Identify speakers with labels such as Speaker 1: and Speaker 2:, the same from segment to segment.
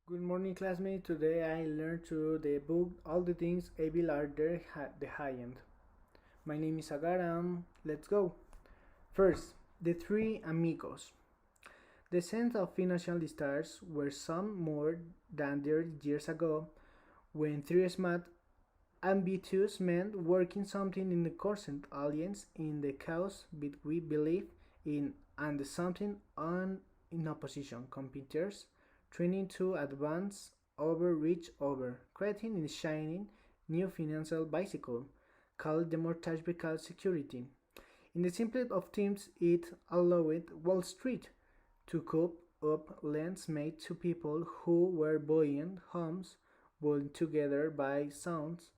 Speaker 1: Good morning, classmates. Today I learned through the book All the Things Evil Are There at the High End. My name is Sagar and let's go. First, the three amigos. The sense of financial stars were some more than there years ago when three smart, ambitious men working something in the constant alliance in the cause we believe in and something on in opposition competitors training to advance over reach over creating a shining new financial bicycle called the mortgage backed security. In the simplest of terms, it allowed Wall Street to cope up loans made to people who were buying homes bound together by sounds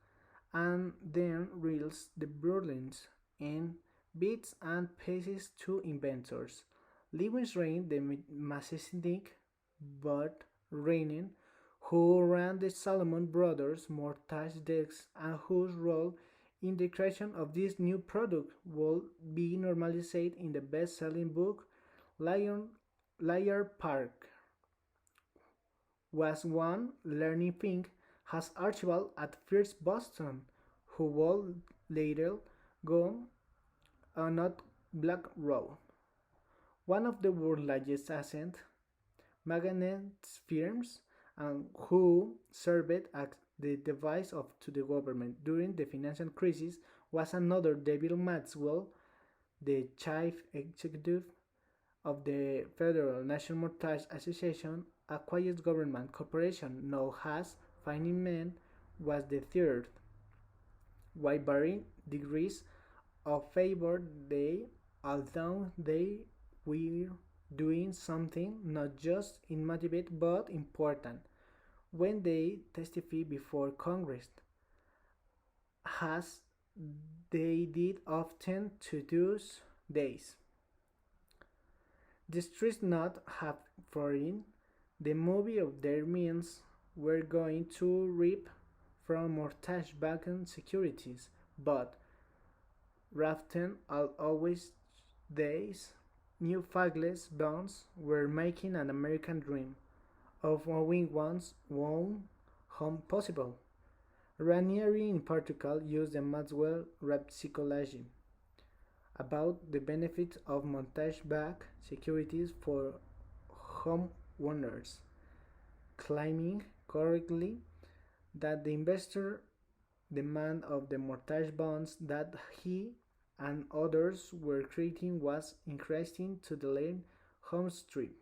Speaker 1: and then reels the burdens in bits and pieces to inventors. Lewis Rain, the majestic but reigning, who ran the Salomon Brothers mortgage desks and whose role in the creation of this new product will be normalized in the best-selling book Lion Liar Park was one learning thing has Archibald at first Boston, who would later go on at Black Road, one of the world's largest asset management firms, and who served as the device of to the government during the financial crisis, was another David Maxwell, the chief executive of the Federal National Mortgage Association, a quiet government corporation known as Finding Men, was the third. While varying degrees of favor, although they were doing something not just immaculate but important when they testified before Congress, as they did often to those days. The streets not have foreign, the movie of their means were going to reap from mortgage-backed securities, but Rafton always days new fagless bonds were making an American dream of owning one's own home possible. Ranieri in particular used the Maxwell rap psychology about the benefits of mortgage-backed securities for homeowners, claiming correctly that the investor demand of the mortgage bonds that he and others were creating was increasing to the lane home street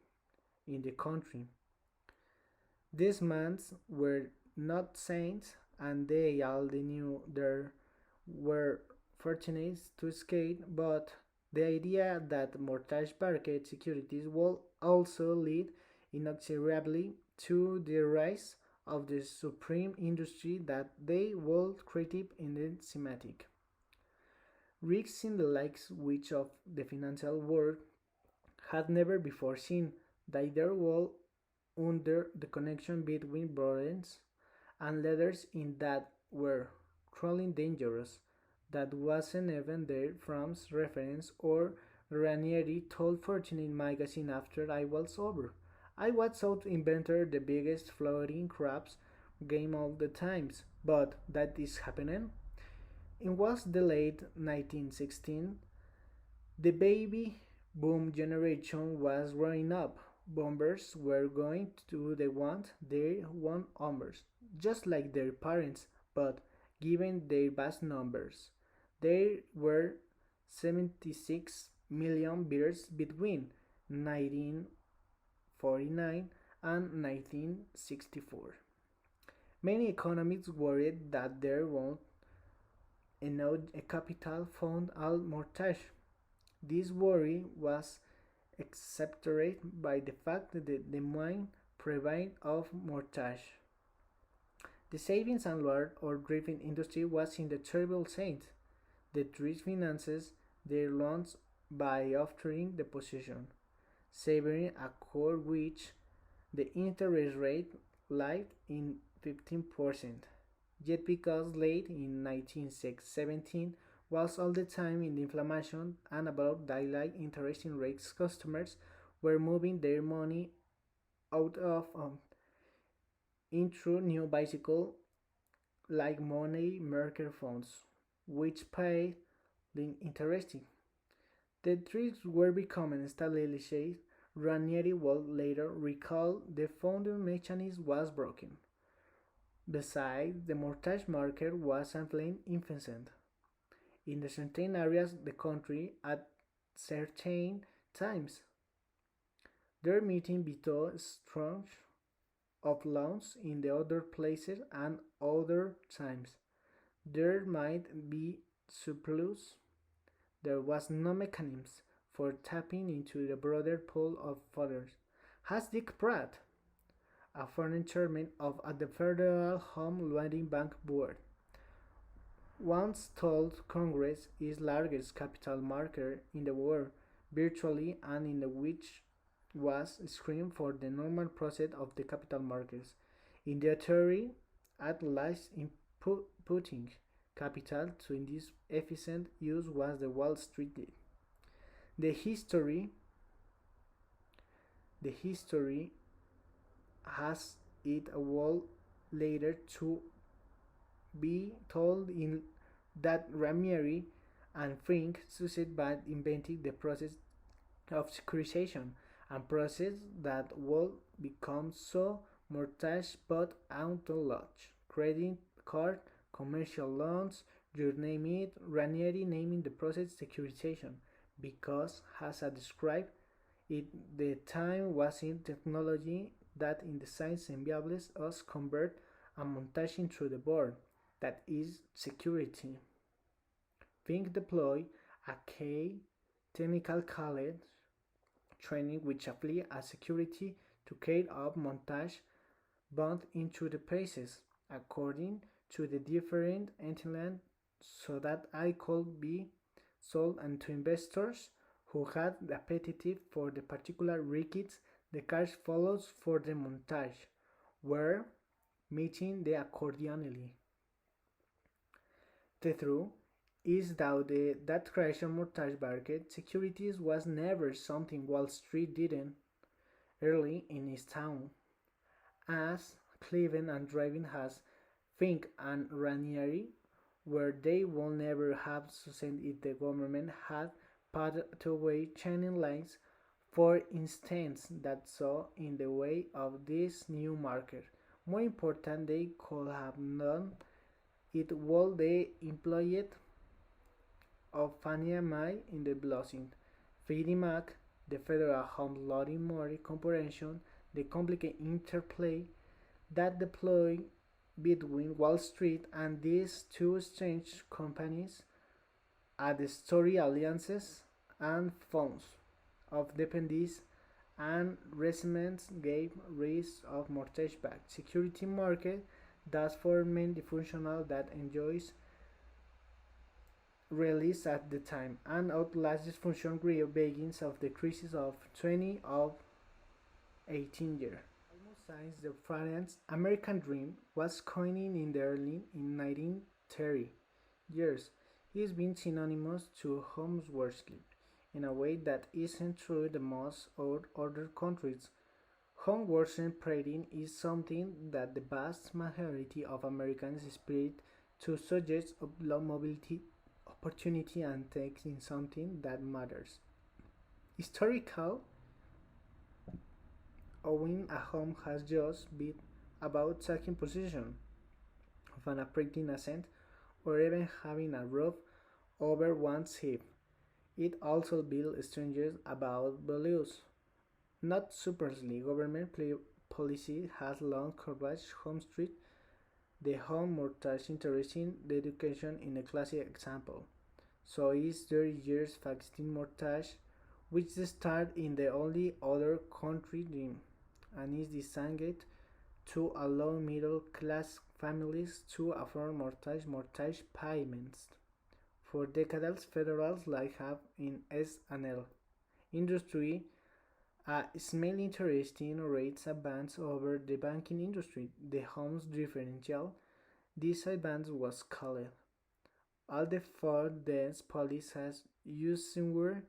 Speaker 1: in the country. These men were not saints, and they all knew there were fortunate to escape, but the idea that mortgage-backed securities will also lead inexorably to the rise of the supreme industry that they will create in the thematic. Risks in the likes which of the financial world had never before seen that there were under the connection between brothers and letters in that were truly dangerous. That wasn't even there from reference or Ranieri told Fortune magazine after I was over. I was out inventor the biggest floating crabs game all the times, but that is happening. It was the late 1916. The baby boom generation was growing up. Bombers were going to the want their own numbers, just like their parents, but given their vast numbers. There were 76 million births between 1949 and 1964. Many economists worried that there won't enough capital fund all mortgage. This worry was exacerbated by the fact that the main provider of mortgage, the savings and loan or driven industry, was in the terrible state. The trust finances their loans by offering the position, saving a core which the interest rate lived in 15%. Yet because late in 1917 was all the time in the inflammation and about daylight interest rates, customers were moving their money out of into new bicycle like money market funds, which paid interesting. The tricks were becoming established. Ranieri would later recall the funding mechanism was broken. Besides, the mortgage market was simply infant in the certain areas of the country at certain times. Their meeting between strong of loans in the other places and other times. There might be surplus. There was no mechanism for tapping into the broader pool of funds. Has Dick Pratt, a former chairman of the Federal Home Lending Bank Board, once told Congress is largest capital market in the world, virtually, and in which was screened for the normal process of the capital markets. In the theory, at last putting capital to in this efficient use was the Wall Street did. The history the history has it a wall later to be told in that Ramieri and Frink succeeded by inventing the process of securitization, a process that will become so mortgage but auto-launch, credit card, commercial loans, you name it, Ranieri naming the process securitization because, as I described, it the time was in technology that in the science enables us convert a montage through the board, that is security. Think deploy a key technical college training which apply a security to carry up montage bound into the paces according to the different entities so that I could be sold and to investors who had the appetite for the particular rickets the cash follows for the montage were meeting the accordingly. The truth is that creation mortgage market securities was never something Wall Street didn't early in its town, as Cleveland and Driving has Fink and Ranieri, where they would never have succeeded if the government had pathway chaining lines, for instance, that saw in the way of this new market. More important, they could have done it while they employed of Fannie Mae in the blessing. Freddie Mac, the Federal Home Loan Mortgage Corporation, the complicated interplay that deployed between Wall Street and these two strange companies are the story alliances and funds of dependencies and resentments gave rise of mortgage-backed security market thus forming the functional that enjoys release at the time and outlasts this function begins of the crisis of 20 of 18 years. Almost since the finance American dream was coined in the early in 1930 years, it has been synonymous to home's worship in a way that isn't true in most other countries. Home worship praying is something that the vast majority of Americans spirit to suggest of low mobility, opportunity, and takes in something that matters. Historical owning a home has just been about taking possession of an operating asset or even having a roof over one's head. It also builds strangers about values. Not surprisingly, government policy has long covered Home Street, the home mortgage interesting the education in a classic example. So is 30 years vaccine mortgage, which started in the only other country dream, and is designed to allow middle class families to afford mortgage payments. For decades, federals like have in S&L industry a small interesting rates advance over the banking industry. The home's differential this advance was called. All the four dense police has used somewhere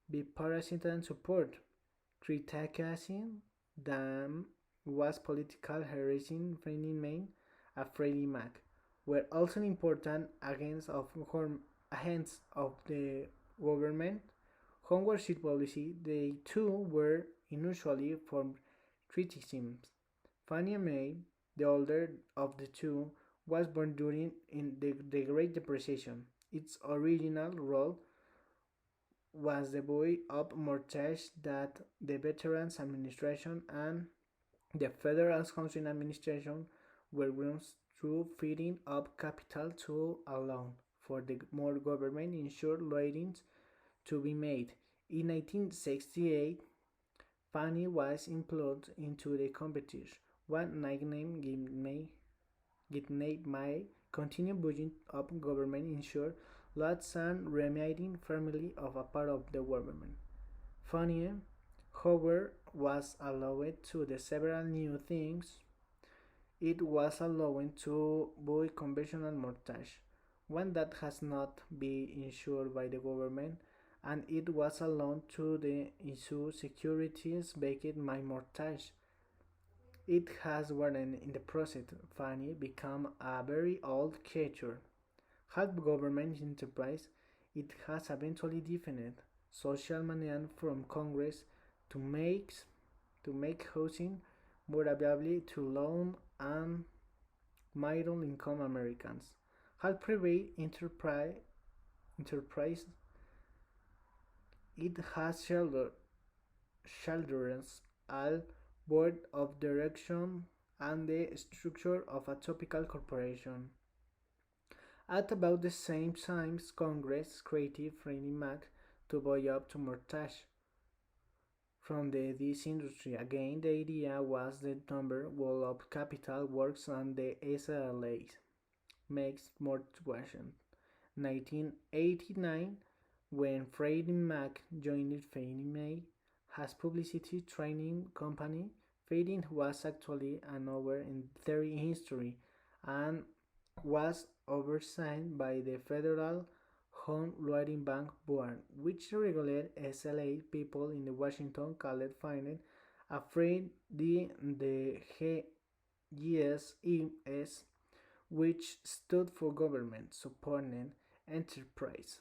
Speaker 1: bipartisan support, criticizing them was political harassing Freddie Mac and Freddie Mac, were also important agents of the government. Homeworship policy, they too were unusually for criticism. Fannie Mae, the older of the two, was born during the Great Depression. Its original role was the buy up mortgage that the Veterans Administration and the Federal Housing Administration were used through freeing up capital to allow for the more government-insured loans to be made. In 1968, Fannie was employed into the competition. One nickname May continued buying up government-insured lots and remaining firmly of a part of the government. Fannie, however, was allowed to do several new things. It was allowed to buy conventional mortgage, one that has not been insured by the government, and it was allowed to issue securities backed by mortgage. It has warned in the process Fannie become a very old creature. Half government enterprise, it has eventually defined social demand from Congress to make housing more available to low and middle income Americans. Half private enterprise, it has shoulders all board of direction and the structure of a tropical corporation. At about the same time, Congress created Freddie Mac to buy up to mortgage from this industry. Again, the idea was the number wall of capital works on the SLAs makes mortgage. 1989, when Freddie Mac joined Fannie Mae as publicity training company, Freddie was actually an over in theory history and was overseen by the Federal Home Loan Bank Board, which regulated SLA people in the Washington called finance, afraid the GSES, which stood for Government Supported Enterprise.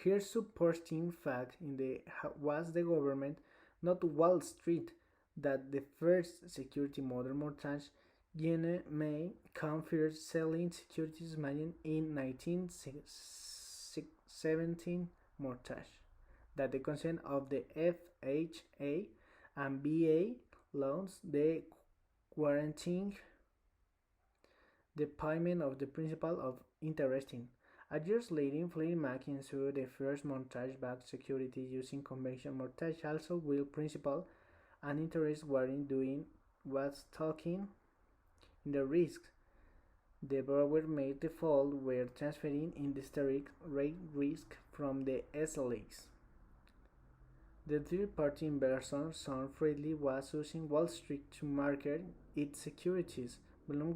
Speaker 1: Here supporting fact in the was the government, not Wall Street, that the first security model mortgage Ginnie Mae confirmed selling securities made in 1917 mortgage, that the consent of the FHA and VA loans, the guaranteeing the payment of the principal of interest. A year later, Freddie Mac issued the first mortgage-backed security using conventional mortgage, also with principal and interest weren't doing was talking in the risk. The borrower made default were transferring in the historic rate risk from the SLAs. The third-party investor, Son Friedley, was using Wall Street to market its securities. Bloom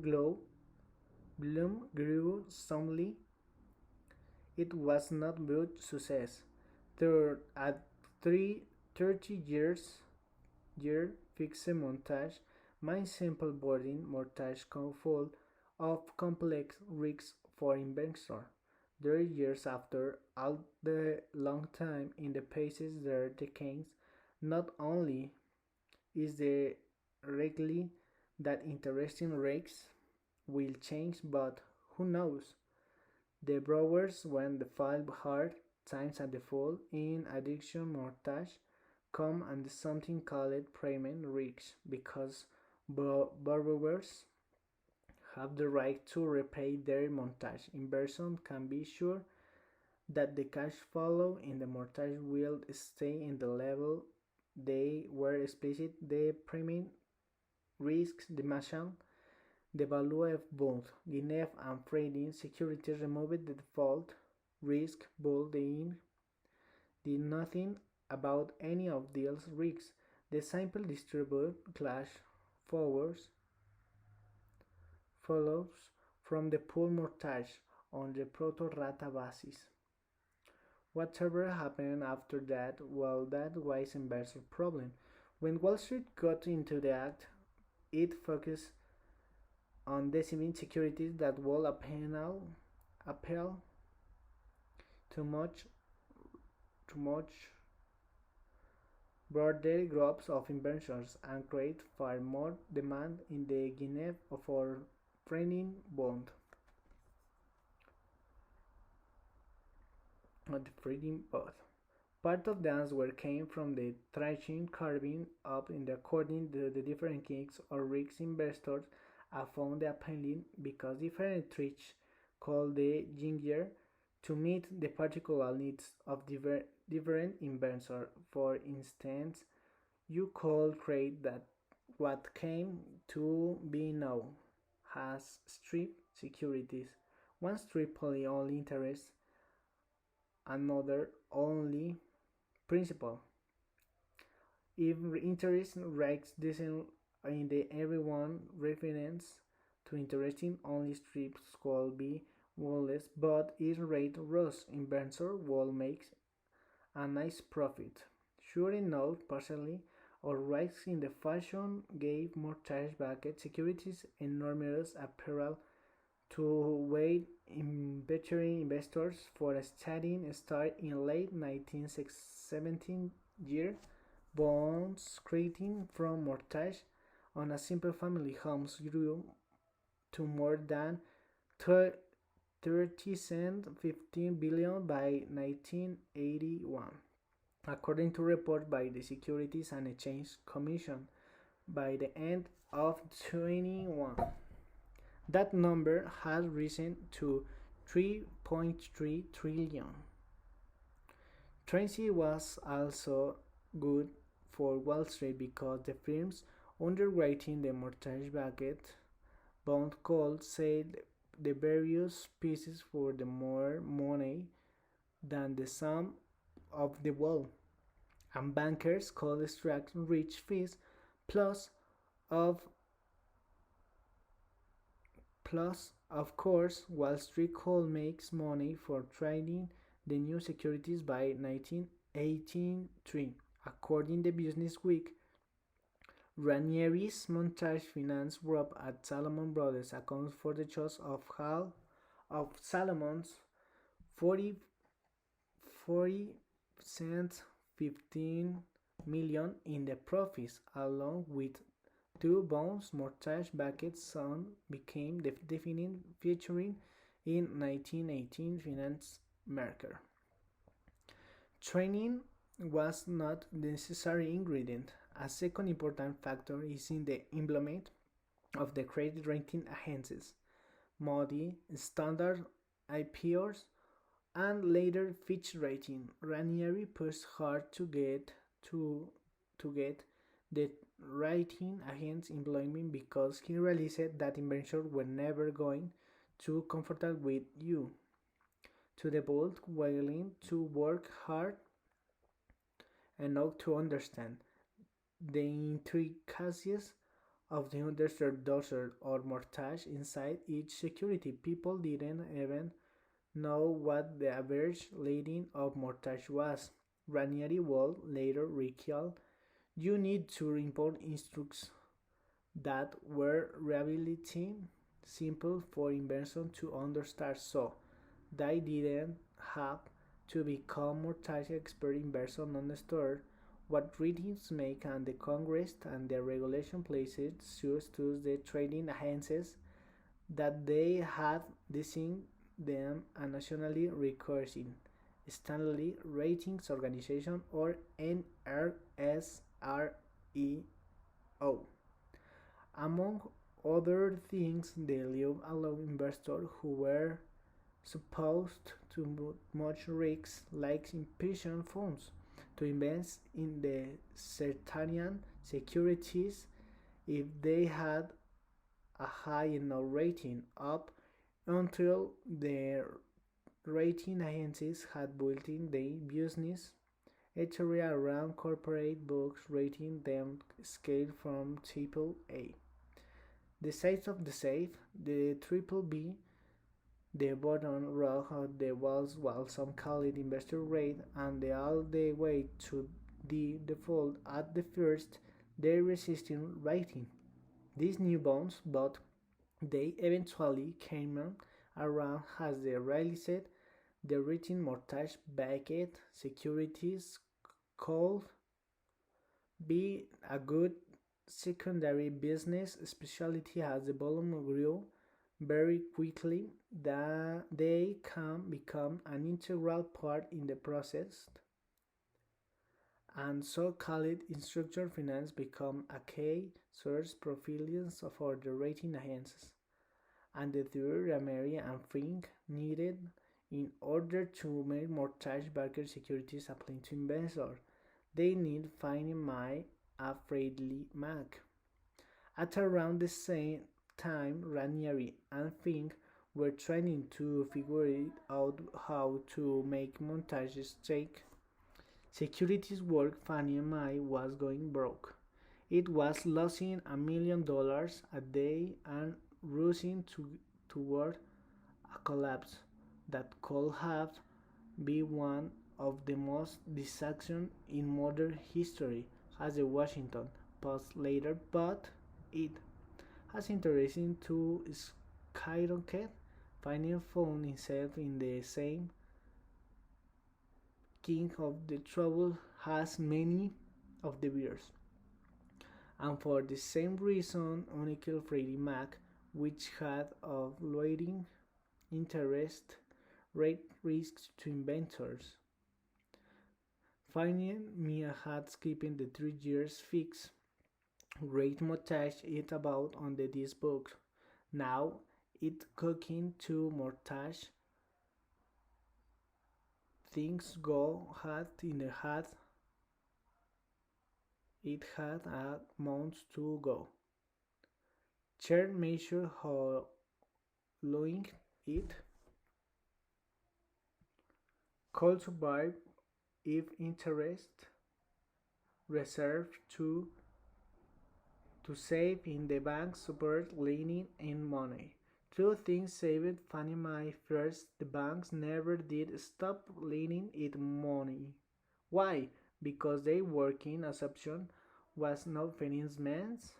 Speaker 1: grew strongly. It was not huge success. At 30 years fixed mortgage, my simple boarding mortgage full of complex risks for investors. 30 years after all the long time in the paces their decades, not only is the likely that interesting rates will change, but who knows? The borrowers when the file hard times at the fall in addiction mortgage come and something called payment risks because borrowers have the right to repay their mortgage. Investors can be sure that the cash flow in the mortgage will stay in the level they were explicit. The payment risks the machine. The value of both Ginef and Freddie securities removed the default risk, but they did nothing about any of these risks. The simple distributed cash follows from the pool mortgage on the pro rata basis. Whatever happened after that, well, that was investor problem. When Wall Street got into the act, it focused on designing securities that would appeal to much broader groups of investors and create far more demand in the Guinea for trading bond on the trading bond. Part of the answer came from the traction carving up in the according to the different kings or risk investors I found appealing because different tricks called the ginger to meet the particular needs of different investors. For instance, you could create that what came to be known as strip securities. One strip only interest, another only principal. If interest rates descend in the everyone reference to interesting only strips could be worthless, but if rate rose, investor will make a nice profit. Sure enough, partially, or rise in the fashion gave mortgage-backed securities enormous apparel to wait in veteran investors for a starting start in late 1917 year. Bonds creating from mortgage on a simple family homes grew to more than 30 cent 15 billion by 1981, according to report by the Securities and Exchange Commission. By the end of 21, that number has risen to 3.3 trillion. Tracy was also good for Wall Street because the firms underwriting the mortgage-backed bond could sell the various pieces for the more money than the sum of the whole, and bankers could extract rich fees plus of of course Wall Street could make money for trading the new securities by 1983. According to Business Week, Ranieri's mortgage finance group at Salomon Brothers accounts for the choice of half of Salomon's 40 cents 15 million in the profits, along with two bonds mortgage-backed son became the defining featuring in 1918 finance market. Training was not the necessary ingredient. A second important factor is in the employment of the credit rating agencies, Moody, Standard IPOs, and later Fitch Rating. Ranieri pushed hard to get the rating agents employment because he realized that investors were never going to comfortable with you to the bold willing to work hard enough to understand the intricacies of the underserved dollar or mortgage inside each security. People didn't even know what the average rating of mortgage was. Ranieri would later recall, you need to import instructions that were relatively simple for investors to understand, so they didn't have to become mortgage expert investors understood what ratings make, and the Congress and the regulation places sues to the trading agencies that they had designed them a nationally recurring Stanley Ratings Organization or NRSREO. Among other things, they leave allow investors who were supposed to put much risk, like in pension funds, to invest in the certain securities if they had a high enough rating, up until the rating agencies had built in their business theory around corporate books rating them scale from triple A. The size of the safe, the triple B, the bottom row of the walls, while some call it investor rate, and all the way to the default at the first they resisted writing these new bonds, but they eventually came around as they realized the written mortgage-backed securities could be a good secondary business, especially as the volume grew very quickly, that they can become an integral part in the process, and so-called structured finance become a key source profiles for the rating agencies, and the theory Mary and Fink needed in order to make mortgage-backed securities appealing to investors. They need Fannie Mae a Freddie Mac. At around the same time, Ranieri and Fink were trying to figure out how to make mortgage-backed securities work. Fannie Mae was going broke. It was losing $1 million a day and rushing toward a collapse that could have been one of the most disastrous in modern history, as the Washington Post later, but it has interesting to skyrocket, finding found himself in the same king of the trouble as many of the bears. And for the same reason, Uncle Freddie Mac, which had of floating interest rate risks to investors. Finally, Mia had skipping the 3 years fixed rate mortgage it about on this book. Now it cooking to mortgage things go had in the hat it had a month to go. Chair measure how long it could survive if interest reserved to save in the bank support leaning in money. Two things saved Fannie Mae. First, the banks never did stop lending it money. Why? Because their working assumption was not financiers'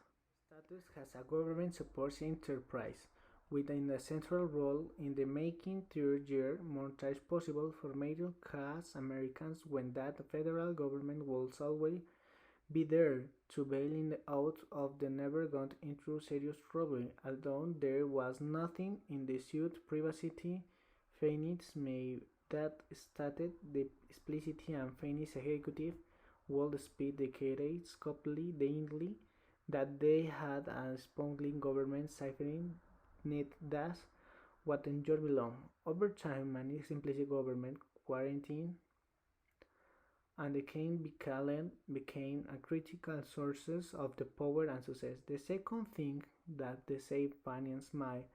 Speaker 1: status as a government supports enterprise, with a central role in the making third-year mortgage possible for middle-class Americans when that federal government will always be there to bail out of the never got into serious trouble. Although there was nothing in the suit privacy Phoenix made that stated the explicitly and Phoenix executive would speed the case completely daily that they had a spongling government ciphering net das what enjoyed belong. Over time, many simplicity government quarantine and the king became a critical sources of the power and success. The second thing that the saved finance my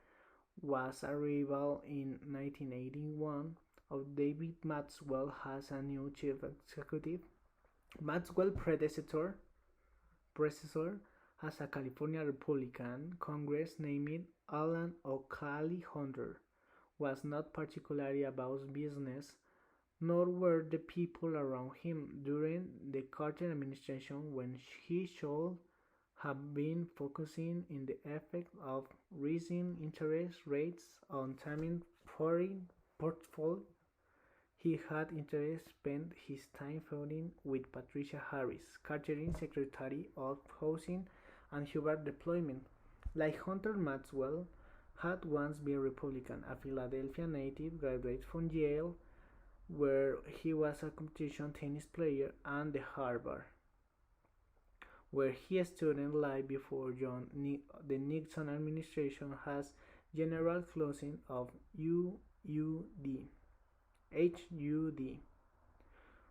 Speaker 1: was arrival in 1981 of David Maxwell as a new chief executive. Maxwell's predecessor as a California Republican Congress named Alan O'Callaghan Hunter was not particularly about business, nor were the people around him during the Carter administration when he should have been focusing on the effect of rising interest rates on timing foreign portfolio. He had instead spent his time fighting with Patricia Harris, Carter's Secretary of Housing and Human Deployment. Like Hunter, Maxwell had once been Republican, a Philadelphia native, graduate from Yale, where he was a competition tennis player, and the Harvard, where he studied life before the Nixon administration has general closing of HUD.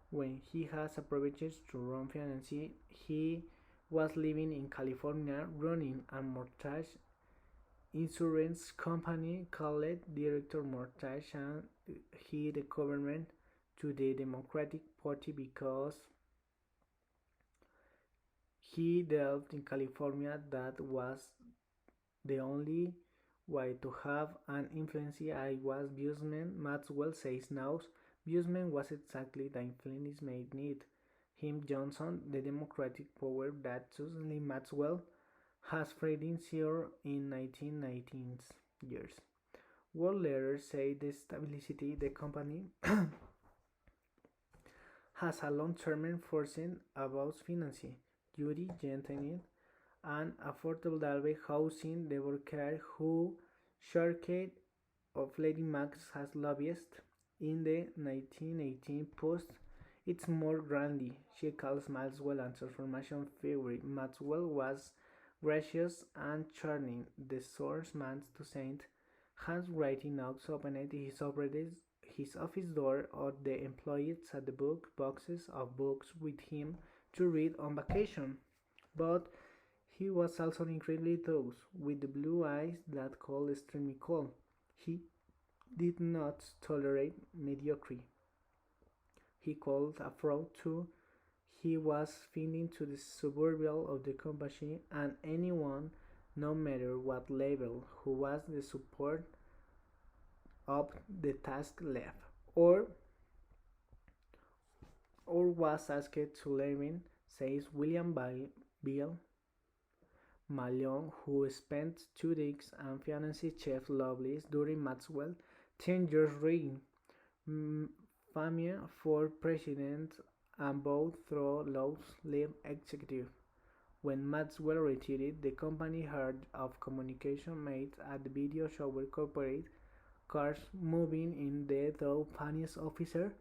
Speaker 1: When he has approached to run finance, he was living in California running a mortgage insurance company called Director Mortgage, and he the government to the Democratic Party because he dealt in California. That was the only way to have an influence. I was Busman. Maxwell says now Busman was exactly the influence made need. him Johnson, the Democratic power that Susan Maxwell has fading zero in 1919 years. World letters say the stability the company has a long-term forcing about financing, duty, gentlemen, and affordable housing. The worker who shortcut of Lady Max has lobbyist in the 1918 post. It's more grandly. She calls Maxwell a transformation theory. Maxwell was gracious and charming. The source man to Saint handwriting notes opened his office door or the employees at the book boxes of books with him to read on vacation. But he was also incredibly tough, with the blue eyes that called extremely cold. He did not tolerate mediocrity. He called a fraud too. He was feeding to the survival of the company and anyone, no matter what level, who was the support of the task left, or was asked to learn, says William Bill Malone, who spent 2 decades and financed Chef Lovelace during Maxwell's 10 years reign. Famia for president and both through Low's lead executive. When Maxwell retired, the company heard of communication made at the video shower corporate cars moving in the Dow finance officer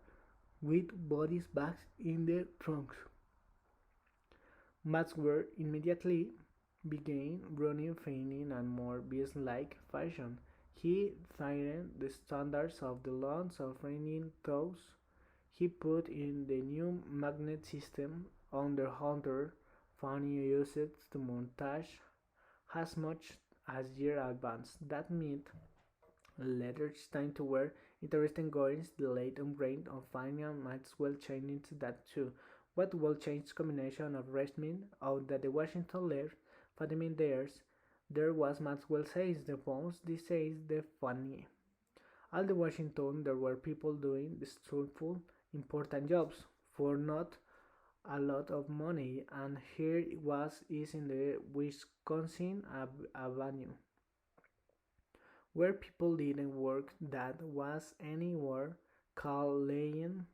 Speaker 1: with body bags in the trunks. Maxwell immediately began running failing and more business-like fashion. He tightened the standards of the loans of raining those he put in the new magnet system under Hunter. Fanny used it to montage as much as year advance. That meant later time to wear interesting goings. The late upgrade of Fanny and Maxwell changed into that too. What will change combination of restatement out that the Washington left Fatima there was Maxwell says the phones, this says the funny. All the Washington there were people doing the stressful important jobs for not a lot of money, and here it was is in the Wisconsin Avenue where people didn't work that was anywhere called laying,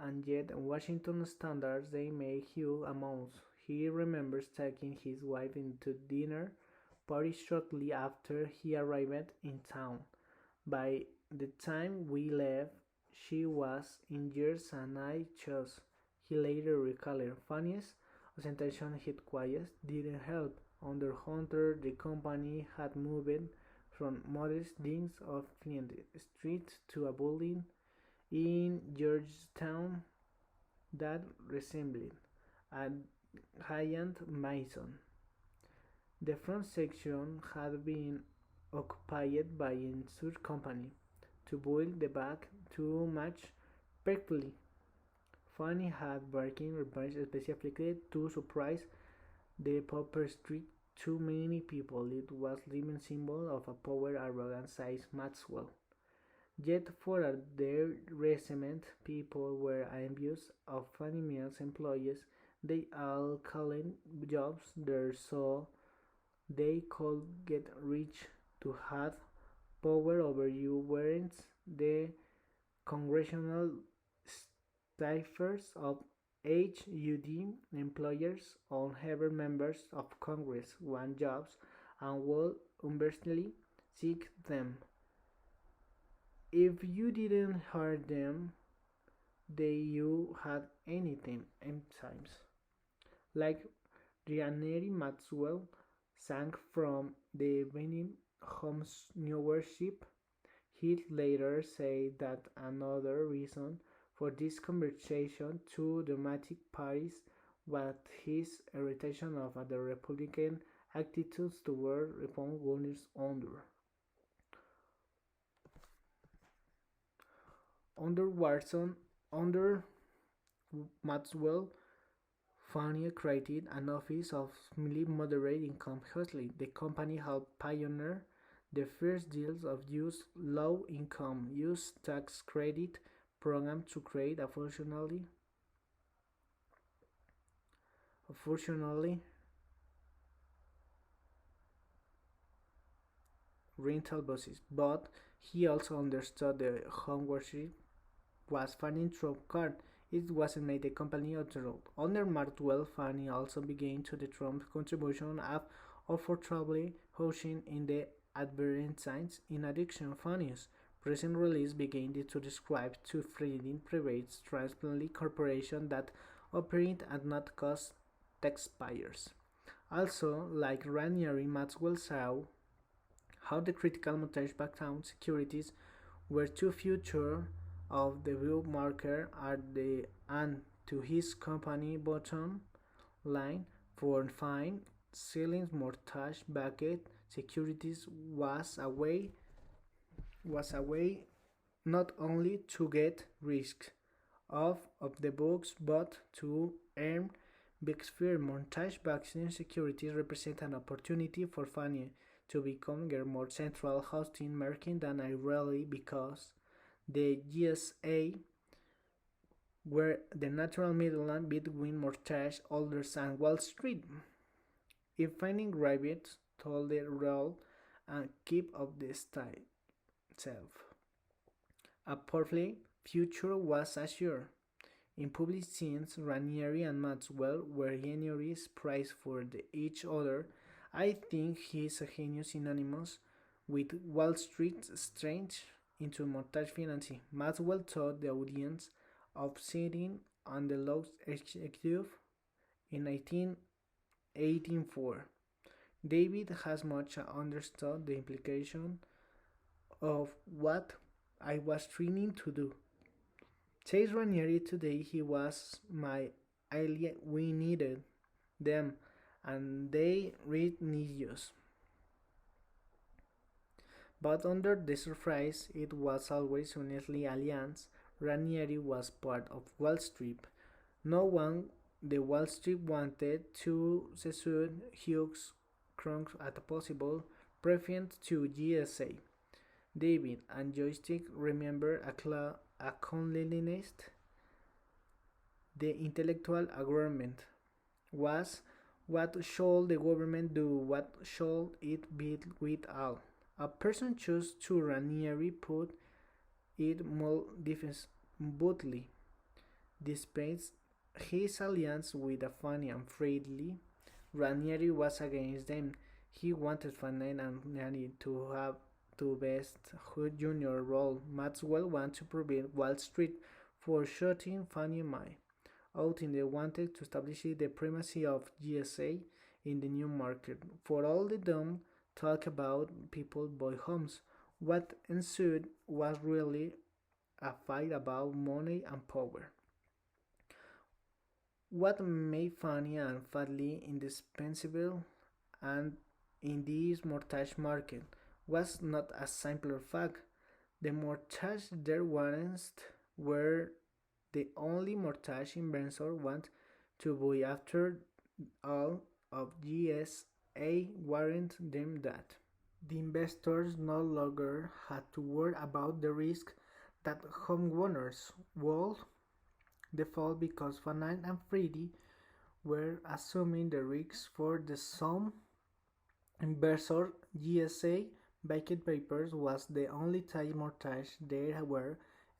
Speaker 1: and yet in Washington standards they made huge amounts. He remembers taking his wife into dinner party shortly after he arrived in town. By the time we left, she was in years and I chose. He later recalled Fanny's ostentation hit quiet didn't help. Under Hunter, the company had moved from modest digs of Flint Street to a building in Georgetown that resembled a giant mason. The front section had been occupied by an insurance company to build the back to match perfectly. Fanny had working repairs specifically to surprise the pauper street too many people. It was living symbol of a power arrogant size Maxwell. Yet for their resentment, people were envious of Fannie Mae's employees. They all called jobs there so they could get rich to have power over you weren't the congressional staffers of HUD employers or ever members of Congress want jobs and will universally seek them. If you didn't hurt them, they you had anything times. Like Rianeri Maxwell sang from the Benin Home's newer ship. He later said that another reason for this conversation to Democratic parties was his irritation of the Republican attitudes toward reform governors under Watson, under Maxwell, Fannie created an office of moderate income hustling. The company helped pioneer the first deals of use low income use tax credit program to create a functionally Fortunately, rental buses, but he also understood the homeownership was Fannie Trump card. It wasn't made the company authority. Under Maxwell, Fannie also began to the Trump contribution of affordable housing in the advertisements. In addition, Fannie's present release began to describe two freedom private transparently corporations that operate at not cost taxpayers. Also, like Ranieri, Maxwell saw how the critical mortgage-backed securities were too future of the bull market at the and to his company bottom line for fine selling mortgage-backed securities was a way not only to get risk of the books but to earn big fair. Mortgage-backed securities represent an opportunity for Fannie to become a more central hosting market than I really because the GSA were the natural middleman between mortgage holders and Wall Street. If finding rabbits told the role and keep up the style itself. A perfect future was assured. In public scenes, Ranieri and Maxwell were genius prized for each other. I think he is a genius synonymous with Wall Street's strength into mortgage financing. Maxwell taught the audience of sitting on the Lowe's executive in 1984. David has much understood the implication of what I was training to do. Says Ranieri today he was my ally. We needed them and they read news. But under the surface, it was always honestly alliance. Ranieri was part of Wall Street. No one the Wall Street wanted to secede Hughes Crunk at a possible preference to GSA. David and Joystick remember a cleanliness. The intellectual agreement was what should the government do, what should it be with all. A person chose to Ranieri put it more defensively. Despite his alliance with Fanny and Freddie, Ranieri was against them. He wanted Fanny and Ranieri to have the best junior role. Maxwell wanted to prevent Wall Street from shutting Fannie Mae out and they wanted to establish the primacy of GSA in the new market. For all the dumb talk about people buy homes, what ensued was really a fight about money and power. What made Fannie and Fadley indispensable and in this mortgage market was not a simpler fact. The mortgage their warrants were the only mortgage investors want to buy. After all of GSA warned them that the investors no longer had to worry about the risk that homeowners would default because Fannie and Freddie were assuming the risks for the some investors. GSA backed papers was the only type mortgage they were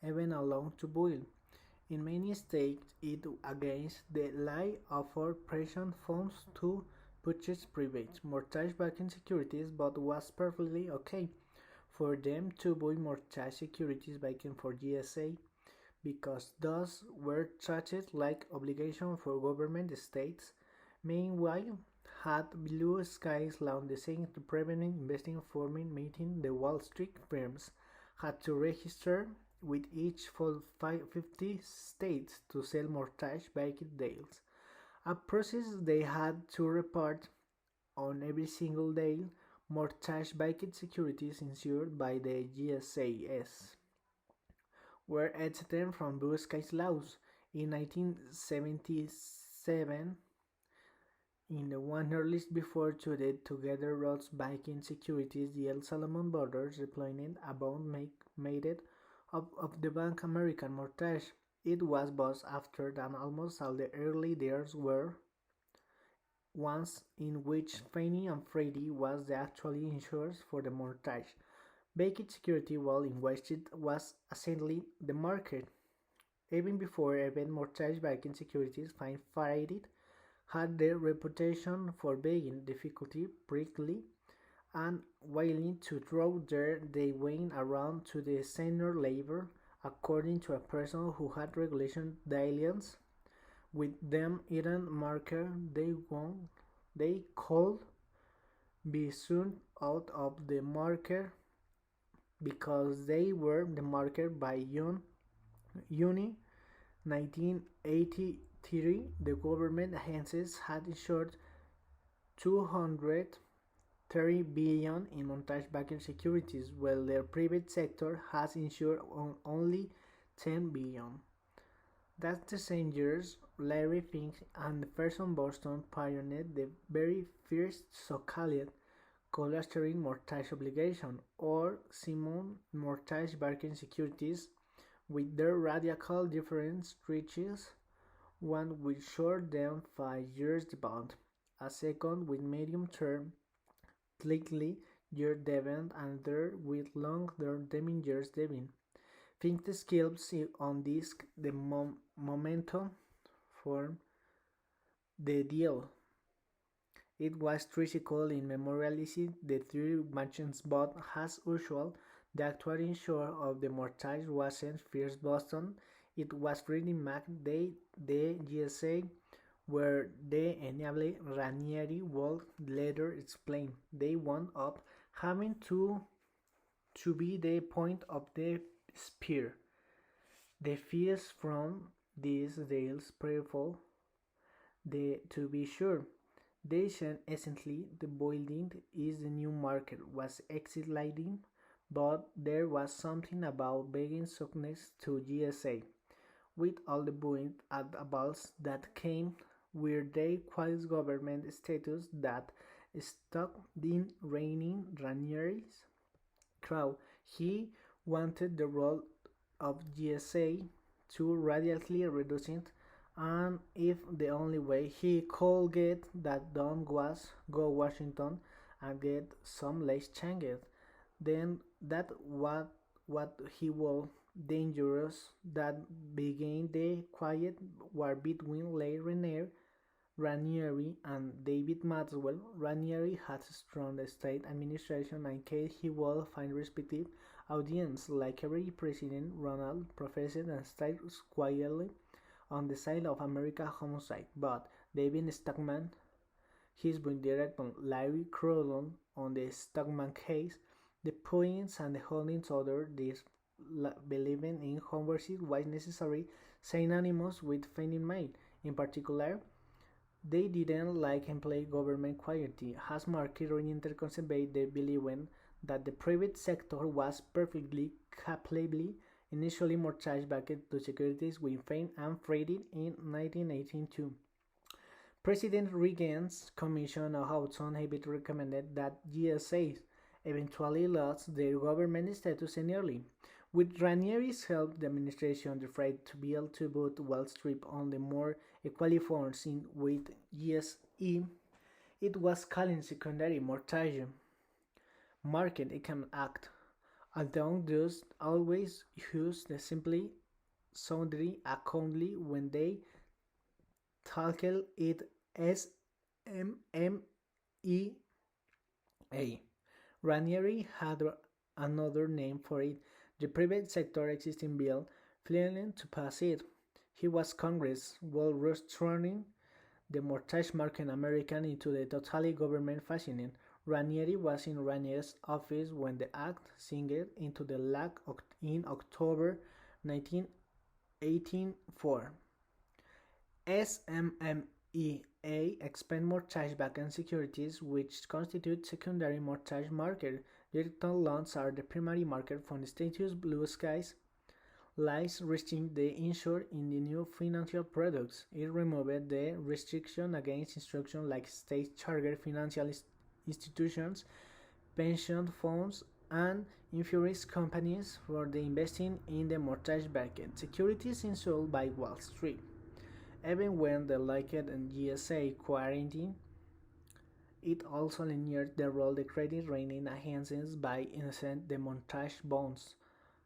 Speaker 1: even allowed to buy. In many states, it against the law offered pension funds to purchase private mortgage-backed securities, but was perfectly okay for them to buy mortgage securities backed for GSA because those were treated like obligations for government states. Meanwhile, had Blue Skies launched the same to prevent investing forming meeting the Wall Street firms had to register with each full 50 states to sell mortgage-backed deals, a process they had to report on every single deal. Mortgage-backed securities insured by the GSAs were exempted from Blue Skies laws. In 1977, in the 100 list before the Together Roads Banking Securities, the El Salomon Brothers deployed a bond made it of the Bank American mortgage. It was bought after that almost all the early years were ones in which Fannie and Freddie was the actually insurers for the mortgage. Backed security, while in which it was essentially the market. Even before even mortgage-backed securities fired had the reputation for being difficulty, prickly, and willing to throw they went around to the senior labor, according to a person who had regulation dealings with them in market they could be soon out of the market because they were the market by June 1983. The government agencies had insured 230 billion in mortgage-backed securities, while the private sector has insured only 10 billion. That's the same years Larry Fink and the first Boston pioneered the very first so-called collateral mortgage obligation, or Simon mortgage-backed securities, with their radical different riches. One with short-term 5 years bond, a second with medium-term 3 year debent, and third with long-term 10 years debent. Think the skills on this the momentum for the deal. It was critical in memorializing the three matches, but as usual, the actual insurer of the mortgage wasn't First Boston, it was Freddie Mac. The GSA, where the enable Ranieri would later explain. They wound up having to be the point of the spear. The fees from these deals prevail. To be sure, they said essentially the building is the new market was exciting, but there was something about begging softness to GSA, with all the buoyant advance that came with their quasi-government status that stuck in reigning Ranieri's crowd. He wanted the role of GSA to radically reduce it, and if the only way he could get that done was go Washington and get some less changed, then that what he was dangerous. That began the quiet war between Ranieri and David Maxwell. Ranieri had a strong state administration in case he would find respective audience. Like every president, Ronald professed and stayed quietly on the side of American homicide, but David Stockman, his bring direct on Larry Crowlon on the Stockman case, the points and the holdings other this believing in homicide was necessary synonymous with Fannie Mae. In particular, they didn't like employ government quietly, as market-oriented conservatives they believed that the private sector was perfectly capable initially mortgage-backed to securities with Fannie and Freddie in 1982. President Reagan's Commission on Hudson Habit recommended that GSAs eventually lost their government status entirely. With Ranieri's help, the administration tried to be able to put Wall Street on the more equal forms in with GSE. It was called secondary mortgage market economic act. Although those always use the simply soundly accountly when they tackle it SMMEA. Ranieri had another name for it, the private sector existing bill, failing to pass it. He was Congress while returning the mortgage market in America into the totally government fashion. Ranieri was in Ranier's office when the act signed into the law in October 1984. SMMEA expand mortgage-backed securities, which constitute secondary mortgage market. Direct loans are the primary market for the status blue skies lies restricting the insured in the new financial products. It removed the restriction against instruction like state-chartered financial institutions, pension funds, and insurance companies for the investing in the mortgage-backed securities insured by Wall Street. Even when the liked and GSA quarantine It also lineared the role the credit rating agencies by innocent the mortgage bonds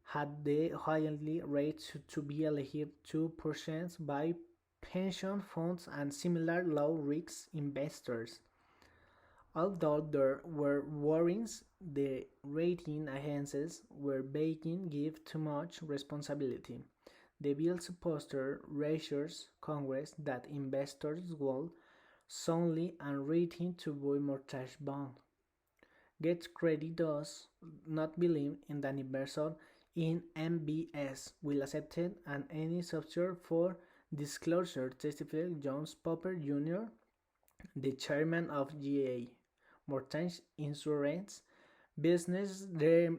Speaker 1: had the highly rates to be eligible to purchase by pension funds and similar low-risk investors. Although there were warnings, the rating agencies were begging give too much responsibility. The bill's poster reassures Congress that investors will solely and rating to buy mortgage bond. Get credit does not believe in the investor in MBS will accept it and any substitute for disclosure, testified Jones Popper Jr., the chairman of GA Mortgage Insurance Business. The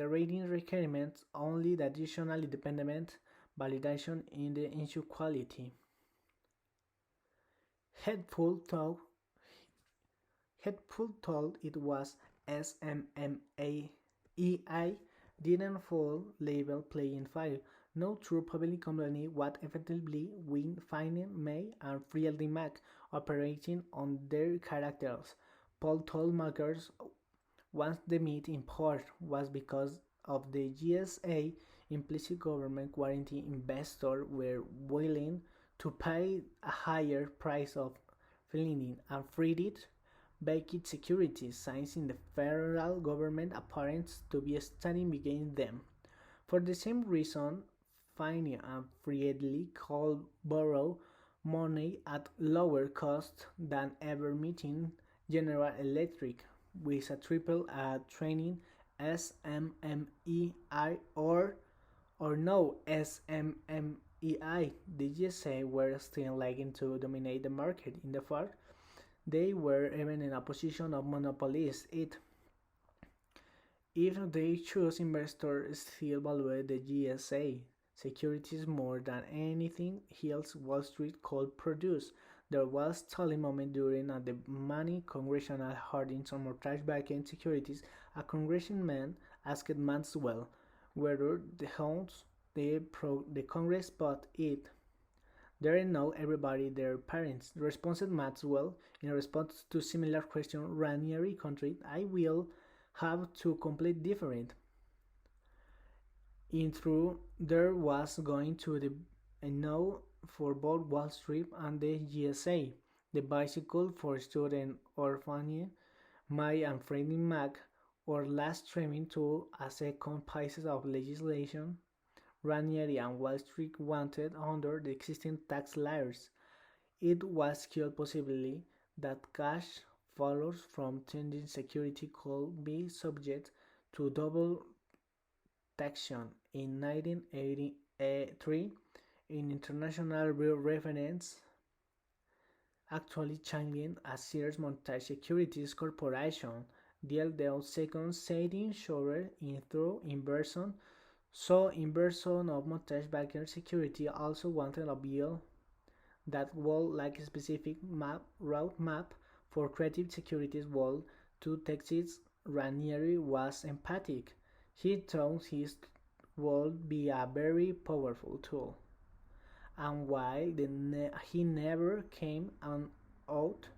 Speaker 1: rating requirements only the additional independent validation in the issue quality. Headful thought it was SMMAEI didn't fall level playing field. No true public company would effectively win finding May and Freddie Mac operating on their characters. Paul told Makers once the meet in part was because of the GSA implicit government guarantee investors were willing to pay a higher price of filling and freed backed securities signs in the federal government appearance to be standing against them. For the same reason, Fannie and Freddie could borrow money at lower cost than ever meeting General Electric with a triple A training SMMEI or no SMMEI. The GSA were still lagging to dominate the market. In the fact, they were even in a position of monopolist. If they choose investors still value the GSA securities more than anything else Wall Street could produce. There was a moment during the many congressional hoardings on mortgage-backed securities. A congressman asked Maxwell whether the Congress bought it. There know everybody their parents, responded Maxwell. In response to similar question, Ranieri country, I will have to complete different. In truth, there was going to be a no for both Wall Street and the GSA. The bicycle for student or Fannie, Mae and Freddie Mac or last streaming to a second pieces of legislation Ranieri and Wall Street wanted under the existing tax layers. It was killed possibly that cash flows from changing security could be subject to double taxation. In 1983, in international reference, actually changing a Sears Mortgage Securities Corporation dealt the second setting insurer in through inversion. So inversion of mortgage-backed security also wanted a bill that would like a specific route map for credit securities wall to Texas. Ranieri was emphatic. He thought his would be a very powerful tool. And while he never came out,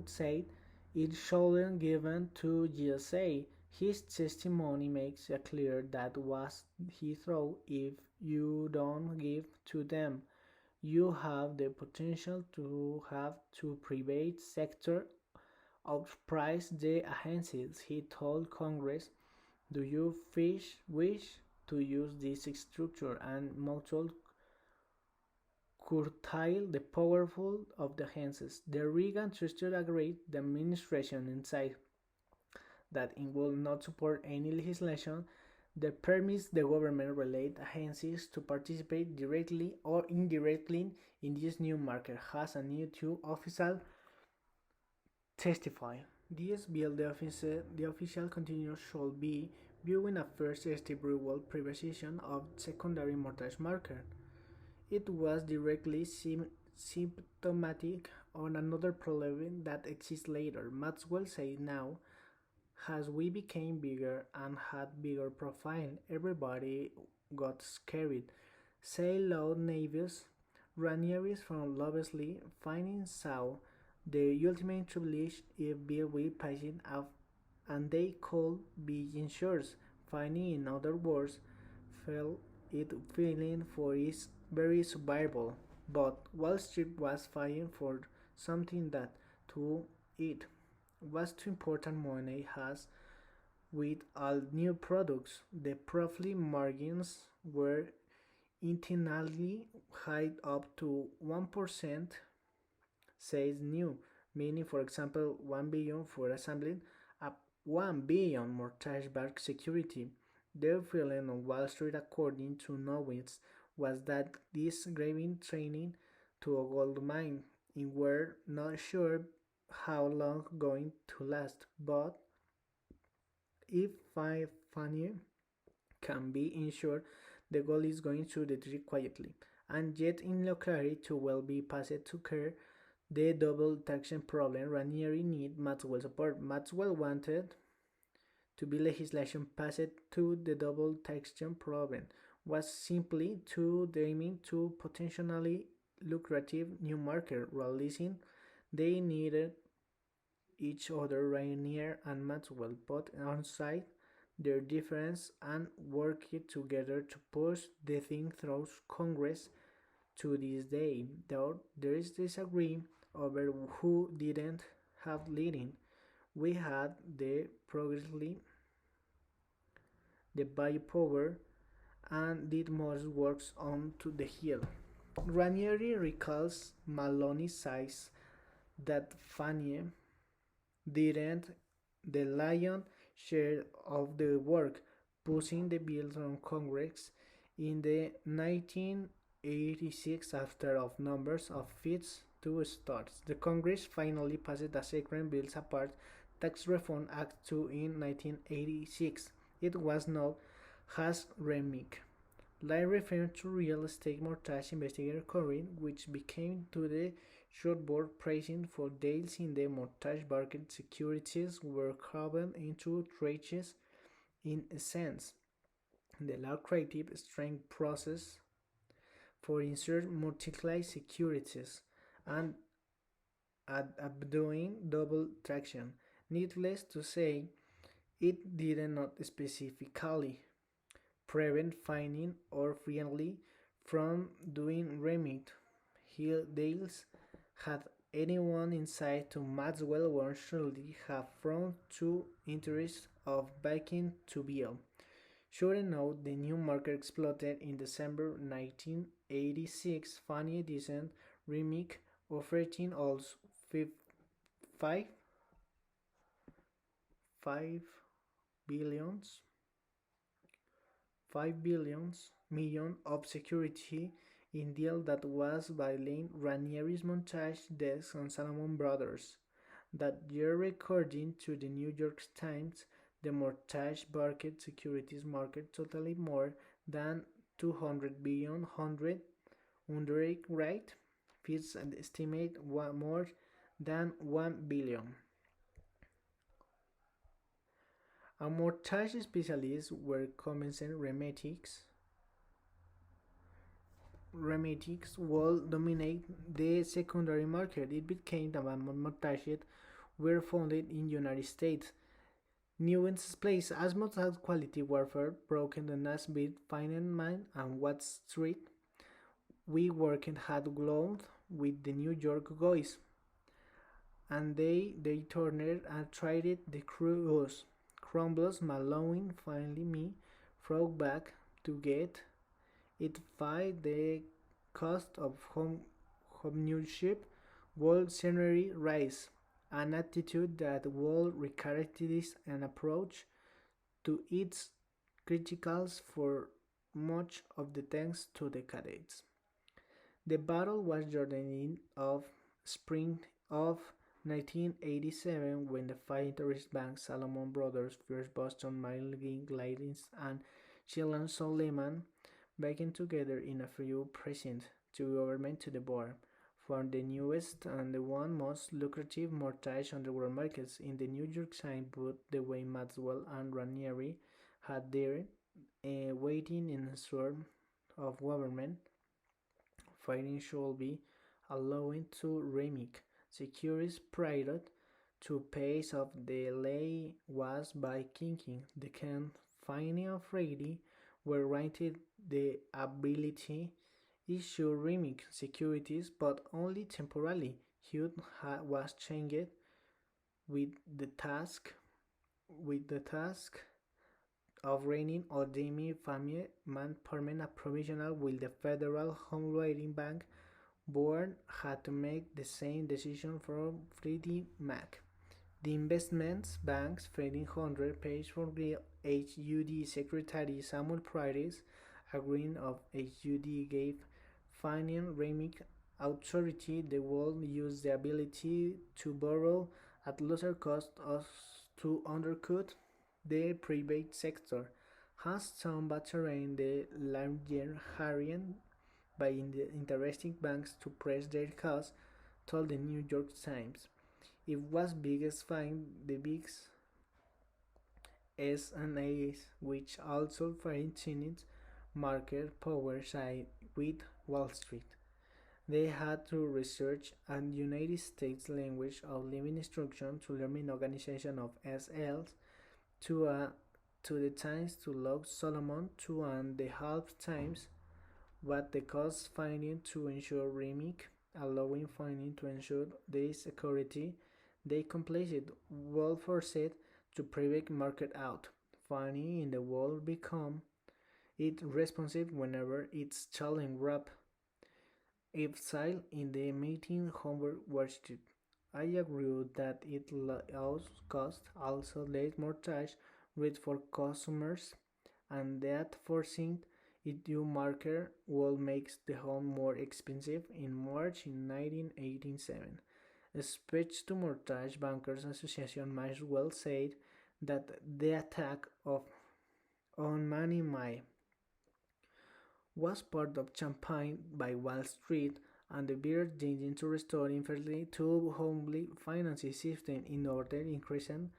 Speaker 1: said it shouldn't given to GSA. His testimony makes it clear that was he thought if you don't give to them, you have the potential to have to private sector outprice the agencies. He told Congress, do you wish to use this structure and mutual curtail the powerful of the agencies? The Reagan Trusted agreed the administration inside that it will not support any legislation that permits the government-related agencies to participate directly or indirectly in this new market, has a new two official testify. This bill, the official continuous should be viewing a first step reward privatization of secondary mortgage market. It was directly symptomatic on another problem that exists later. Maxwell said now, as we became bigger and had bigger profile, everybody got scared. Say loud neighbors Ranieri's from Lovesley finding saw the ultimate tribulation if Bill will passing off and they could be insured. Finding in other words felt it feeling for its very survival. But Wall Street was fighting for something that to it was too important money has with all new products. The profit margins were intentionally high up to 1% says new, meaning for example 1 billion for assembling a 1 billion mortgage-backed security. Their feeling on Wall Street, according to Nowitz, was that this graving training to a gold mine and were not sure how long going to last, but if Fannie can be insured, the gold is going to deteriorate quietly, and yet in locality to well be passed to care the double taxation problem. Ranieri need Maxwell support. Maxwell wanted to be legislation passed to the double taxation problem was simply too damning to potentially lucrative new market releasing. They needed each other, Rainier and Maxwell, put onside their difference and worked together to push the thing through Congress. To this day, though there is disagreement over who didn't have leading, we had the progressively the biopower and did most works on to the hill. Ranieri recalls Maloney says that Fannie didn't the lion share of the work, pushing the bill from Congress in the 1986 after of numbers of fits to start. The Congress finally passed the Secret Bills Apart Tax Reform Act 2 in 1986. It was known as REMIC. Like referring to real estate mortgage investigator Corinne, which became to the shortboard praising for deals in the mortgage market securities were carved into tranches in a sense. The law creative strength process for insert multiply securities and doing double traction. Needless to say, it did not specifically prevent finding or friendly from doing remit. Hill deals had anyone inside to Maxwell would surely have from two interests of backing to Bill. Sure enough, the new market exploded in December 1986. Funny decent remake offering also 5 billions 5 billions million of security in deal that was bailing Ranieri's montage desk on Salomon Brothers. That year, according to the New York Times, the mortgage market securities market totally more than 200 billion hundred under right fees and estimate more than 1 billion. A mortgage specialists were commencing remedies will dominate the secondary market. It became the mortgages were founded in United States. Nuance plays as much as quality warfare broken the Nasbit Feynman and Watt Street. We worked had glowed with the New York guys, and they turned and tried it the cruise. Crumbles Malone finally me frog back to get it fight the cost of homeownership will scenery rise, an attitude that will characterize an approach to its criticals for much of the thanks to decades. The battle was Jordan of spring of 1987 when the five interest banks Salomon Brothers, First Boston, Milling Glidings, and Sheldon Lehman backing together in a few present to government to the board for the newest and the one most lucrative mortgage on the world markets. In the New York Times put the way Maxwell and Ranieri had their waiting in a sort of government fighting should be allowing to remake securities prior to pace of the lay was by kicking the can finding of Brady were granted the ability issue remake securities but only temporarily. Hugh was changed with the task with the task of reigning Odimi family man permanent provisional with the Federal Home Loan Bank board had to make the same decision for Freddie Mac. The investment bank's Freddie Hundred page for the HUD Secretary Samuel Price agreeing of HUD gave Finance Remake Authority the world use the ability to borrow at lesser cost as to undercut the private sector has some veteran the larger Harian by the interesting banks to press their costs, told the New York Times. It was biggest find the big S and A's which also fine-tuned market power side with Wall Street. They had to research a United States language of living instruction to learning organization of SLs to to the times to log Solomon 2.5 times what the cost finding to ensure remake, allowing finding to ensure the security they completed well forced to private market out. Finding in the world become it responsive whenever it's challenge wrap exile in the meeting homework worksheet. I agree that it allows cost also less mortgage rate for customers and that forcing it due marker will makes the home more expensive in March in 1987. A speech to Mortgage Bankers Association Maxwell said that the attack of on Money May was part of campaign by Wall Street and the beer changing to restore infinitely to homely financing system in order increasing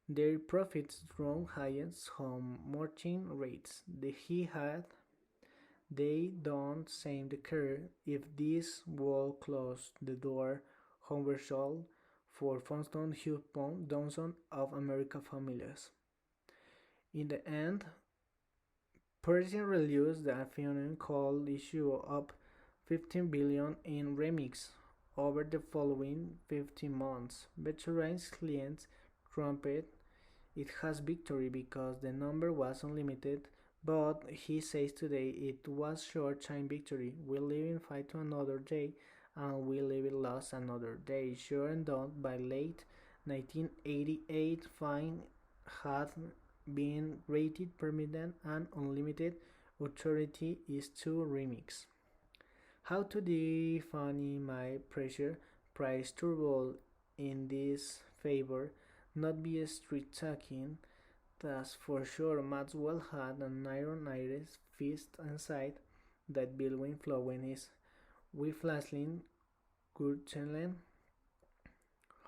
Speaker 1: their profits through highest home mortgage rates. He had they don't seem to care if this will close the door universal for Funston Hugh Johnson of American families. In the end, Persian released the afternoon called issue up 15 billion in remix over the following 15 months. Veterans clients trumpet it has victory because the number was unlimited, but he says today it was short-time victory. We live in fight to another day, and we live in lost another day. Sure and done by late 1988, fine had been rated permanent and unlimited. Authority is to remix. How to define my pressure price turbo in this favor, not be a street talking. That's for sure. Maxwell had an iron iris fist inside that billowing flowing his Whifflasling Gürtelen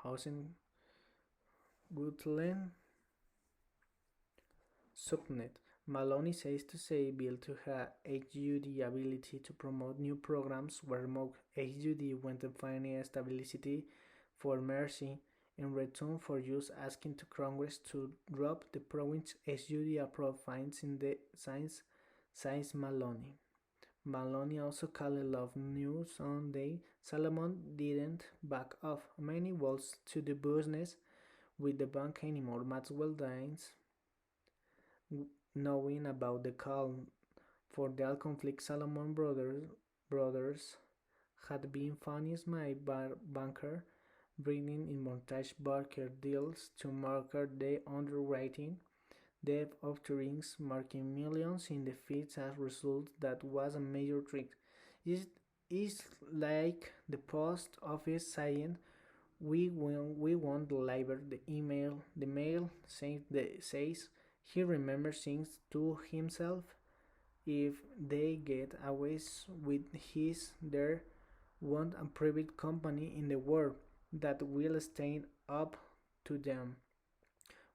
Speaker 1: Hausen Gürtelen Subnet. Maloney says to say Bill to have HUD ability to promote new programs where more HUD went to find stability for mercy in return for use asking to Congress to drop the province HUD approved fines in the science says Maloney. Maloney also called Love News Sunday. Salomon didn't back off many walls to the business with the bank anymore. Maxwell Dines knowing about the call for the conflict Salomon brothers had been financed by banker bringing in mortgage Barker deals to market the underwriting debt offerings marking millions in the fees as a result. That was a major trick. It is like the post office saying we won't deliver the mail says he remembers things to himself. If they get away with his there won't a private company in the world that will stand up to them.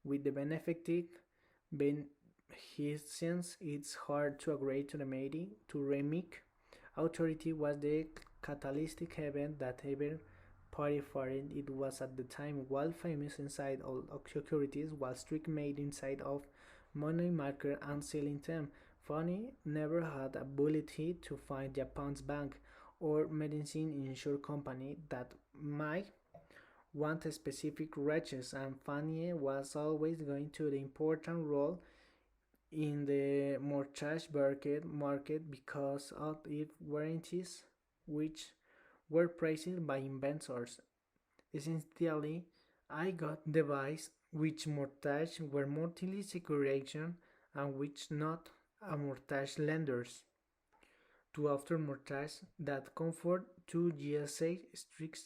Speaker 1: With the benefited beneficence, it's hard to agree to the meeting to remake Authority was the catalytic event that ever purified it was at the time. While famous inside all securities, Wall Street made inside of money market and selling them. Funny never had ability to find Japan's bank or medicine insurance company that might want a specific riches, and Fannie was always going to the important role in the mortgage market because of its warranties, which were praised by investors. Essentially, I got devices which mortgage were mortally securation and which not a mortgage lenders to after mortgage that conform to GSA strict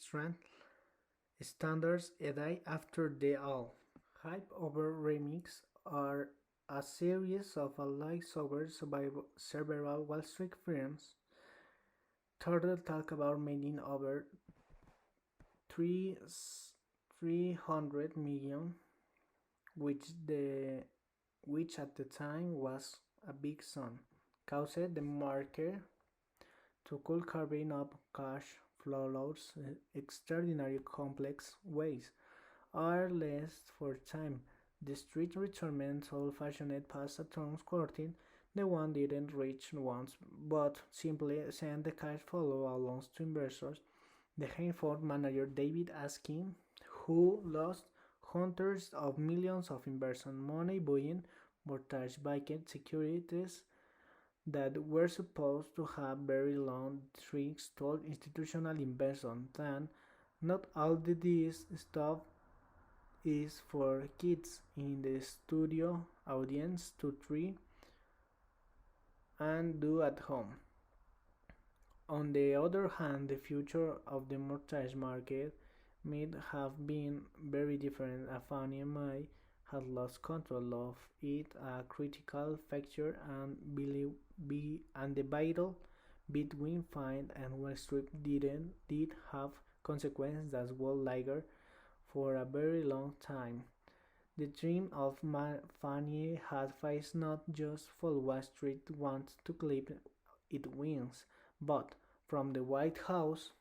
Speaker 1: standards a day after they all. Hype over remix are a series of alike over several Wall Street firms. Turtle talk about making over three 300 million, which at the time was a big sum, caused the market to cool carving up cash flows extraordinary complex ways are less for time. The street retirement old-fashioned past terms courting, the one didn't reach once, but simply sent the cash follow along to investors. The Hanford manager David Askin, who lost hundreds of millions of investment money buying mortgage-backed securities that were supposed to have very long tricks told institutional investors that not all this stuff is for kids in the studio audience to try and do at home. On the other hand, the future of the mortgage market might have been very different if Fannie Mae had lost control of it, a critical factor and the battle between Fine and Wall Street did have consequences that will linger for a very long time. The dream of Fannie had faced not just for Wall Street wants to clip its wings, but from the White House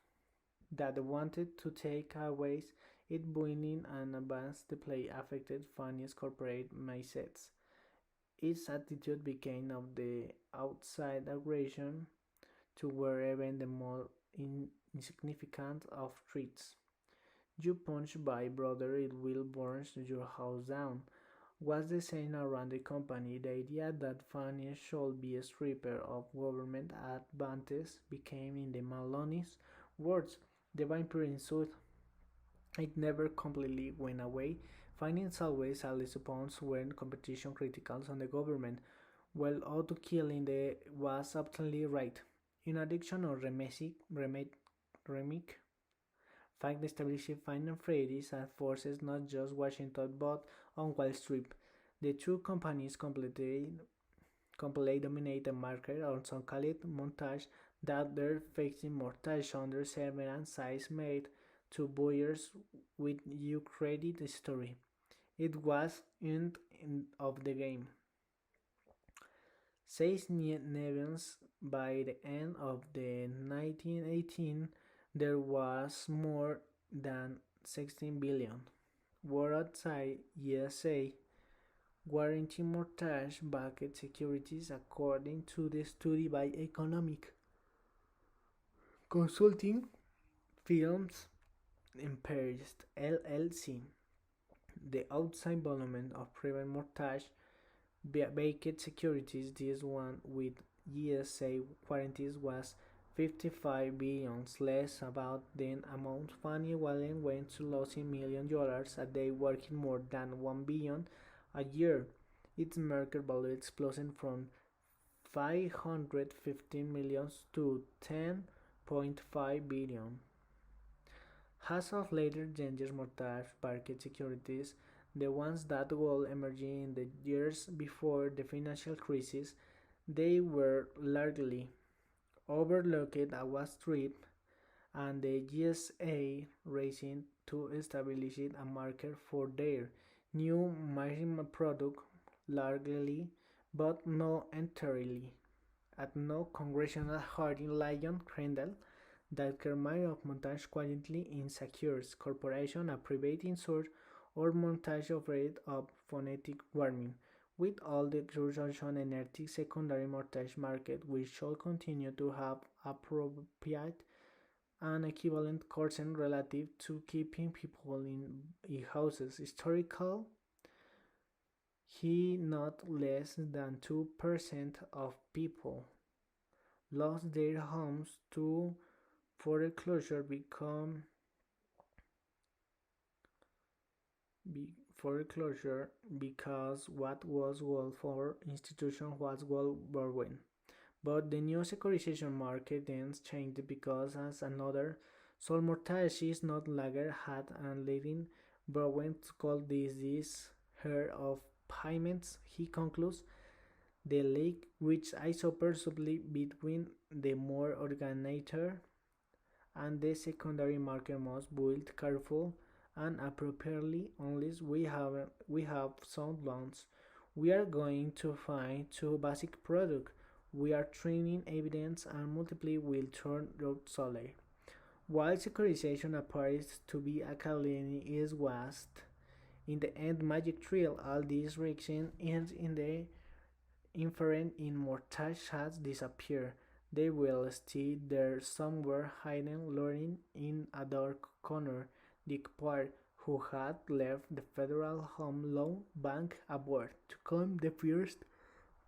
Speaker 1: that wanted to take away its winning and advance the play affected Fannie's corporate mindsets. Its attitude became of the outside aggression to where even the more insignificant of threats. You punch by brother it will burn your house down was the same around the company. The idea that Fannie should be a stripper of government advantage became in the Maloney's words the vampire insult. It never completely went away. Finance always at least upons when competition criticals on the government, while auto killing the was absolutely right. In addition or remake fact establishing finance Freddy's as forces not just Washington but on Wall Street. The two companies completely dominate the market on some call it montage that they're facing mortgage under seven size made to buyers with you credit story. It was end of the game. Says Nevins by the end of the 1918 there was more than 16 billion were outside USA warranty mortgage-backed securities according to the study by economic consulting firms Empressed LLC. The outside volume of private mortgage-backed securities, this one with USA warranties was 55 billion less about the amount Fannie Wallen went to losing $1 million a day working more than 1 billion a year. Its market value exploded from 515 million to 10.5 billion. As of later changes mortgage market securities, the ones that were emerging in the years before the financial crisis, they were largely overlooked at Wall Street and the GSA racing to establish a market for their new marine product largely but not entirely. at no congressional hearing Lion Crandall that Kermay of montage quietly insecures corporation a private insert or montage of rate of phonetic warming. With all the exertion energetic secondary montage market, we shall continue to have appropriate and equivalent courses relative to keeping people in houses. Historical, he not less than 2% of people lost their homes to foreclosure foreclosure because what was well for institution was well borrowing. But the new securitization market then changed because as another Sol Mortage is not lager had and leading borrowing called this her of payments. He concludes the link which I saw personally between the more originator and the secondary market must build careful and appropriately unless we have sound loans. We are going to find two basic products. We are training evidence and multiply will turn out solid. While securitization appears to be a academy is vast, in the end magic trail all these reactions ends in the inference in mortgage has disappeared. They will stay there somewhere hidden luring in a dark corner. Dick Part, who had left the Federal Home Loan Bank aboard to become the first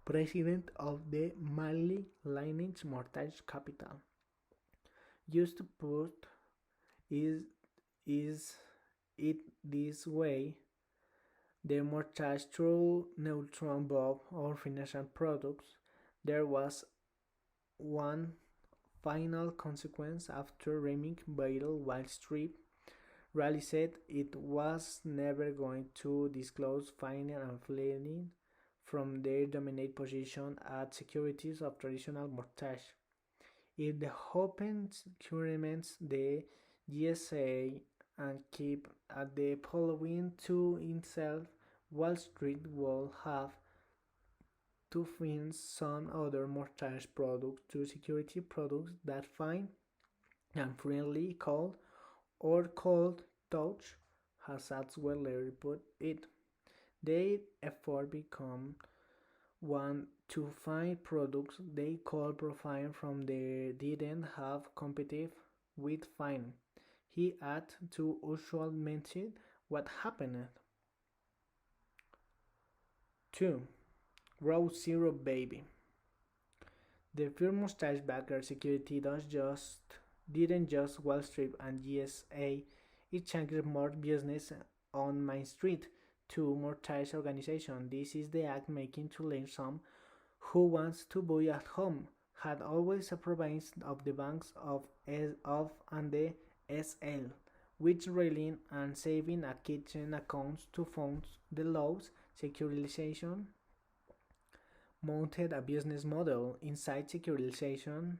Speaker 1: president of the Mali Lineage Mortgage Capital, used to put is it this way the mortgage through neutral bob or financial products. There was one final consequence after Reming Battle Wall Street realized it was never going to disclose finding and fleeing from their dominant position at securities of traditional mortgage. If the open remains the GSA and keep at the following to itself, Wall Street will have to find some other mortgage products to security products that find and friendly called or called touch, as Weller put it. Their effort become one to find products they call profile from they didn't have competitive with fine. He had to usual mention what happened. 2. Row Zero Baby. The firm mustache backer security didn't just Wall Street and GSA, it changed more business on Main Street to mortgage organization. This is the act making to learn some who wants to buy at home had always a province of the banks of and the SL, which railing and saving a kitchen accounts to fund the laws securitization mounted a business model inside securitization.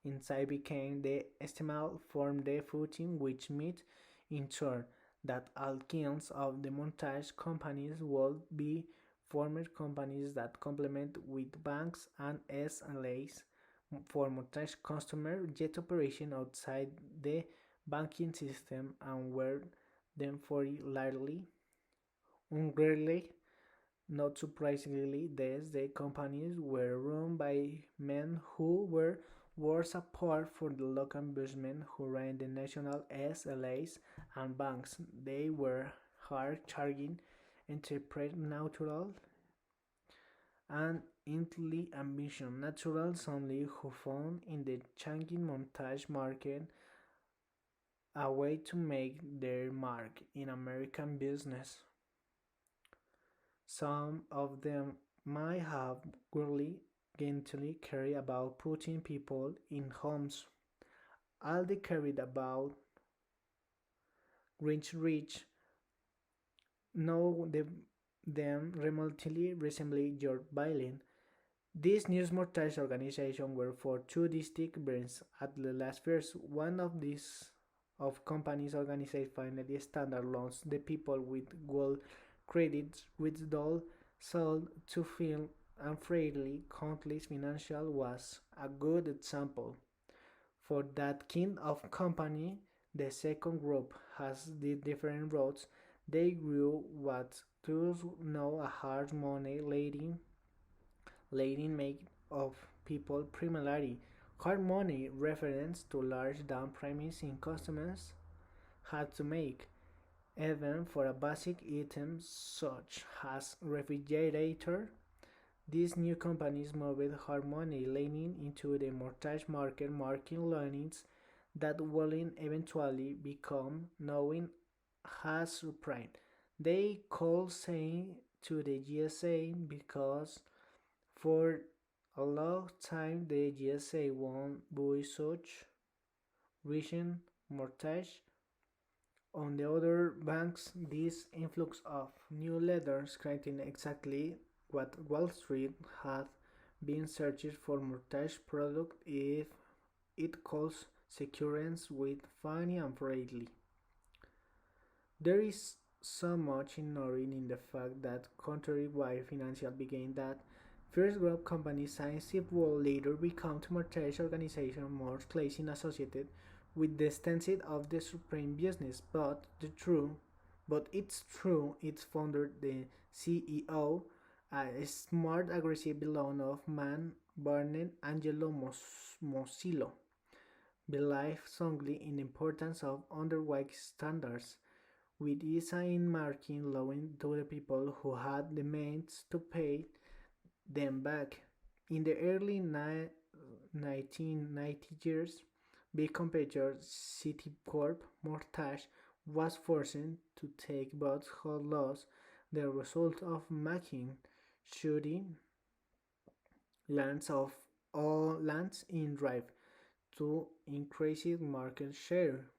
Speaker 1: Inside became the estimate from the footing which meant in turn that all kinds of the montage companies will be former companies that complement with banks and SLAs for mortgage customer jet operation outside the banking system and were then for largely unrarely not surprisingly, the companies were run by men who were worlds apart from the local businessmen who ran the national SLAs and banks. They were hard-charging, entrepreneurial, and intently ambitious naturals only who found in the changing montage market a way to make their mark in American business. Some of them might have really gently cared about putting people in homes. All they cared about rich know them remotely resembling your violin. These news mortgage organizations were for two distinct brands. At the last first, one of these of companies organized finally standard loans the people with gold credits which doll sold to fill unfairly countless financial was a good example. For that kind of company, the second group has the different routes. They grew what tours now a hard money lending made of people primarily. Hard money reference to large down payments in customers had to make, even for a basic item such as refrigerator. These new companies moved hard money lending into the mortgage market, marking loans that will eventually become known as subprime. They call saying to the GSA because for a long time the GSA won't buy such recent mortgage. On the other banks, this influx of new letters creating exactly what Wall Street had been searching for mortgage product if it calls securance with Fannie and Freddie. There is so much ignoring in the fact that countrywide financial began that first group companies Science will later become to mortgage organization more closely associated with the extension of the supreme business, but it's true its founder, the CEO, a smart, aggressive villain of man Barnett Angelo Mosillo, believed strongly in the importance of underwriting standards, with his aim marking loan to the people who had the means to pay them back. In the early 1990 years, big competitor Citicorp Mortgage was forced to take both whole loss, the result of making shooting lands of all lands in drive to increase market share.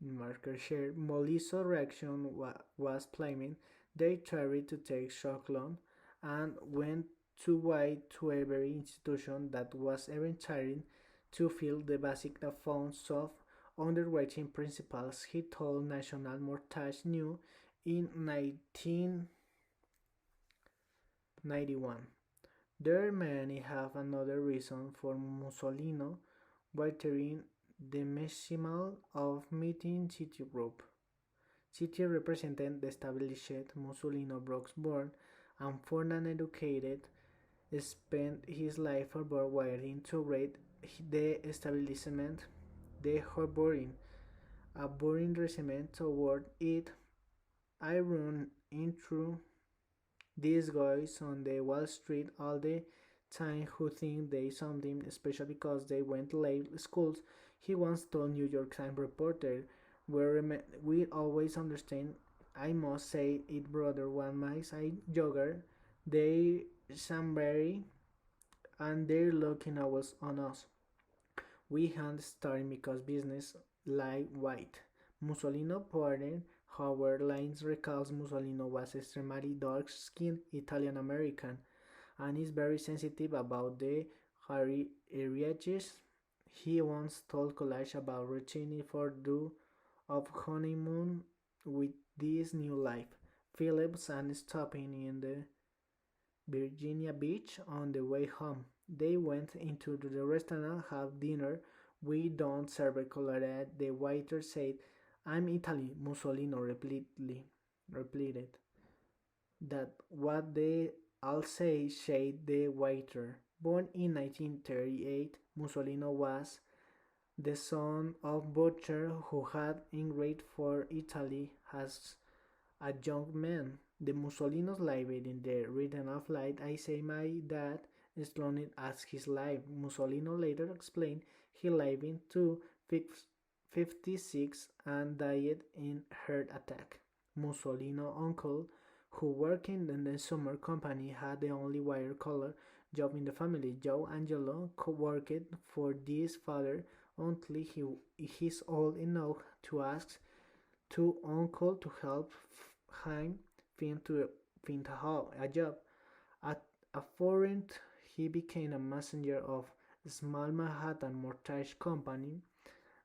Speaker 1: Molisso reaction was claiming they tried to take shock loan and went too wide to every institution that was even trying to fill the basic funds of underwriting principles, he told National Mortgage News in 1991. There may have another reason for Mussolino watering the maximal of meeting Citigroup. City represented the established Mussolino Brooks born and for an educated spent his life abroad wiring to rate the establishment, the harboring a boring resentment toward it. I run into these guys on the Wall Street all the time who think they something special because they went to late schools. He once told New York Times reporter, we always understand. I must say it, brother. One my side jogger, they somebody and they're looking always on us. We hand starting because business lie white. Mussolino pardon, however, lines recalls Mussolino was extremely dark-skinned Italian American and is very sensitive about the hairy areas. He once told college about returning for do of honeymoon with this new life. Phillips and stopping in the Virginia Beach on the way home. They went into the restaurant, have dinner. We don't serve Colorado. The waiter said, I'm Italy, Mussolino repeated. That what they all say, said the waiter. Born in 1938, Mussolino was the son of butcher who had emigrated for Italy as a young man. The Mussolinos lived in the Return of Light. I say my dad slowly as his life. Mussolino later explained he lived to 56 and died in heart attack. Mussolino uncle, who worked in the summer company, had the only white collar job in the family. Joe Angelo worked for this father until he's old enough to ask to uncle to help him find a job. At a foreign, he became a messenger of a small Manhattan mortgage company.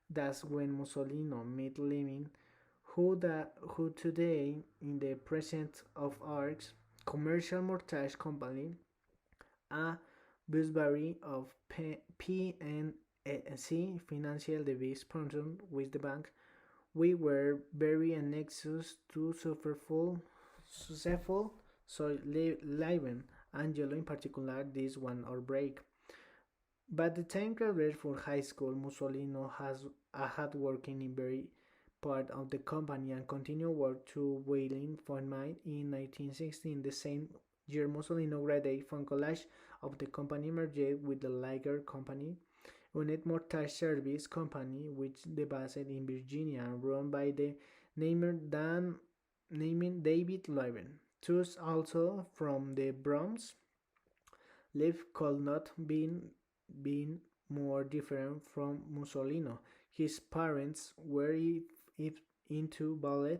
Speaker 1: That's when Mussolino met Lenin, who today, in the present of arcs, commercial mortgage company, a Busbury of PNC Financial Device Partner with the bank. We were very anxious to successful so living Angelo in particular this one or break. But the time graduated for high school, Mussolino has had working in very part of the company and continued work to Whaling for mine in 1916. The same year, Mussolino graduated from college of the company merged with the Liger Company, Unit Mortgage Service Company, which is based in Virginia and run by the namer Dan naming David Levin. Thus, also from the Bronx, Liv could not been more different from Mussolino. His parents were into ballet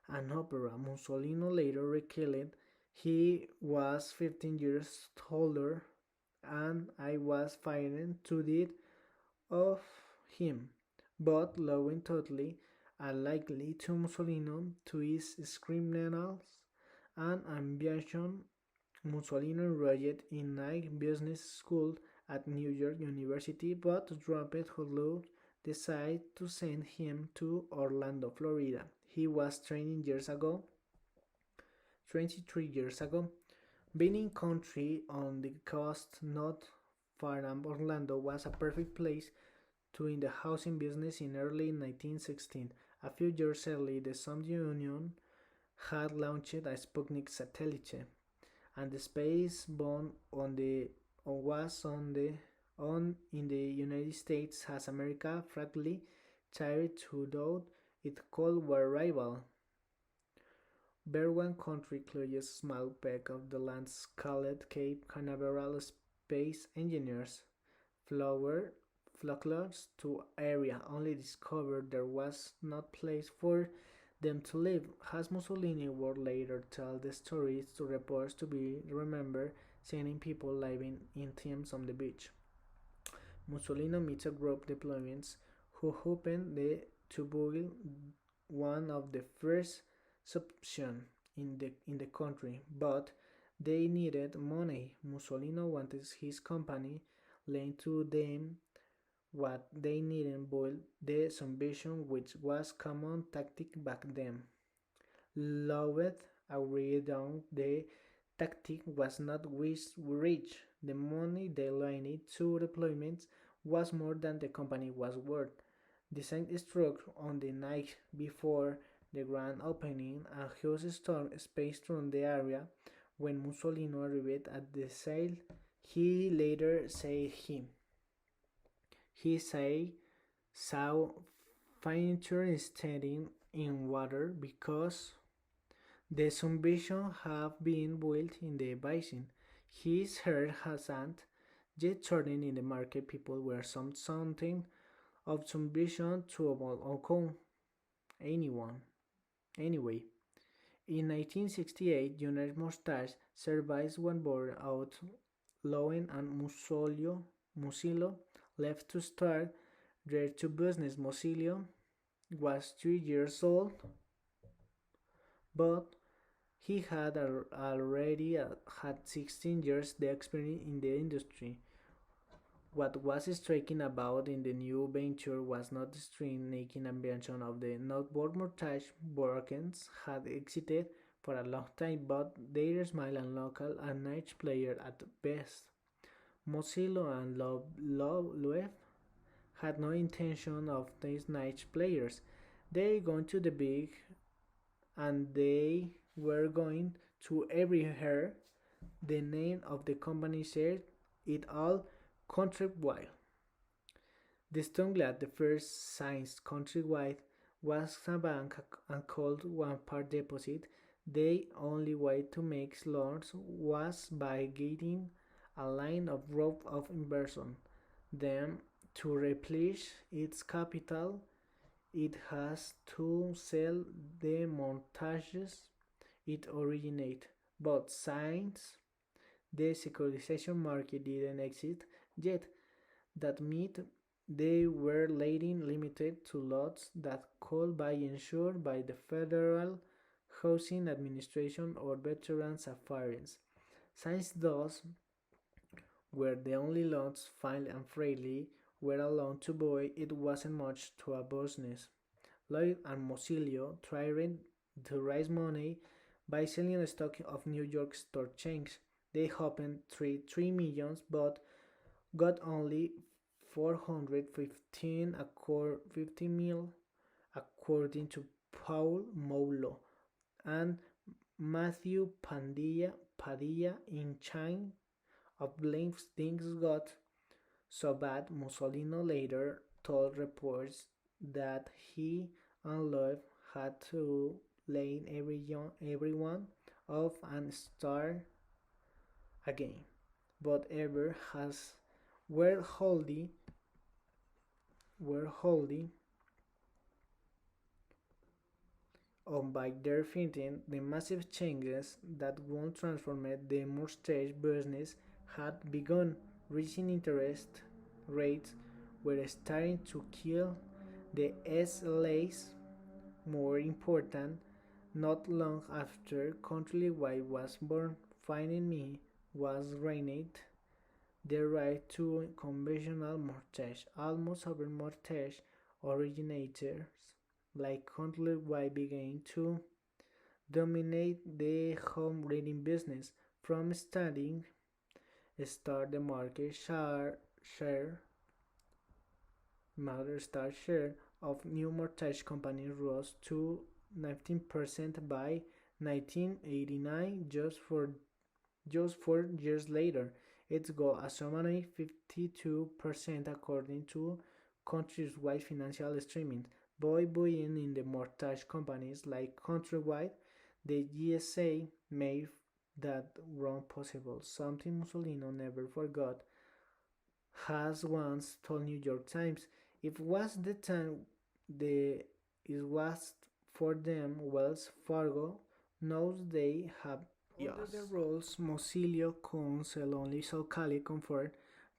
Speaker 1: and opera. Mussolino later recalled he was 15 years older and I was fighting to death of him, but lowing totally unlikely to Mussolino to his criminals and ambition. Mussolini enrolled in night business school at New York University, but dropped Hollywood decided to send him to Orlando, Florida. He was training years ago, 23 years ago. Being in country on the coast not far from Orlando was a perfect place to in the housing business in early 1916. A few years earlier, the Soviet Union had launched a Sputnik satellite, and the space bomb on the was on in the United States as America frankly tried to doubt its Cold War rival. Berwan country includes a small peck of the lands called Cape Canaveral. Space engineers flower flocked to area only discovered there was not place for them to live. As Mussolini would later tell the stories to reports to be remembered seeing people living in teams on the beach. Mussolini meets a group deployments who hoping to build one of the first substations in the country, but they needed money. Mussolini wanted his company lend to them what they needed build the subvention, which was common tactic back then. Lovett agreed on the tactic was not rich. The money they lent to deployments was more than the company was worth. The sun struck on the night before the grand opening, and huge storm spaced through the area. When Mussolini arrived at the sail, he later said saw furniture standing in water because the subvention have been built in the basin. His heart hasn't yet turned in the market. People were something of subvention to overcome anyone. Anyway, in 1968, United Mustache survives one board out. Lowen and Musillo left to start their two business. Musillo was 3 years old, but he had already had 16 years the experience in the industry. What was striking about in the new venture was not the striking ambition of the Northboard mortgage brokers had existed for a long time, but their small and local and niche player at best. Mozilla and Loeb had no intention of these niche players. They going to the big and they were going to everywhere. The name of the company said it all countrywide. The Stoneglad, the first science countrywide, was a bank and called one part deposit. The only way to make loans was by getting a line of rope of inversion. Then, to replenish its capital, it has to sell the mortgages it originated. But since the securitization market didn't exist yet, that meant they were lending limited to lots that could be insured by the Federal housing administration, or veterans affairs. Since those were the only loans filed and freely were allowed to buy, it wasn't much to a business. Lloyd and Mosilio tried to raise money by selling stock of New York stock chains. They opened 3 millions but got only 415 50 mil according to Paul Moulo and Matthew Padilla in China of Blinks things got so bad. Mussolini later told reports that he and Lloyd had to lay everyone off and start again. But ever has were wholly on by their thinking the massive changes that would transform the mortgage business had begun. Rising interest rates were starting to kill the SLAs. More important, not long after Countrywide was born, Finding Me was granted the right to conventional mortgage. Almost over mortgage originators like Countrywide began to dominate the home reading business. From starting start the market share of new mortgage companies rose to 19% by 1989. Just 4 years later, its goal astronomically 52% according to countrywide financial streaming. Buoying in the mortgage companies like Countrywide, the GSA made that run possible, something Mussolini never forgot, has once told New York Times. It was the time the it was for them. Wells Fargo knows they have under the rules Mosilio Council only so Cali comfort,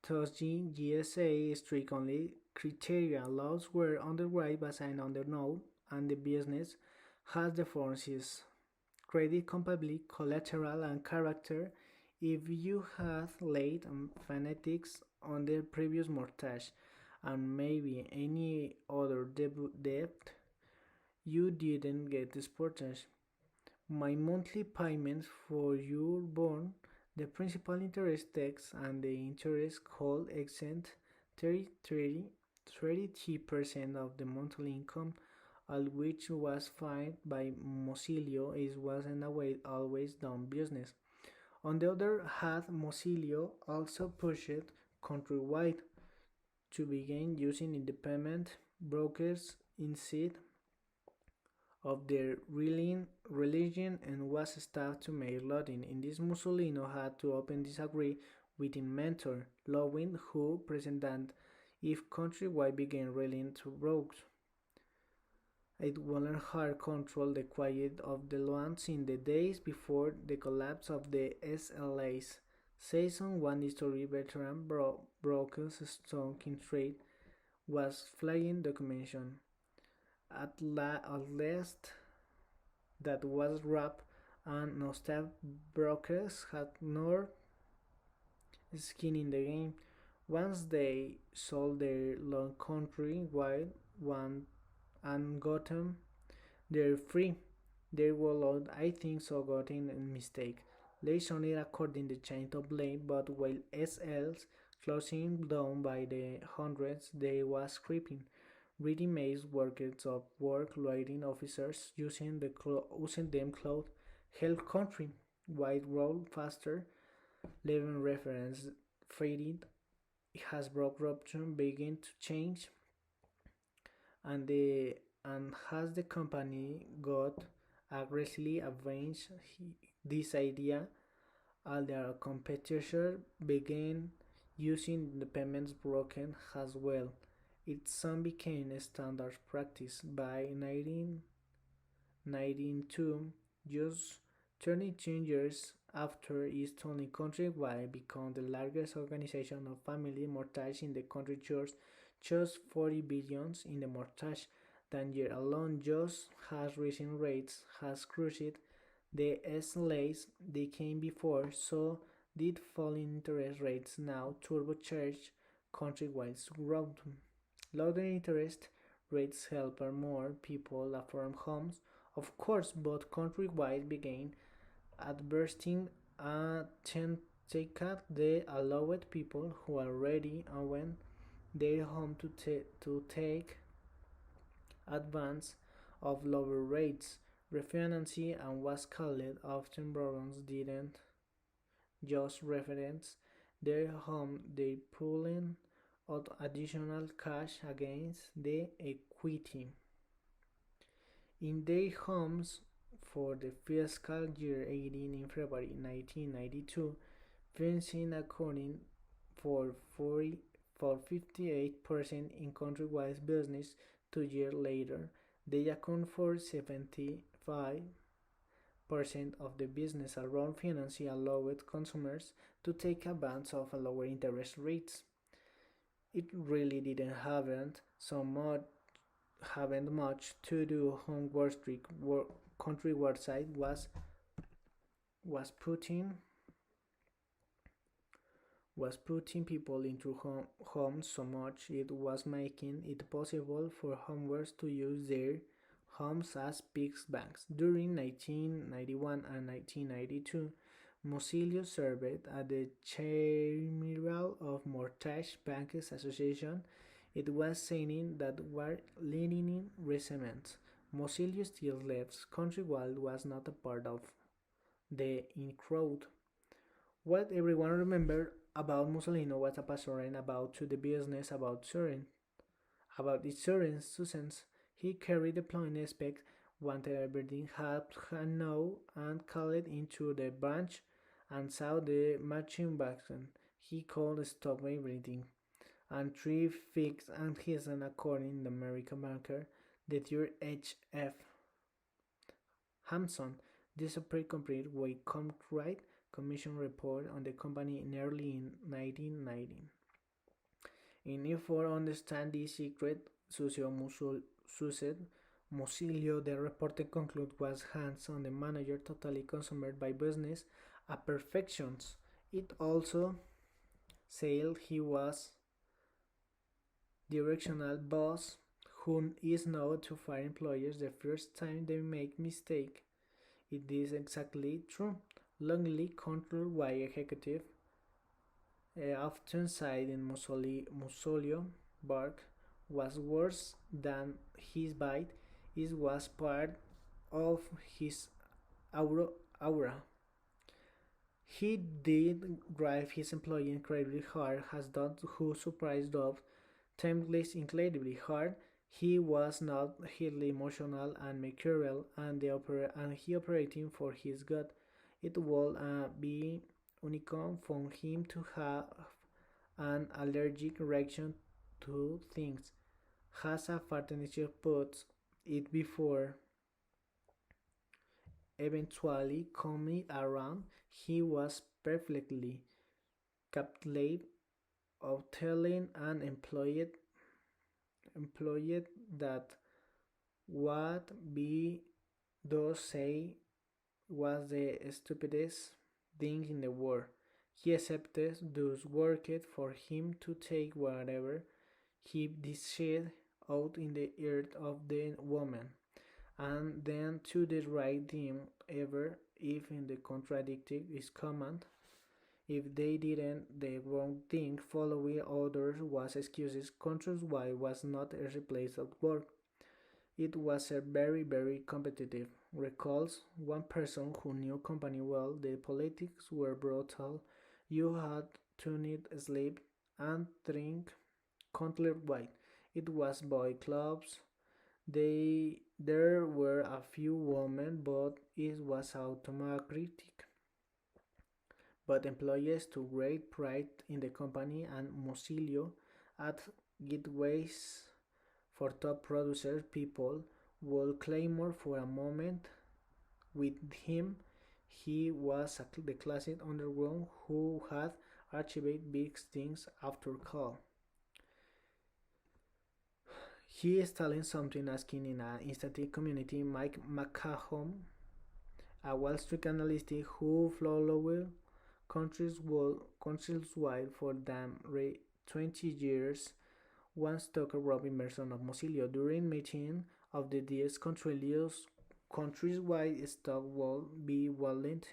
Speaker 1: thus GSA strict only criteria laws were underwrite based on the note and the business has the forces credit compatibility, collateral and character. If you had laid fanatics on the previous mortgage and maybe any other debt, you didn't get this mortgage. My monthly payments for your bond, the principal interest tax and the interest called exempt 33% of the monthly income, all which was fine by Mosilio is wasn't a way always done business. On the other hand, Mosilio also pushed countrywide to begin using independent brokers instead of their religion and was staffed to make lotting. In this, Mussolini had to open disagree with his mentor, Lowin, who presented if countrywide began railing to brokers. It wouldn't hard control the quiet of the loans in the days before the collapse of the SLAs. Season 1 history veteran brokers stock in trade was flying documentation. At last that was wrapped and no staff brokers had no skin in the game. Once they sold their long country wide one and got them, they're free. They were out, I think so gotten a mistake. They sounded according the chain of blame, but while SLs closing down by the hundreds, they was creeping. Ready-made workers of work lighting officers using them cloth help country white roll faster. Living reference faded has broke corruption begin to change and has the company got aggressively advanced this idea all their competitors began using independence broken as well. It soon became a standard practice. By 1992, just 22 years after East only countrywide became the largest organization of family mortgage in the country, just 40 billions in the mortgage. That year alone just has risen rates has crushed the SLAs they came before, so did falling interest rates now turbocharge countrywide growth. Lower interest rates help more people afford homes, of course, but countrywide began advertising a ticket they allowed people who already owned their home to take advance of lower rates. Refinancing and was called often borrowers didn't just refinance their home, they pulling out additional cash against the equity in their homes for the fiscal year ending in February 1992. Fencing accounting for 58% in countrywide business. 2 years later, they account for 75% of the business around financing allowed consumers to take advantage of lower interest rates. It really didn't haven't much to do on Wall Street. Country website was putting people into homes so much it was making it possible for homeowners to use their homes as piggy banks. During 1991 and 1992, Musillo served as the chairman of Mortgage Bankers Association. It was saying that were leading resentment. Musillo still lives. Countrywide was not a part of the in crowd. What everyone remembered about Mussolini was a pastoral about to the business about its success. He carried the plain aspect, wanted everything had know and called into the branch and saw the matching button. He called stop everything. And three figs and his and according the American banker, the dear H.F. Hampson, this super complete way come right commission report on the company in early in 1990. In if for understand this secret, Musillo, the reported conclude was hands on the manager totally consumed by business a perfections. It also said he was directional boss who is known to fire employers the first time they make mistake. It is exactly true. Longly controlled by executive, often cited in Mussolio bark was worse than his bite. It was part of his aura. He did drive his employee incredibly hard, has done who surprised of Templis incredibly hard. He was not highly emotional and mercurial, and he operating for his God. It would be unicorn for him to have an allergic reaction to things. Has a partnership puts it before eventually coming around. He was perfectly capable of telling an employee that what we does say was the stupidest thing in the world. He accepted thus worked for him to take whatever he decided out in the earth of the woman, and then to the right thing ever if in the contradicted his command. If they didn't the wrong thing, following orders was excuses. Controls why was not a replace at work. It was a very competitive. Recalls one person who knew company well. The politics were brutal. You had to need sleep and drink countrywide. It was boy clubs. There were a few women, but it was automatic. But employees took great pride in the company, and Musillo at gateways for top producers. People would clamor for a moment with him. He was the classic underground who had achieved big things after call. He is telling something asking in an instant community Mike McCahon, a Wall Street analyst who followed countrywide for 20 years, once talked Rob Emerson of Mozilla during meeting of the DS countrywide stock will be valued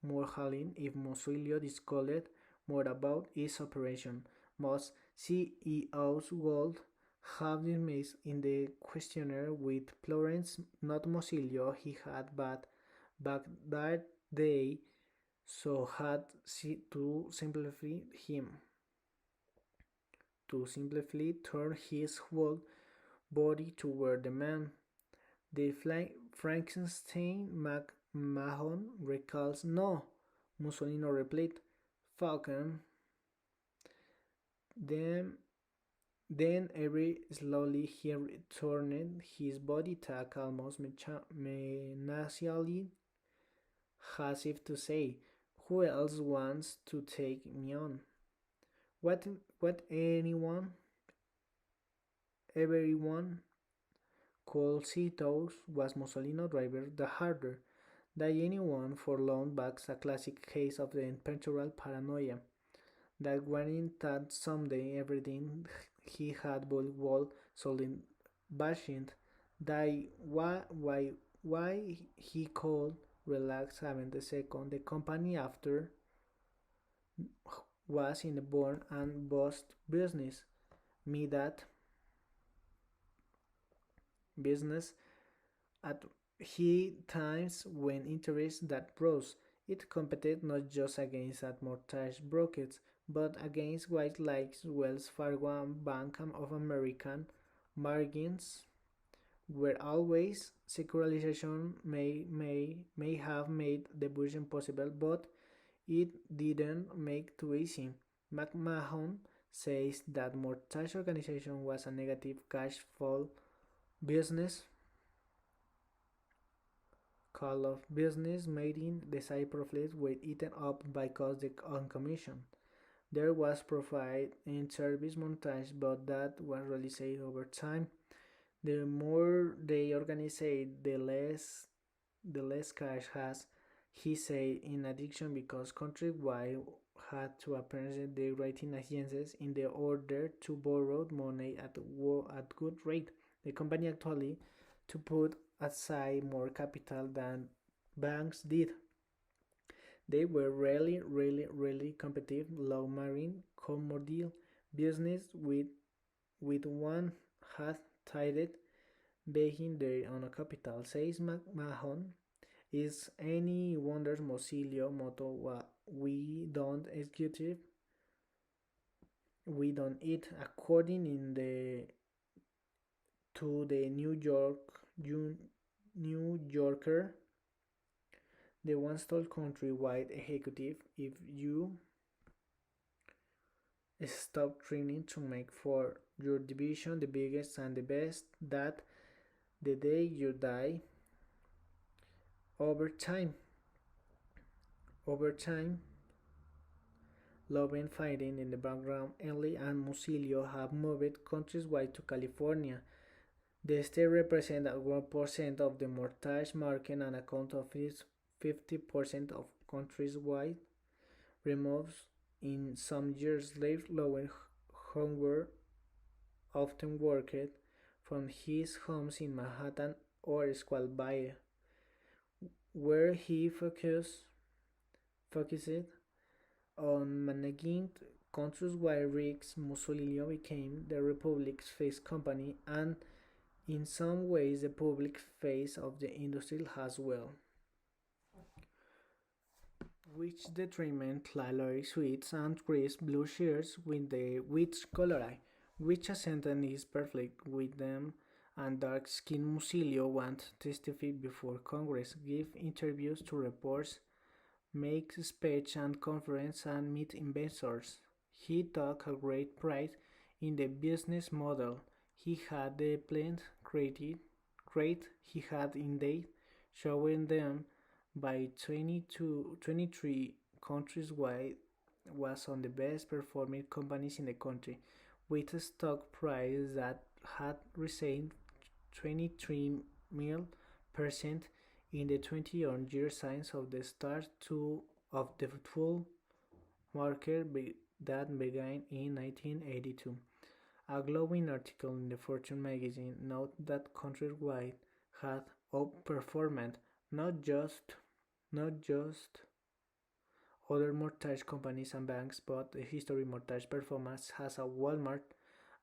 Speaker 1: more highly if Mozilla disclosed more about its operation. Most CEOs would have dismissed in the questionnaire with Florence, not Mozilla he had but back that day, so had to simply turn his whole body toward the man. The Frankenstein Mahon recalls, "No," Mussolini replied, "Falcon." Then, then very slowly he returned his body tack almost menacingly, as if to say, "Who else wants to take me on?" What what everyone could see those was Mussolino driver the harder than anyone for long backs, a classic case of the imperial paranoia that worrying that someday everything he had built would solid bashing that why he could relax having the second the company after was in the born and bust business. Me that business at he times when interest that rose. It competed not just against at mortgage brokers, but against white like Wells Fargo and Bank of American margins were always secularization may have made the bush impossible, but it didn't make too easy. McMahon says that mortgage organization was a negative cash flow business call of business making the side profits were eaten up by cost on commission. There was profit in service montage, but that was realized over time. The more they organize, the less cash has. He said in addition because countrywide had to appraise the rating agencies in the order to borrow money at good rate. The company actually to put aside more capital than banks did. They were really competitive, low marine commodity business with one had tied being their own capital. Says McMahon, is any wonder Mozilla motto we don't execute, we don't eat. According in the to the New Yorker, the one told countrywide executive, if you stop training to make for your division the biggest and the best, that the day you die, over time, love and fighting in the background, Ellie and Musilio have moved countrywide to California. The state represents 1% of the mortgage market and account of its 50% of countrywide removes in some years slave lower hunger often worked from his homes in Manhattan or Squalby, where he focused on managing countrywide risks. Mussolini became the Republic's face company and in some ways the public face of the industry as well, which determined calorie sweets and crisp blue shirts with the wheat coloring, which ascendant is perfect with them, and dark-skinned Musilio want to testify before Congress, give interviews to reporters, make speeches and conferences and meet investors. He took a great pride in the business model he had the plant great he had indeed, showing them by 23 countries wide was on the best performing companies in the country. with a stock price that had risen 23% in the 20-year since of the start of the full market that began in 1982. A glowing article in the Fortune magazine noted that Countrywide had outperformed not just not just other mortgage companies and banks, but the history mortgage performance has a Walmart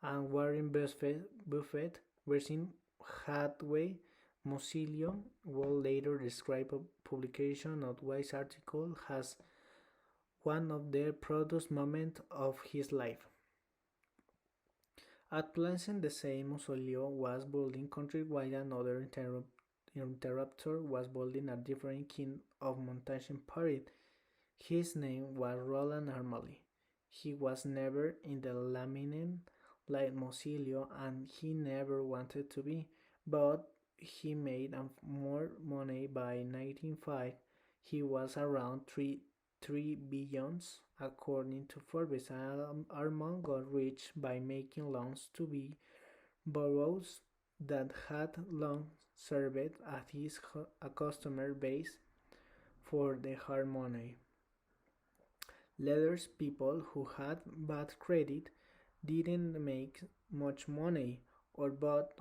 Speaker 1: and Warren Buffett versus Hathaway. Musillo will later describe a publication of Wise article as one of the proudest moments of his life. At present, the same Musillo was building Countrywide. Another interrupter was building a different kind of montage in Paris. His name was Roland Armali. He was never in the limelight like Musillo, and he never wanted to be, but he made more money by 1905. He was around 3 billions according to Forbes. Armand got rich by making loans to be boroughs that had long served as his a customer base for the hard money. Letters people who had bad credit didn't make much money or but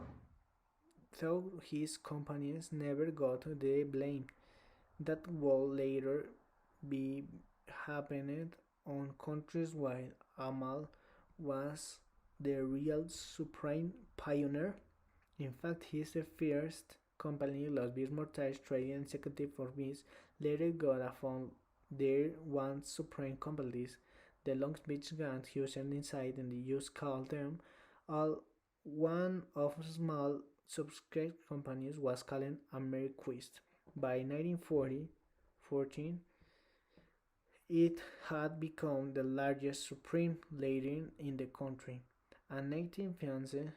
Speaker 1: though his companies never got the blame that would later be happened on countries while Amal was the real supreme pioneer. In fact, he's the first company Los Beers Mortgage Trading Executive for Beers later got a phone their once supreme companies. The Long Beach Gang used inside and the use called them all one of small subscribed companies was called Ameriquist. By 1914, it had become the largest supreme lending in the country. In 1950,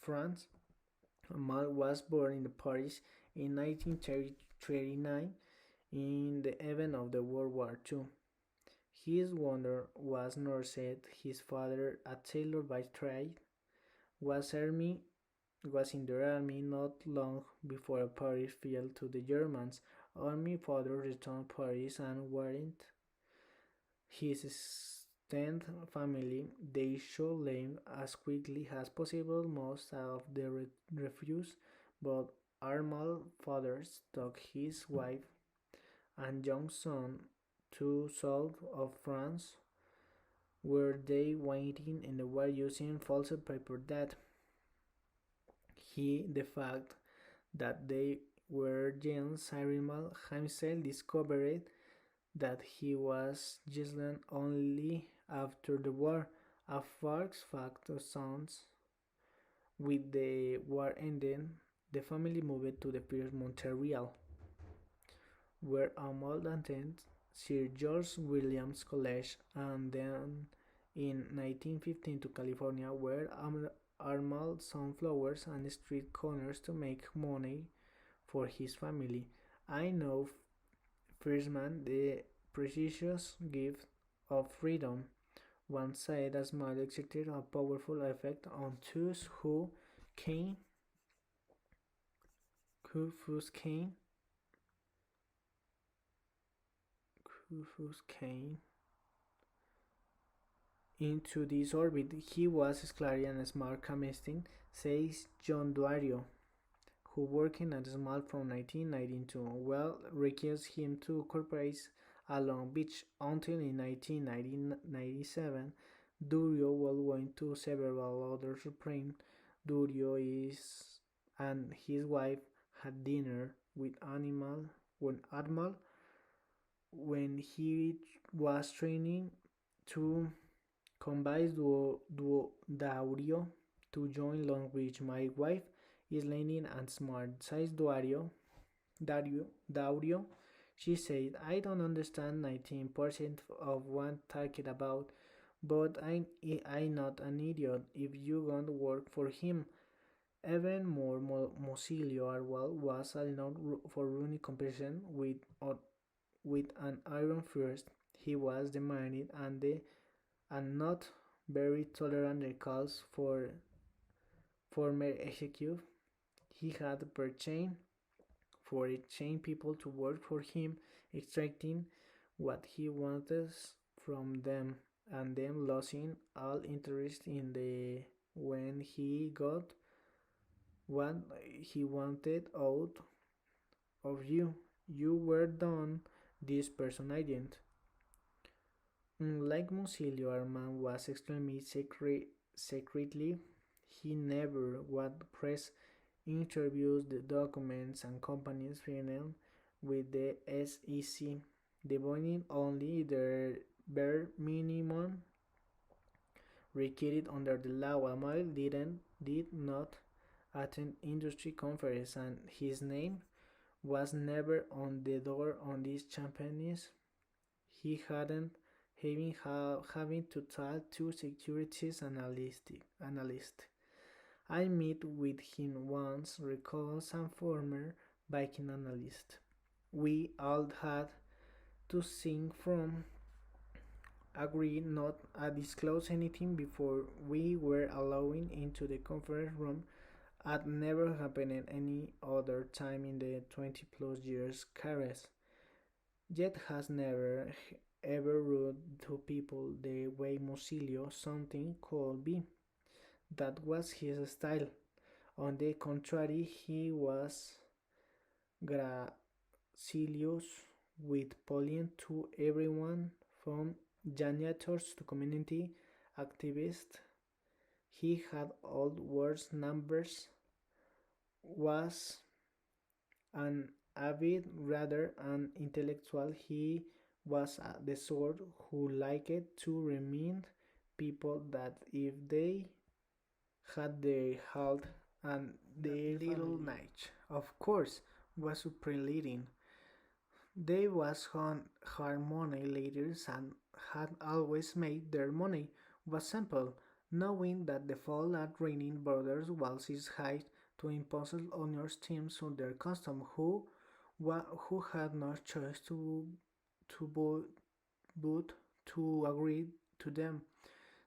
Speaker 1: France, Amal was born in Paris in 1939 in the event of the World War II. His wonder was nursed. His father, a tailor by trade, was army was in the army not long before Paris fell to the Germans. Army father returned to Paris and warned his extended family they should leave as quickly as possible. Most of the refused, but Armand's father took his wife and young son to south of France, where they waiting in the war using false paper that the fact that they were young. Armand himself discovered that he was Gisland only after the war. A false fact sounds with the war ended, the family moved to the first Montreal, where Armand attended Sir George Williams College, and then in 1915 to California, where Armand sunflowers and street corners to make money for his family. I know firsthand the precious gift of freedom. One side, a small exerted a powerful effect on those came, who first came, who first came into this orbit. He was clearly a smart chemist, says John Dwario, who working at Small from 1992. Well, requires him to cooperate a Long Beach until in 1997. Durio was going to several other Supreme. Durio is and his wife had dinner with Animal when he was training to convince Daurio to join Long Beach. My wife is learning and smart, says Daurio. She said, I don't understand 19% of what talking about, but I'm not an idiot if you want to work for him. Even more, Musilio Arwal was known for running competition with an iron fist. He was demanding and not very tolerant recalls for former executive. He had per chain for chain people to work for him, extracting what he wanted from them and then losing all interest in the when he got what he wanted out of you. You were done this person agent. Unlike Musilio, Armand was extremely secretly. He never would press interviews, the documents, and companies filed with the SEC, devoting only their bare minimum required under the law. Amal did not attend industry conference, and his name was never on the door on these champagnes. He hadn't having to talk to securities analyst. I met with him once, recalls a former banking analyst. We all had to sing from agree not to disclose anything before we were allowed into the conference room. Had never happened any other time in the 20 plus years career. Yet has never ever rude to people the way Musilio something could be. That was his style. On the contrary, he was gracious with polite to everyone from janitors to community activists. He had old words numbers, was an avid reader and intellectual. He was the sort who liked to remind people that if they had their health and their little niche, of course, was supreme leading. They was hard money leaders and had always made their money was simple, knowing that the fall at raining borders was his height to impose honors teams on their custom who had no choice to but to agree to them.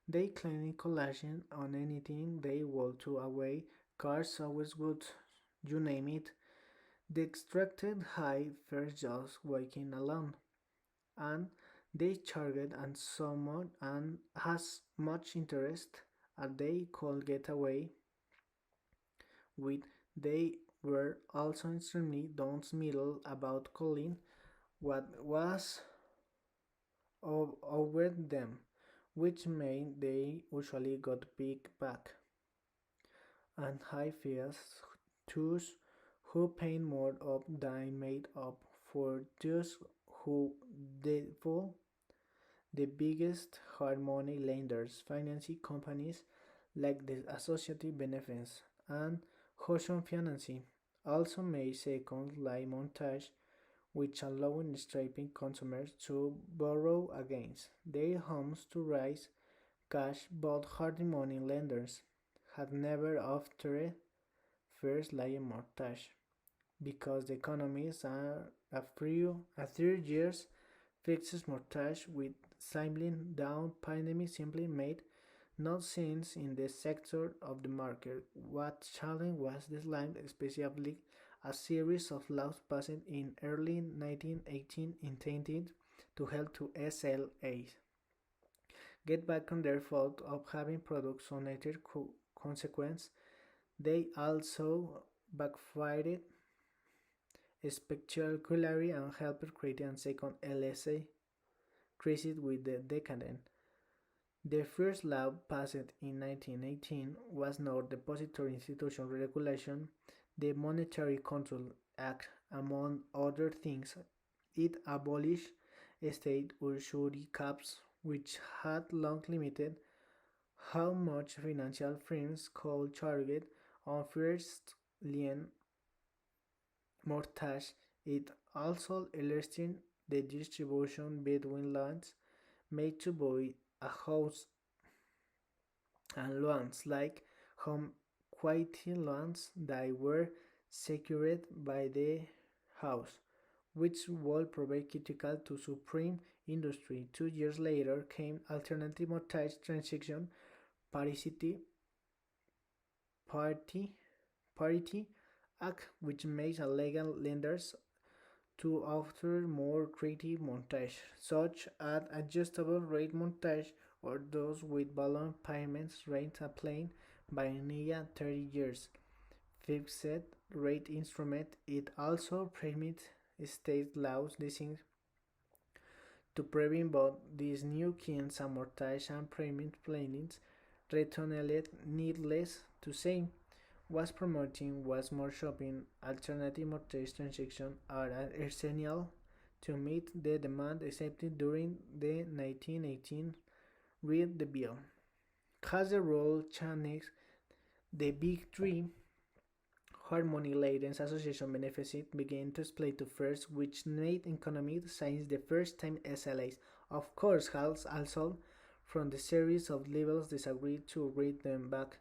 Speaker 1: They claimed collagen on anything they would to away, cars always good, you name it. The extracted high first just walking alone, and they charged and someone and has much interest as they could get away with. They were also extremely non-middle about calling what was over them, which meant they usually got big back and high fees, those who paid more up than made up for those who default. The biggest hard money lenders, financing companies like the Associated Benefits and Ocean Financing also made second line montage which allowing strapping consumers to borrow against their homes to raise cash, but hard money lenders had never offered first line mortgage because the economies are a 3 years fixed mortgage with sibling down pandemic simply made no sense in the sector of the market. What challenge was this line, especially a series of laws passed in early 1918 intended to help to SLAs get back on their fault of having products on later consequence. They also backfired spectacularly and helped create a second LSA crisis with the decadent. The first law passed in 1918 was not Depository Institution Regulation, the Monetary Control Act, among other things. It abolished state usury caps, which had long limited how much financial firms could charge on first lien mortgage. It also illustrated the distribution between loans made to buy a house and loans like home equity loans that were secured by the house, which would prove critical to supreme industry. 2 years later came alternative mortgage transaction parity, parity, parity Act, which makes illegal lenders to offer more creative mortgages, such as adjustable rate mortgage or those with balloon payments rate applied by NIA 30 years. Fixed rate instrument. It also permits state laws designed to prevent both these new kinds of mortgage and payment plannings. Returned, needless to say, was promoting was more shopping. Alternative mortgage transactions are essential to meet the demand accepted during the 1918 read the bill. Has the role changed the big three Harmony Ladies Association benefits began to split to first, which made economic science the first time SLAs. Of course, has also from the series of levels disagreed to read them back.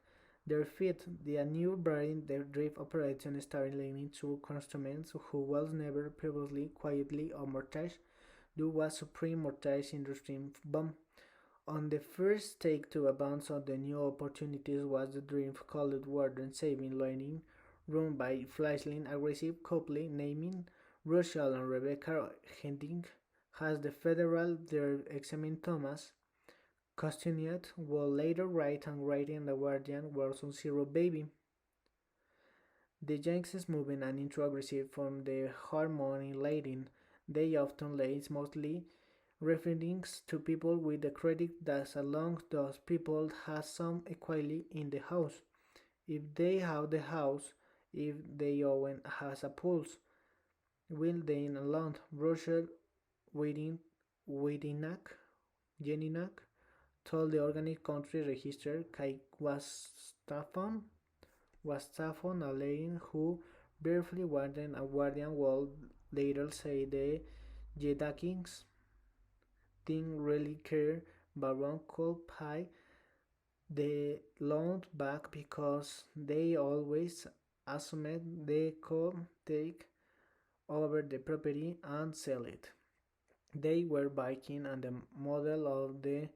Speaker 1: Their feet, the new brand, their drift operation started leading to customers who was never previously quietly or mortgage, do was supreme mortgage industry boom. On the first take to advance on the new opportunities was the dream called Warden Saving Learning, run by Flashling aggressive couple naming Russell and Rebecca Hending, has the federal their examine Thomas Costiniot will later write and writing the Guardian was on Zero Baby. The Yankees moving and intro aggressive from the harmony lighting. They often lays mostly referring to people with the credit that along those people has some equality in the house. If they have the house, if they own has a pulse, will they alone Russell Witinac Jeninak told the organic country register Kai was Staffon allaying who briefly warden a guardian will later say the Jedakins didn't really care Baron could pay the loan back because they always assumed they could take over the property and sell it. They were buying and the model of the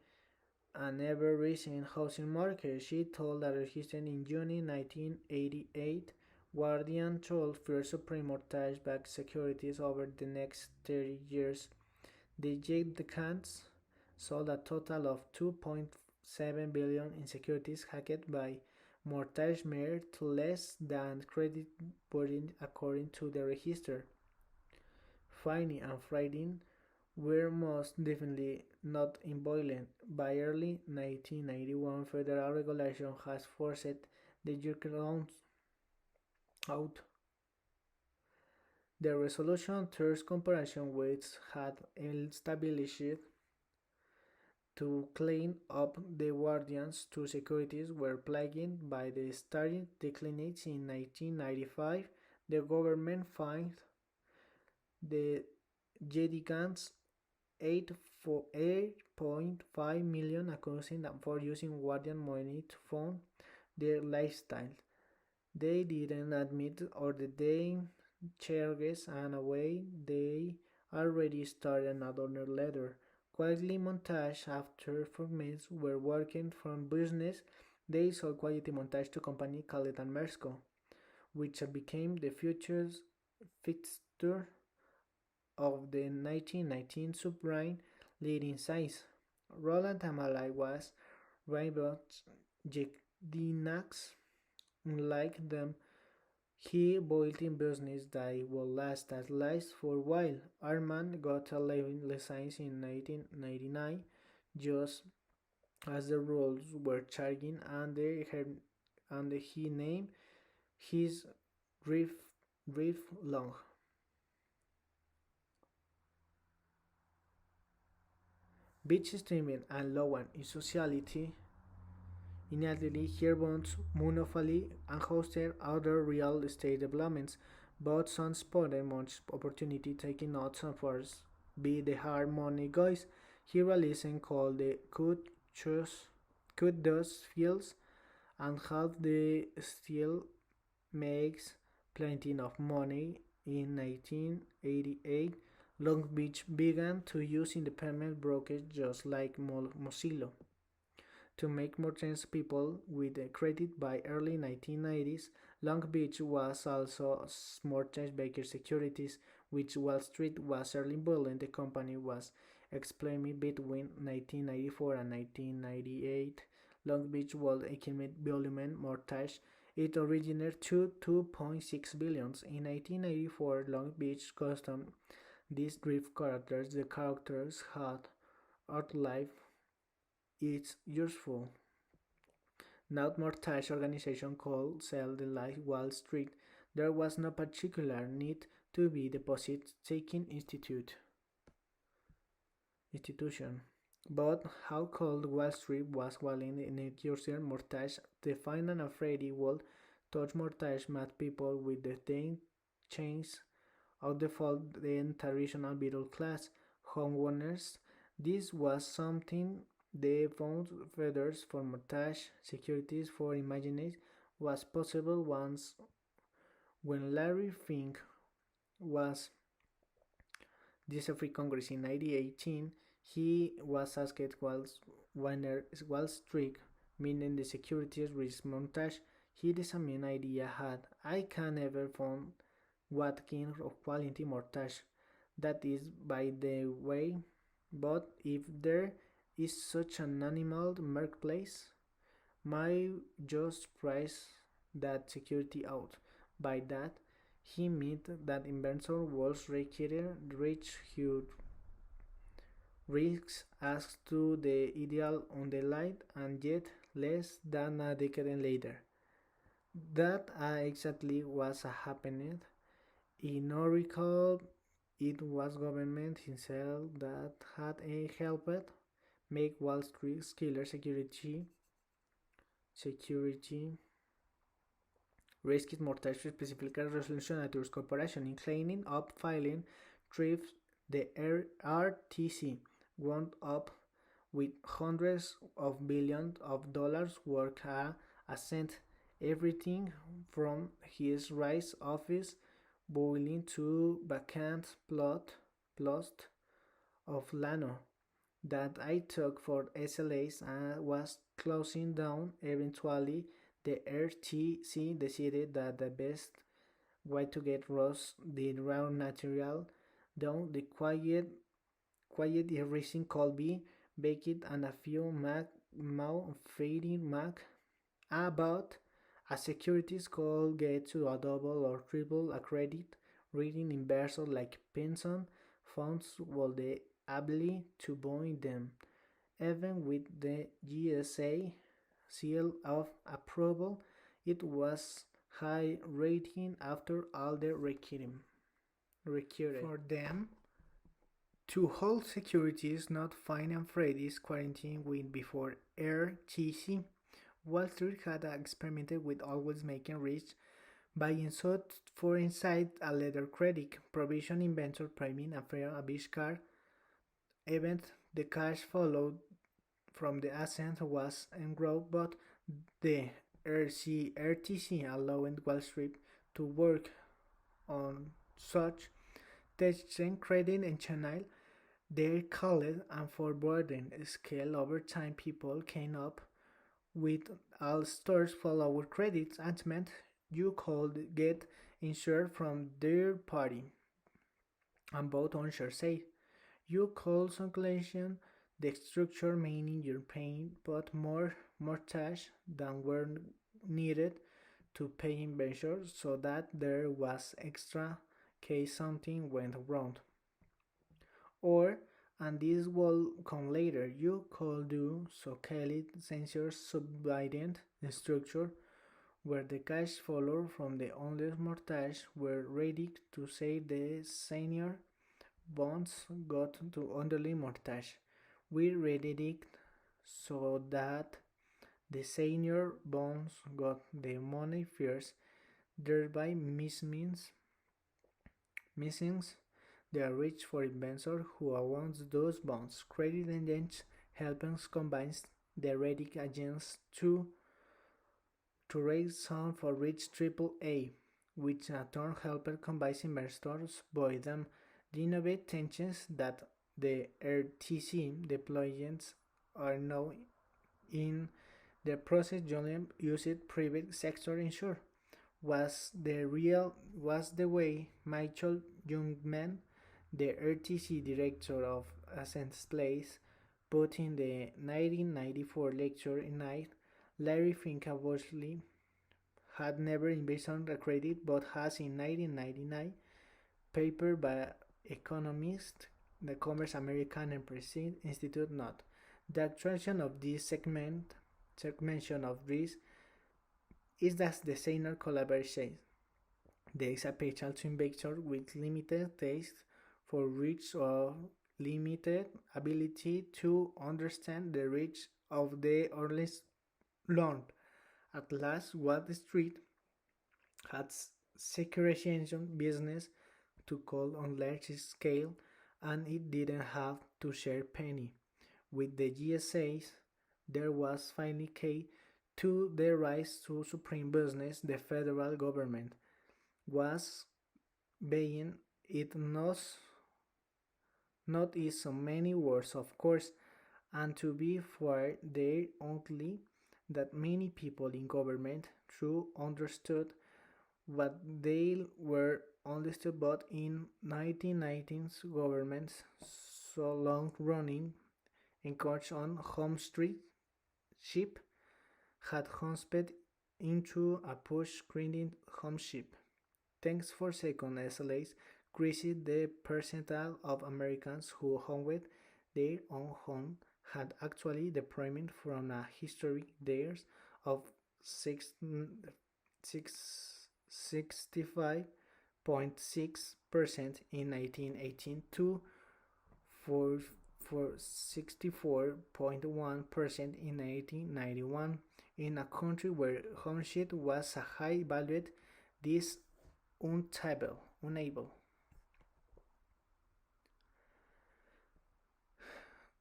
Speaker 1: an ever-rising housing market. She told a register in June 1988 Guardian told first supreme mortgage-backed securities over the next 30 years. The Jadekans sold a total of 2.7 billion in securities hacked by mortgage mere to less than credit burden according to the register. Fannie and Freddie were most definitely not involved. By early 1991, federal regulation has forced the York loans out. The resolution third comparison weights had established to clean up the guardians to securities were plagued by the starting declines in 1995. The government fined the Jedicans 8.5 million accusing them for using guardian money to fund their lifestyle. They didn't admit or they charges and away they already started another letter. Quietly montage after 4 months were working from business. They sold quality montage to company called Mersco, which became the future's fixture of the 1919 submarine leading size. Roland Amalai was Rainbow's Jedinax. Unlike them, he built in business that will last at least for a while. Armand got a license in 1999, just as the rules were changing, and he named his Riff Long. Beach streaming and low in sociality immediately here bonds monopoly and hosted other real estate developments, but some spotted much opportunity taking notes and first be the hard money guys. He released and called the Could Does Fields and half the still makes plenty of money in 1988 Long Beach began to use independent brokerage just like Mozilla to make more sense people with credit by early 1990s. Long Beach was also mortgage-backed securities, which Wall Street was early building. The company was expanding between 1994 and 1998. Long Beach was economic volume mortgage. It originated to 2.6 billion. In 1984, Long Beach custom these drift characters. The characters had outlived its useful. Not mortgage organization called sell the like Wall Street. There was no particular need to be deposit taking institution. But how cold Wall Street was willing in using mortgage the final and Freddie would touch mortgage mad people with the thing chains of the fault the traditional middle class homeowners. This was something the bond feathers for mortgage securities for imagination was possible once when Larry Fink was this free Congress in 1918. He was asked Wall Street, meaning the securities risk mortgage. He the same idea had. I can never find what kind of quality mortgage that is by the way, but if there is such an animal marketplace, my just price that security out. By that, he meant that inventor was required reach huge risks as to the ideal on the light and yet less than a decade later. That exactly was happening. In Oracle, it was government himself that had helped make Wall Street killer security risks mortgage specifically resolution corporation in cleaning up filing thrift the RTC wound up with hundreds of billions of dollars worth a cent everything from his rice office boiling to vacant plot of Lano that I took for SLAs and was closing down. Eventually, the RTC decided that the best way to get rose the raw material down the quiet erasing could be baked and a few mouth fading mac about a securities could get to a double or triple a credit reading investors like pension funds will the ability to buy them even with the GSA seal of approval. It was high rating after all the required for them to hold securities not fine and Freddy's quarantine with before RTC. Wall Street had experimented with always making rich buying sought for inside a letter credit provision inventor priming a fair Avishkar event. The cash followed from the ascent was engrossed, but the RTC allowed Wall Street to work on such testing credit and channel their called and for broadening scale over time people came up with all stores follower credits and meant you could get insured from their party and both onshore say you could calculation the structure meaning you're paying but more mortgage than were needed to pay investors so that there was extra case something went wrong or and this will come later you could do so called sensor subdividend structure where the cash flow from the owner's mortgage were ready to say the senior bonds got to underlying mortgage. We read it so that the senior bonds got the money first, thereby missing they are rich for investors who owns those bonds. Credit agents helping combines the rating agents to raise some for rich triple A, which in turn helped combine investors buy them. The innovative tensions that the RTC deployments are now in the process Julian used private sector ensure was the way Michael Youngman, the RTC director of Ascent Place, put in the 1994 lecture in night. Larry Finkelwashley had never envisioned a credit but has in 1999 paper by economist the Commerce American and Press Institute note. The attraction of this segmentation of risk is that the designer collaboration. There is a potential to investor with limited taste for risk or limited ability to understand the risk of the earliest loan. At last, Wall Street had securitization business to call on large scale and it didn't have to share penny. With the GSAs, there was finally key to the rise to supreme business. The federal government was being it not in so many words, of course, and to be fair, there only that many people in government true understood what they were understood, but in 1990s governments so long running encouraged on home street ship had homesped into a push creating homeship. Thanks for second SLAs increased the percentile of Americans who owned their own home had actually deployment from a historic years of 65.6% in 1918 to for 64.1% in 1991. In a country where homestead was a high valued, this unable.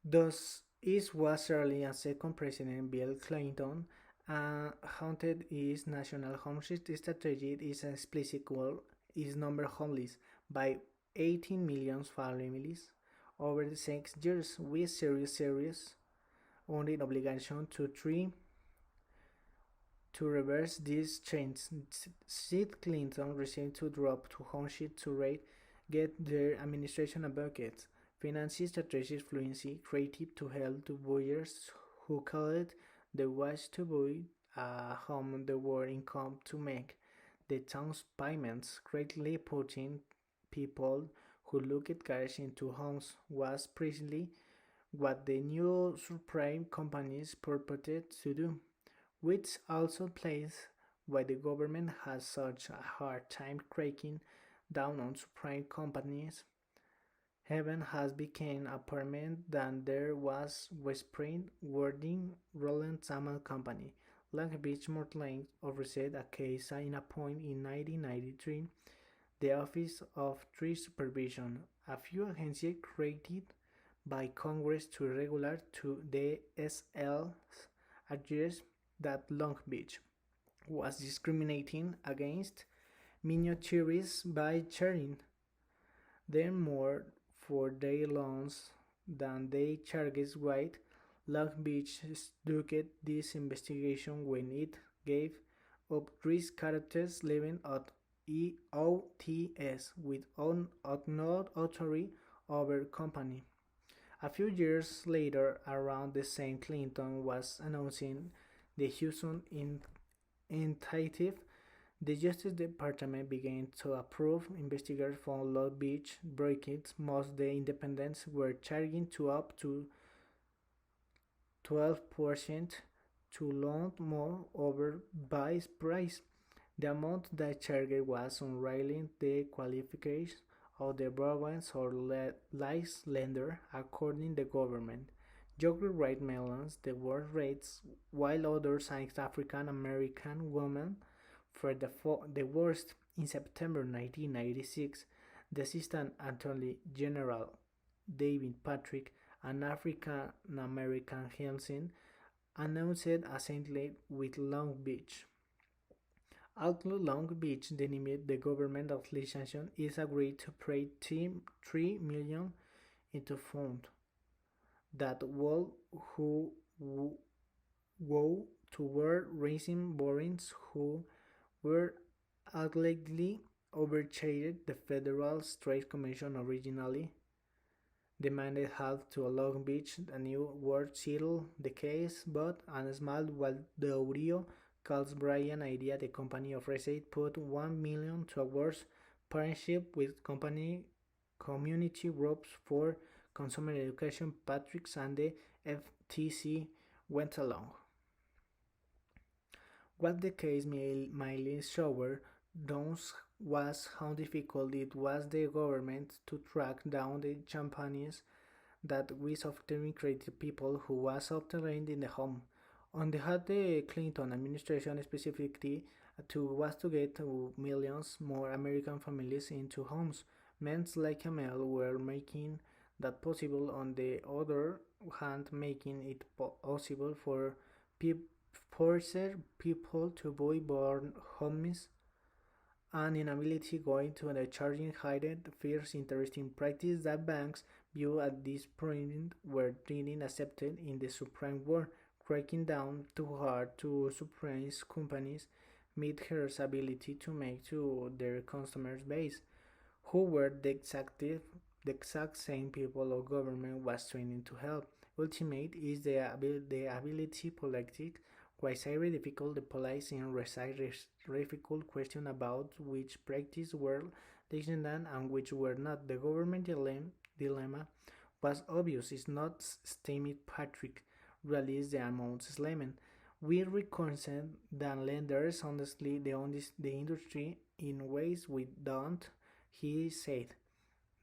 Speaker 1: Thus, it was early and second President Bill Clinton haunted his national homestead strategy is an explicit goal is number homeless by 18 million families over the 6 years with serious only obligation to try to reverse these trends. Sid Clinton received to drop to homestead to rate get their administration a bucket. Finance strategic fluency creative to help to buyers who called the wish to buy a home the war income to make the town's payments, greatly putting people who looked cash into homes was precisely what the new subprime companies purported to do, which also plays why the government has such a hard time cracking down on subprime companies. Heaven has become apparent that there was whispering wording Roland Samuel Company. Long Beach Mortland oversaid a case in a point in 1993, the Office of Tree Supervision, a few agencies created by Congress to regulate to the SL's address that Long Beach was discriminating against minorities by charging them more for their loans than they charged white. Long Beach stuck this investigation when it gave up risk characters living at EOTS with no authority over company. A few years later, around the same Clinton was announcing the Houston Indictment, the Justice Department began to approve investigators from Long Beach break-ins. Most the independents were charging to up to 12% to loan more over base price. The amount that charged was unrailing the qualifications of the borrowers or lease lender, according to the government. Yogurt rate melons the worst rates, while others asked African American women for the worst. In September 1996, the Assistant Attorney General David Patrick, an African American Helsin, announced a settlement with Long Beach. Although Long Beach denied the government of license, is agreed to pay 3 million into fund that will who go toward raising borings who were allegedly overcharged. The Federal Trade Commission originally demanded half to Long Beach. A new word settled the case, but a small Waldaurio calls Brian idea the company of Receipt put 1 million towards partnership with company community groups for consumer education. Patrick's and the FTC went along. What the case mainly showed those was how difficult it was the government to track down the champagnes that was often created people who was obtained in the home. On the hand, the Clinton administration specifically was to get millions more American families into homes. Men like Amel were making that possible. On the other hand, making it possible for poorer people to buy born homes, an inability going to the charging hidden fears interesting practice that banks view at this point were being accepted in the Supreme Court, cracking down too hard to suppress companies meet her ability to make to their customers base, who were the exact same people or government was training to help. Ultimate is the ability politic was very difficult to police in difficult question about which practice were legitimate and which were not. The government dilemma was obvious. It's not Stamey Patrick released the amounts lemon. We reconcile that lenders honestly the industry in ways we don't. He said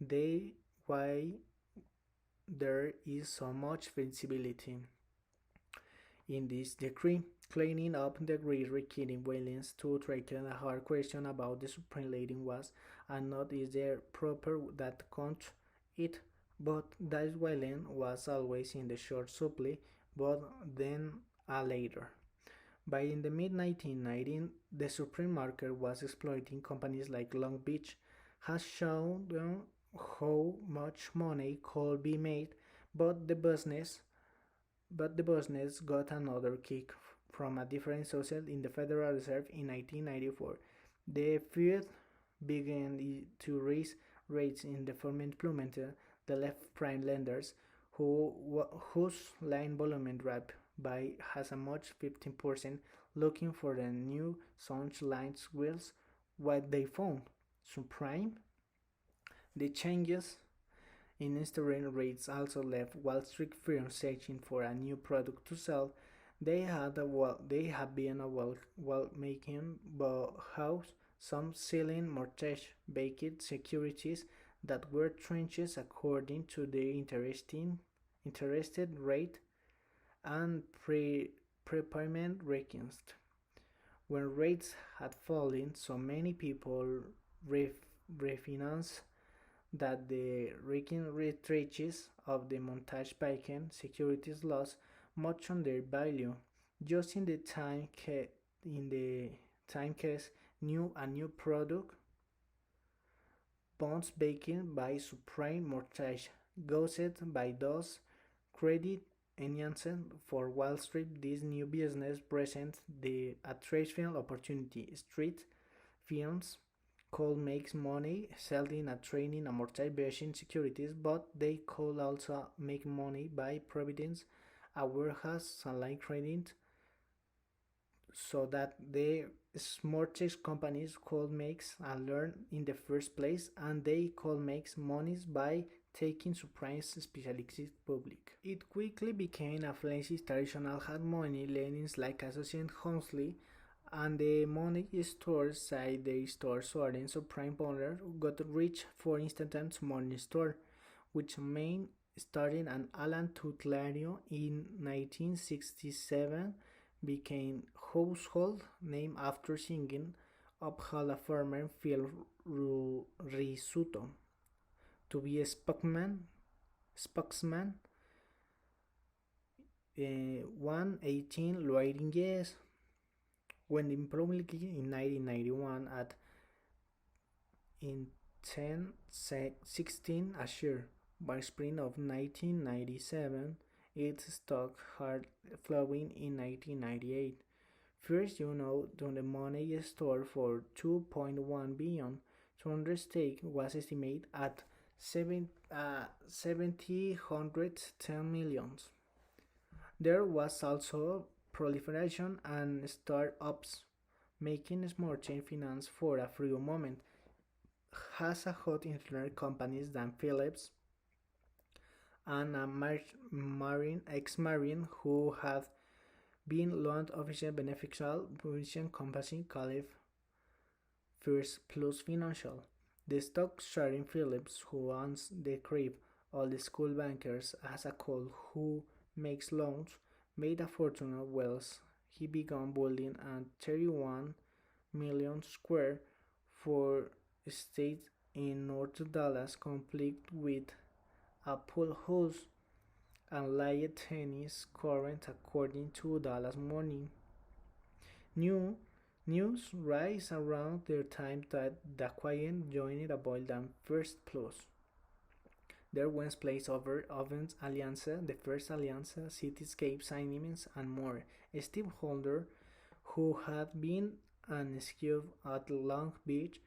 Speaker 1: they why there is so much flexibility in this decree. Cleaning up the decree requiring violence to tackle a hard question about the supreme leading was and not is there proper that count it, but that violence was always in the short supply, but then a later. By in the mid 1990s, the supreme market was exploiting companies like Long Beach, has shown how much money could be made, but the business got another kick from a different source in the Federal Reserve in 1994. The Fed began to raise rates in the form implemented the left prime lenders whose line volume dropped by as much 15%, looking for the new Sunch lines wheels. What they found subprime. The changes in interest rates also left Wall Street firms searching for a new product to sell. They had been a making house, some selling mortgage-backed securities that were tranches according to the interested rate and prepayment requirements. When rates had fallen, so many people refinanced that the ranking retreats of the montage bacon securities lost much on their value. Just in the time case new a new product bonds baking by supreme mortgage gouged by those credit enhancement for Wall Street. This new business presents the attractive opportunity. Street films could make money selling and trading amortization securities, but they could also make money by providing a warehouse and line credit so that the mortgage companies could make and learn in the first place, and they could make money by taking surprise specialists public. It quickly became a flashy traditional had money lendings like Associate Huxley and the money stores side their stores so and prime owner got rich. For instance, Morning Store, which main starting an Alan Tutlario in 1967 became household name after singing up a farmer Phil Risuto to be a spokesman 118 Loiring yes. When publicly in 1991 at in 10.16 a share. By spring of 1997, its stock had flowing in 1998. First, the money store for 2.1 billion. Sonder's stake was estimated at 710 millions. There was also proliferation and startups, making smart chain finance for a few moment has a hot internet companies than Philips and a marine ex-marine who have been launched official beneficial provision company called First Plus Financial. The stock sharing Phillips, who owns the crib, all the school bankers as a call who makes loans, made a fortune of wealth. He began building a 31 million square for estate in North Dallas, complete with a pool house and live tennis court, according to Dallas Morning. New news rise around the time that the client joined a bold than First Plus. There was place over Ovens Alliance, the first Alliance, Cityscape signings, and more. Steve Holder, who had been an scout at Long Beach,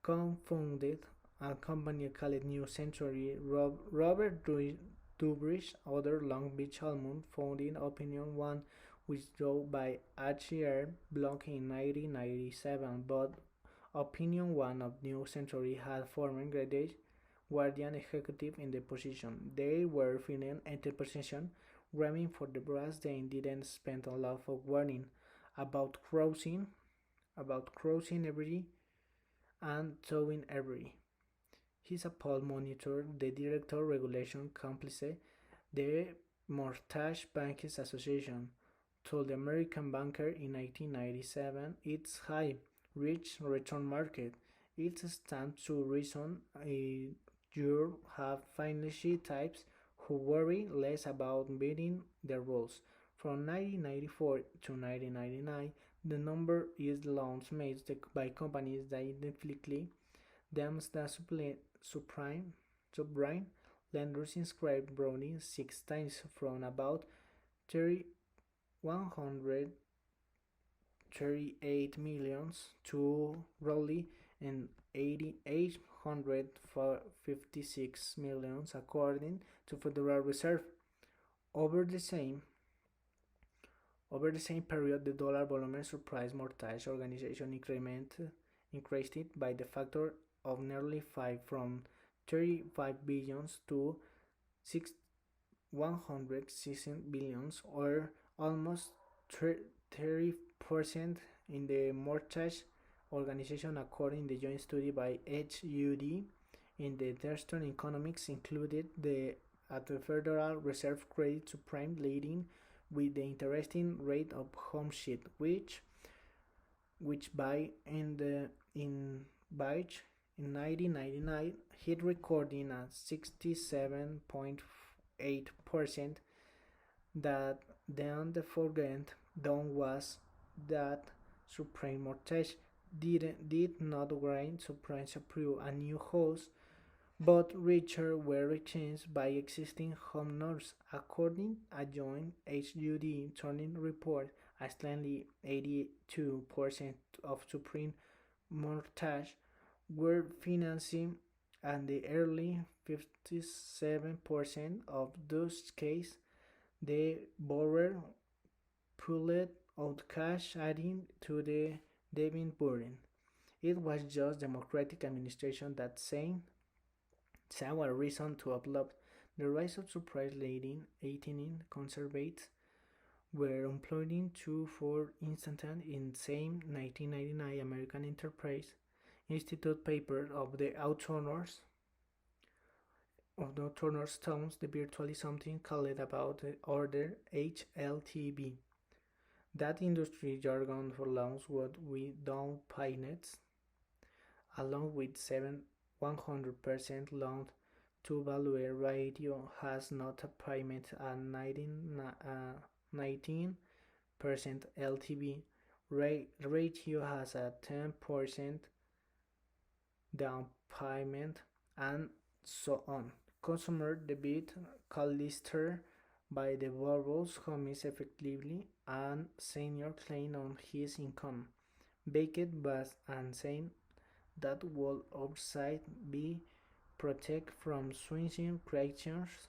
Speaker 1: co-founded a company called New Century. Robert Dubridge, other Long Beach alum, founded Opinion One, withdrew by HCR block in 1997, but Opinion One of New Century had former graduate Guardian executive in the position. They were feeling into position, ramming for the brass. They didn't spend a lot of warning about crossing every and towing every. He's a poll monitor, the director regulation complice, the Mortgage Bankers Association, told the American banker in 1997 its high rich return market. It stands to reason you have financial types who worry less about meeting the rules. From 1994 to 1999, the number is loans made by companies that identically them's the subprime lenders inscribed Browning 6 times from about 138 millions to roughly and 856 millions according to Federal Reserve. Over the same period, the dollar volume surprised mortgage organization increased it by the factor of nearly 5 from 35 billions to 116 billions, or almost 30% in the mortgage organization, according to the joint study by HUD in the Thurston Economics included at the Federal Reserve credit subprime leading with the interesting rate of home sheet, which by in 1999 hit recording at 67.8%. That then the forget done was that subprime mortgage did not grant subprime approve a new house, but richer were exchanged by existing homeowners. According a joint HUD turning report, a slightly 82% of subprime mortgage were financing, and the early 57% of those cases the borrower pulled out cash, adding to the debt burden. It was just Democratic administration that saw a reason to applaud. The rise of surprise leading 18 conservatives were employing two for instance in same 1999 American Enterprise Institute paper of the Outrunners Stones, the virtually something called about the order HLTB. That industry jargon for loans what we don't pay nets, along with 100% loan to value ratio has not a payment at 19% LTV, ratio has a 10% down payment, and so on. Consumer debit callister by the Borbos homies effectively and senior claim on his income. Beckett was and saying that will outside be protect from swinging creatures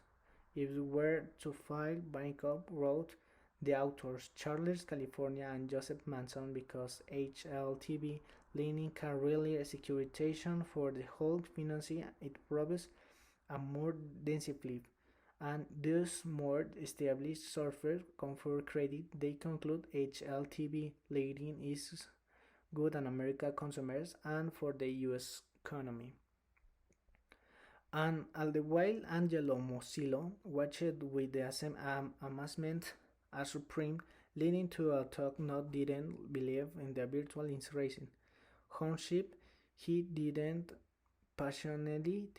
Speaker 1: if we were to file bankrupt wrote the authors Charles California and Joseph Manson because HLTV leaning can really a securitization for the whole financing it provides a more densely and thus more established software comfort credit they conclude HLTV leading is good on American consumers and for the US economy. And all the while Angelo Mosillo watched with the same amazement as Supreme, leading to a talk not didn't believe in the virtual insurrection. Homeship, he didn't passionately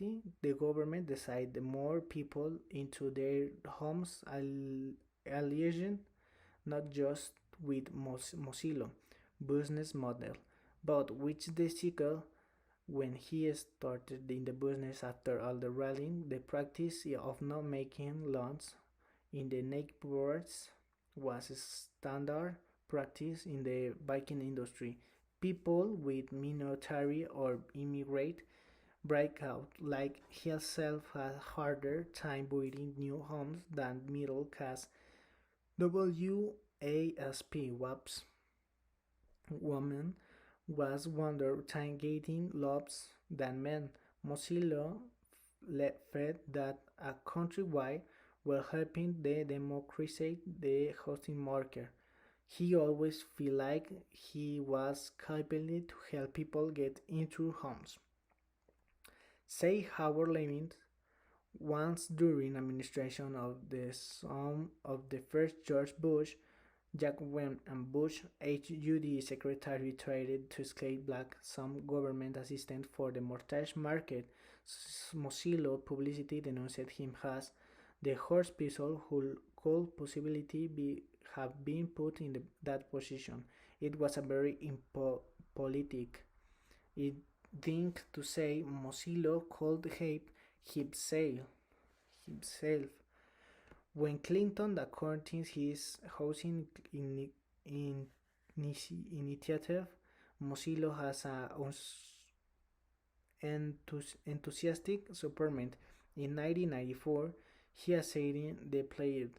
Speaker 1: the government decide more people into their homes alleging not just with Mozilla business model, but which the cycle when he started in the business after all the rallying, the practice of not making loans in the neighborhoods was a standard practice in the biking industry. People with minority or immigrant break out like himself had harder time building new homes than middle class WASP WAPs woman was wonder time getting loves than men. Mozilla fed that a countrywide were helping the democratize the housing market. He always feel like he was capable to help people get into homes. Say Howard Levin once during administration of the son of the first George Bush, Jack Webb and Bush HUD secretary tried to escape black some government assistant for the mortgage market. Mozilla publicity denounced him as the horse pistol who could possibly have been put in that position. It was a very impolitic thing to say. Mozilla could help himself. When Clinton according his housing initiative, Mozilla has a enthusiastic supplement. In 1994, he assigned the played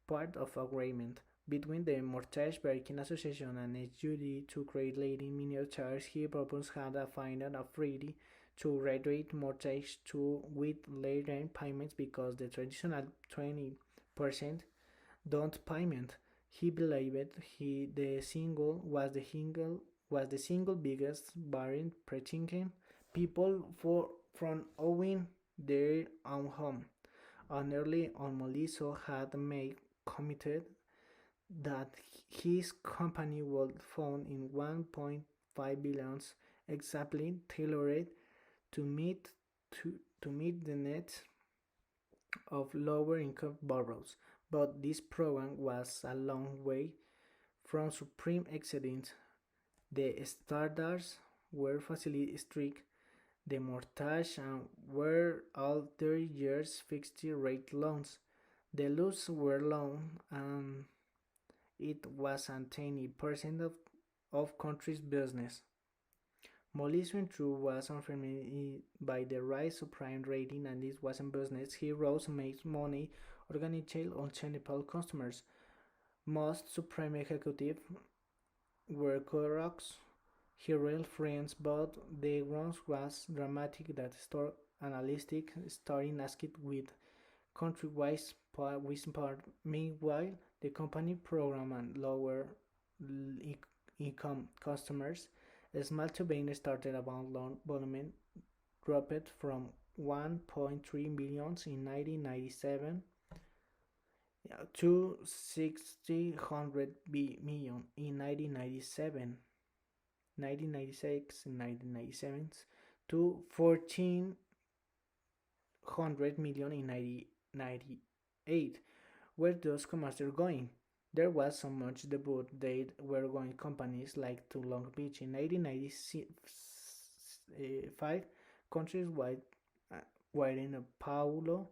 Speaker 1: part of agreement between the Mortgage Banking Association and HUD to create leading miniatures. He proposed had a final of free to graduate mortgage to with later payments because the traditional 20% don't payment. He believed the single biggest barrier preventing people from owning their own home. And early on Moliso had made committed that his company would fund in 1.5 billion exactly tailored to meet to meet the needs of lower income borrowers, but this program was a long way from supreme excellence. The standards were facility strict, the mortgage and were all 30 years fixed rate loans. The loans were low and it was 20% of country's business. Molly's through was confirmed by the rise of prime rating and this wasn't business. He rose makes money organized on technical customers. Most supreme executive were corrupt, real friends, but the ones was dramatic that store analytic starting asked with countrywide part. Meanwhile, the company program and lower income customers small to being started about loan volume dropped from 1.3 million in 1997 to 600 million in 1997, 1996 and 1997 to 1,400 million in 1998. Where does commerce going? There was so much debut they were going companies like to Long Beach in 1895, countries wide wherein Paulo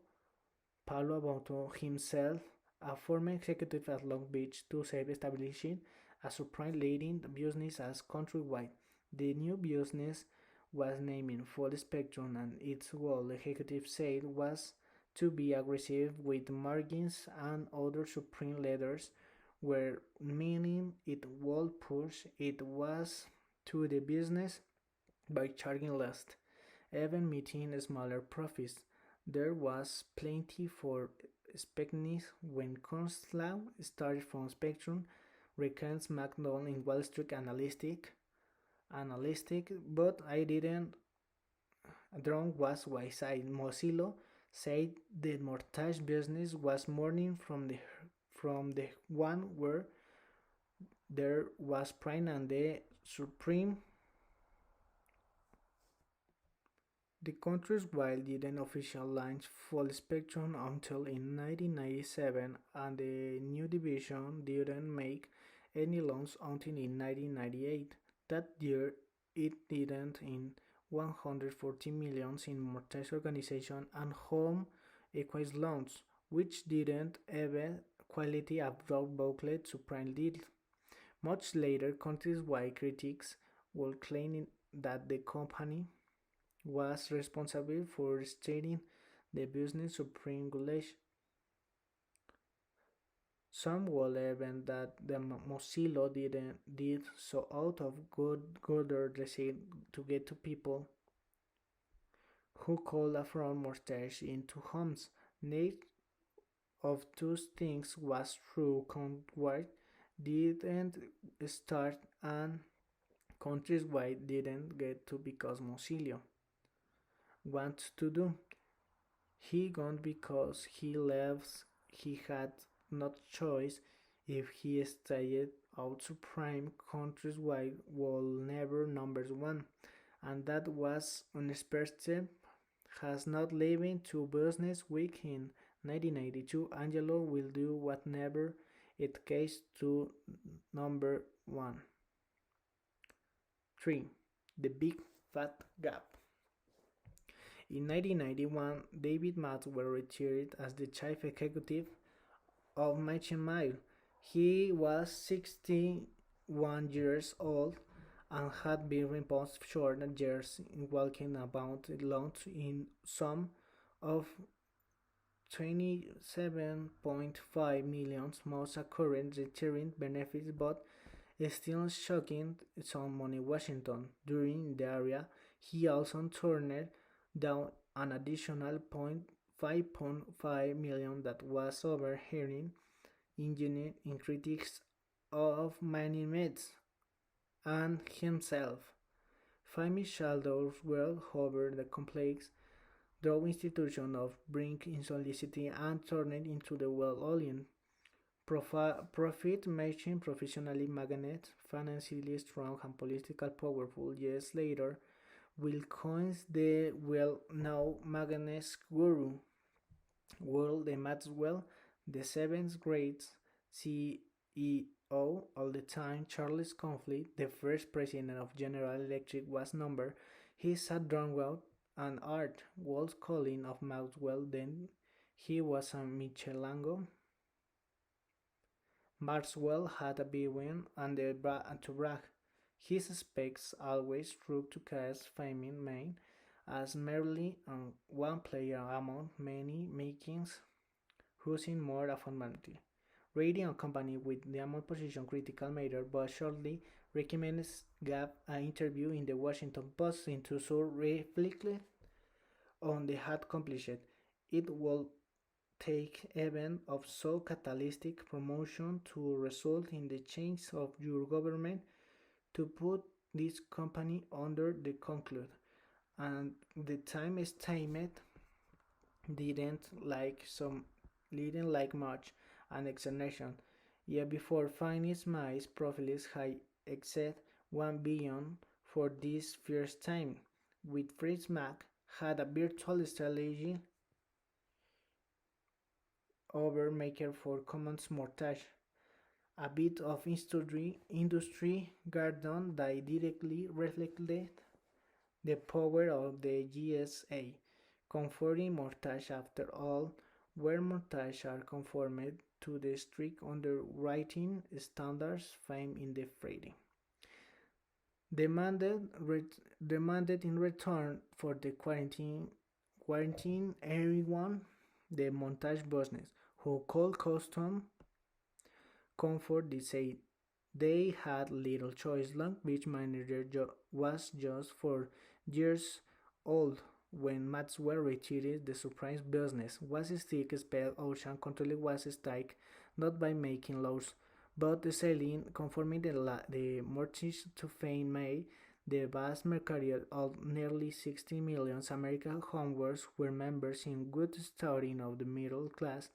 Speaker 1: about himself, a former executive at Long Beach, to save establishing a surprise leading business as countrywide. The new business was named Full Spectrum, and its goal, executive said, was to be aggressive with margins and other supreme letters were meaning it would push it was to the business by charging less, even meeting smaller profits. There was plenty for specnis when Kunstlau started from Spectrum, reckons McDonald in Wall Street analytic, but I didn't drunk was wayside. Mozilla said the mortgage business was morning from the one where there was prime and the supreme. The country's while didn't officially launch full spectrum until in 1997, and the new division didn't make any loans until in 1998. That year, it didn't in 140 millions in mortgage organization and home equity loans, which didn't even quality abroad booklet to prime deal. Much later, countrywide critics were claiming that the company was responsible for stating the business supreme regulation. Some will even that the Mozilla did so out of gooder desire to get to people who could afford mortgage into homes. Neither of those things was true. Countrywide didn't start and countrywide didn't get to because Mozilla wants to do. He gone because he lives he had no choice if he stayed out supreme countrywide will never number one and that was unexpected has not living to business week in 1992 Angelo will do whatever it takes to number one. 3. The Big Fat Gap. In 1991, David Maxwell retired as the chief executive of Machine Mile. He was 61 years old and had been reposed short years in walking about alone in some of 27.5 million most accurate retirement benefits, but still shocking some money Washington. During the area, he also turned down an additional 5.5 million that was overhearing engineering in critics of many myths and himself. Famous shadows well over the complex draw institution of bring insolvency and turn it into the well-oiled profit making professionally magnet, financially strong and politically powerful. Years later, will coins the well-known magnet guru, Will the Maxwell, the seventh grade CEO all the time. Charles Conflict, the first president of General Electric, was number. He sat Drunwell and art was calling of Maxwell. Then he was a Michelango. Maxwell had a big win and to brag. His specs always proved to cast famine main as merely one player among many makings, whosing more affirmatively. Radio company with the amount position critical matter, but shortly recommends gave an interview in the Washington Post into so reflected on the had accomplished. It will take event of so catalytic promotion to result in the change of your government to put this company under the conclude, and the time estimate didn't like much an explanation. Yet before finance my profits had exceed 1 billion for this first time, with Fritz Mac had a virtual strategy over maker for commons mortgage. a bit of industry garden that directly reflected the power of the GSA, comforting mortgage after all, where mortgages are conformed to the strict underwriting standards found in the Friday. Demanded, demanded in return for the quarantine everyone the montage business who could custom comfort they say they had little choice. Long Beach manager was just 4 years old when Maxwell retired. The surprise business was still spelled ocean control was stake not by making laws but the selling conforming the mortgage to Fannie Mae. The vast market of nearly 60 million American homeowners were members in good standing of the middle class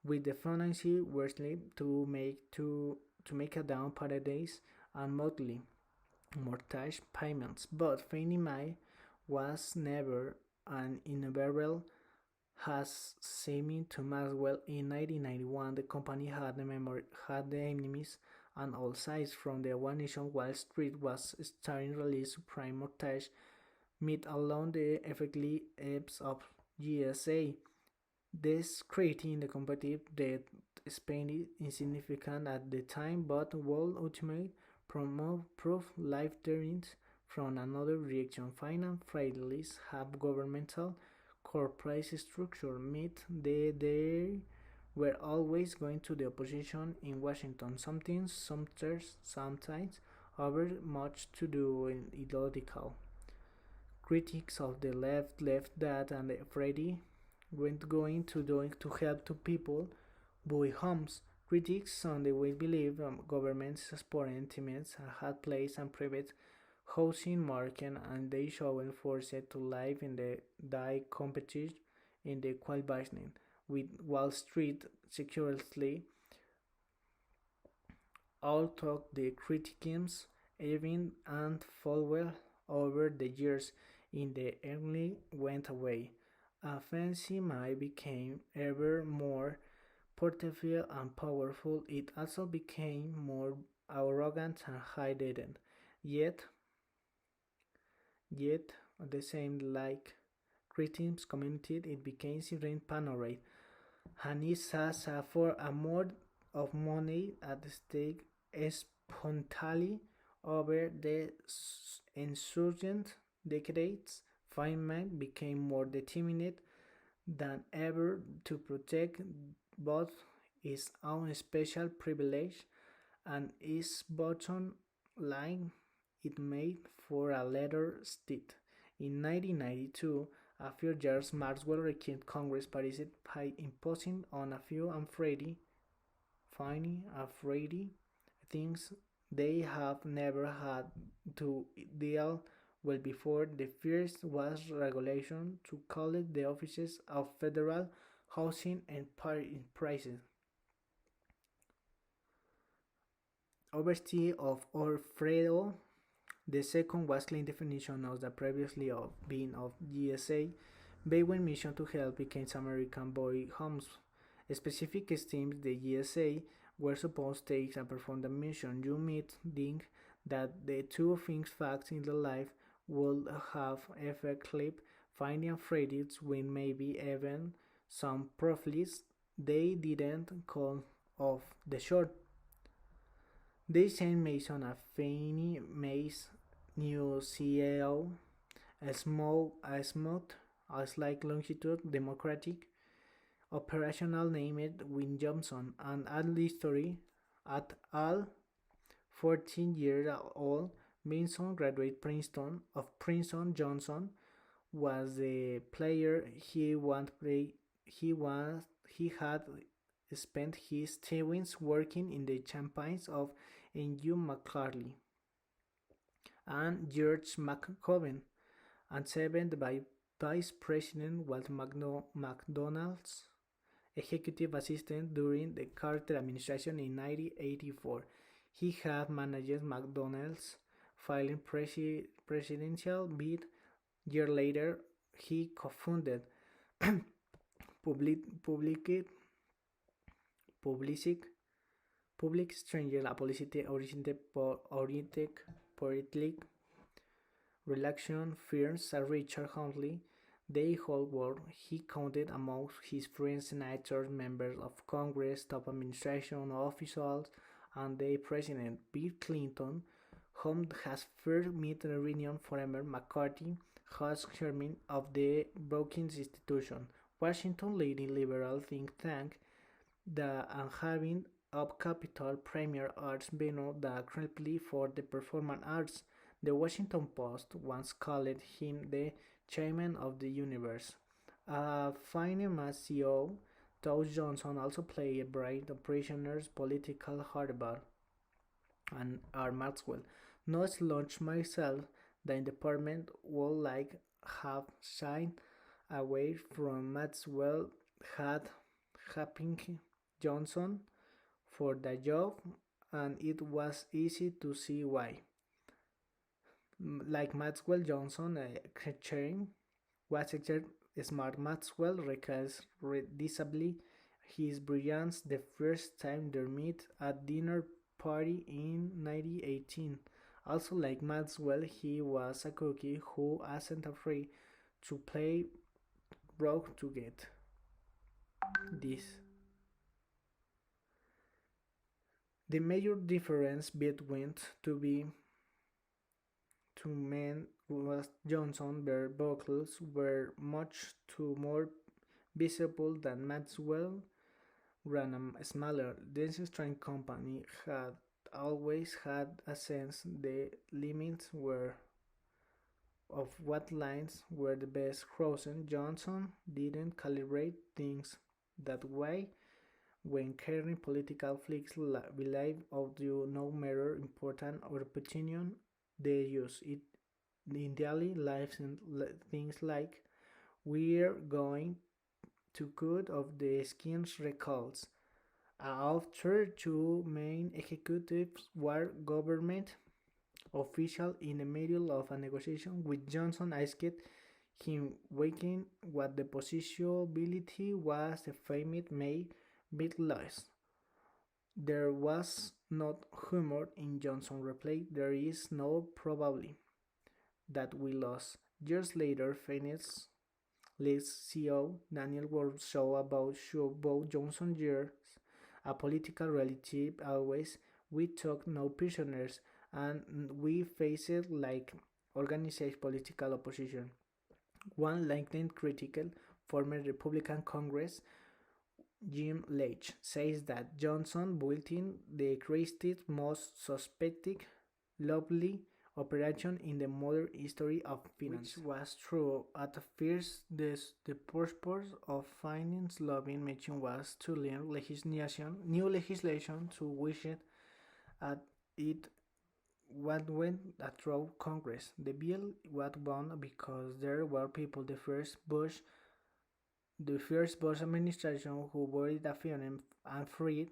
Speaker 1: with the financial worsley to make a down paradise and monthly mortgage payments. But Fannie Mae was never an inevitable has seeming to Maxwell in 1991. The company had the enemies on all sides. From the One Nation Wall Street was starting release prime mortgage meet along the effectively ebbs of GSA. This creating the competitive that Spain insignificant at the time but will ultimately prove life-threatening from another reaction. Finance friendlies have governmental corporate structure meet they were always going to the opposition in Washington. Sometimes over much to do in ideological. Critics of the left that and Freddy went going to doing to help to people buy homes. Critics on the way believe governments support estimates had placed and private housing market and they showed forced to live in the die competition in the qual business with Wall Street securely outtook the criticisms even and Falwell over the years in the early went away. A fancy Mai became ever more portable and powerful. It also became more arrogant and high-headed. Yet, yet, the same like critics community, it became serene panoramic. And it has for a more of money at stake spontaneously over the insurgent decades. Feynman became more determined than ever to protect both his own special privilege and his bottom line. It made for a later state. In 1992, a few years, Maxwell required Congress participated by imposing on a few and Freddie things they have never had to deal with before. The first was regulation to collect the offices of federal housing and prices. Oversee of Alfredo. The second was clean definition of the previously of being of GSA. Baywen mission to help became American boy homes. Specific esteems the GSA were supposed to take and perform the mission. You might think that the two things facts in the life would have effectively finding credits when maybe even some profits they didn't call off the short. They sent Mason a Fannie Mae's new CEO, a smooth, as like longitude Democratic operational named Win Johnson, and at all 14 years old, Mason graduated Princeton. Of Princeton, Johnson was the player he had spent his teens working in the campaigns of N.U. McCarthy and George McCoven, and served by Vice President Walt McDonald's executive assistant during the Carter administration in 1984. He had managed McDonald's filing presidential bid. Year later, he co-founded Public Public stranger a oriented politic relation firms Sir Richard Huntley, the whole world he counted among his friends senators, members of Congress, top administration officials, and the President Bill Clinton, whom has first met reunion former McCarthy, was chairman of the Brookings Institution, Washington leading liberal think tank, and having up capital premier arts venue that currently for the performing arts. The Washington Post once called him the chairman of the universe. Finema CEO Dow Johnson also played a bright prisoner's political hardball and R. Maxwell. Not launched myself, the department would like have shied away from Maxwell had Happing Johnson for the job, and it was easy to see why. Like Maxwell Johnson, Chain was a smart. Maxwell recalls readably his brilliance the first time they met at dinner party in 1918. Also, like Maxwell, he was a cookie who wasn't afraid to play broke to get this. The major difference between two men was Johnson, their vocals were much too more visible than Maxwell ran a smaller, dense string company had always had a sense the limits were of what lines were the best crossing. Johnson didn't calibrate things that way when carrying political flicks relied on no matter important or opinion they use it in daily life and things like we're going to cut of the skin's recalls. After two main executives were government official in the middle of a negotiation with Johnson asked him waking what the possibility was the famous May bit loss. There was not humor in Johnson replied, there is no probability that we lost. Years later, Phoenix Lee's CEO Daniel Ward show about Johnson years a political reality always we took no prisoners and we faced like organized political opposition. One LinkedIn critical former Republican Congress Jim Leach says that Johnson built in the craziest, most suspected, lovely operation in the modern history of finance. Which was true. At first, the purpose of finance lobbying mission was to learn new legislation to wish it at it what went through Congress. The bill was won because there were people the first Bush administration who worried that film and freed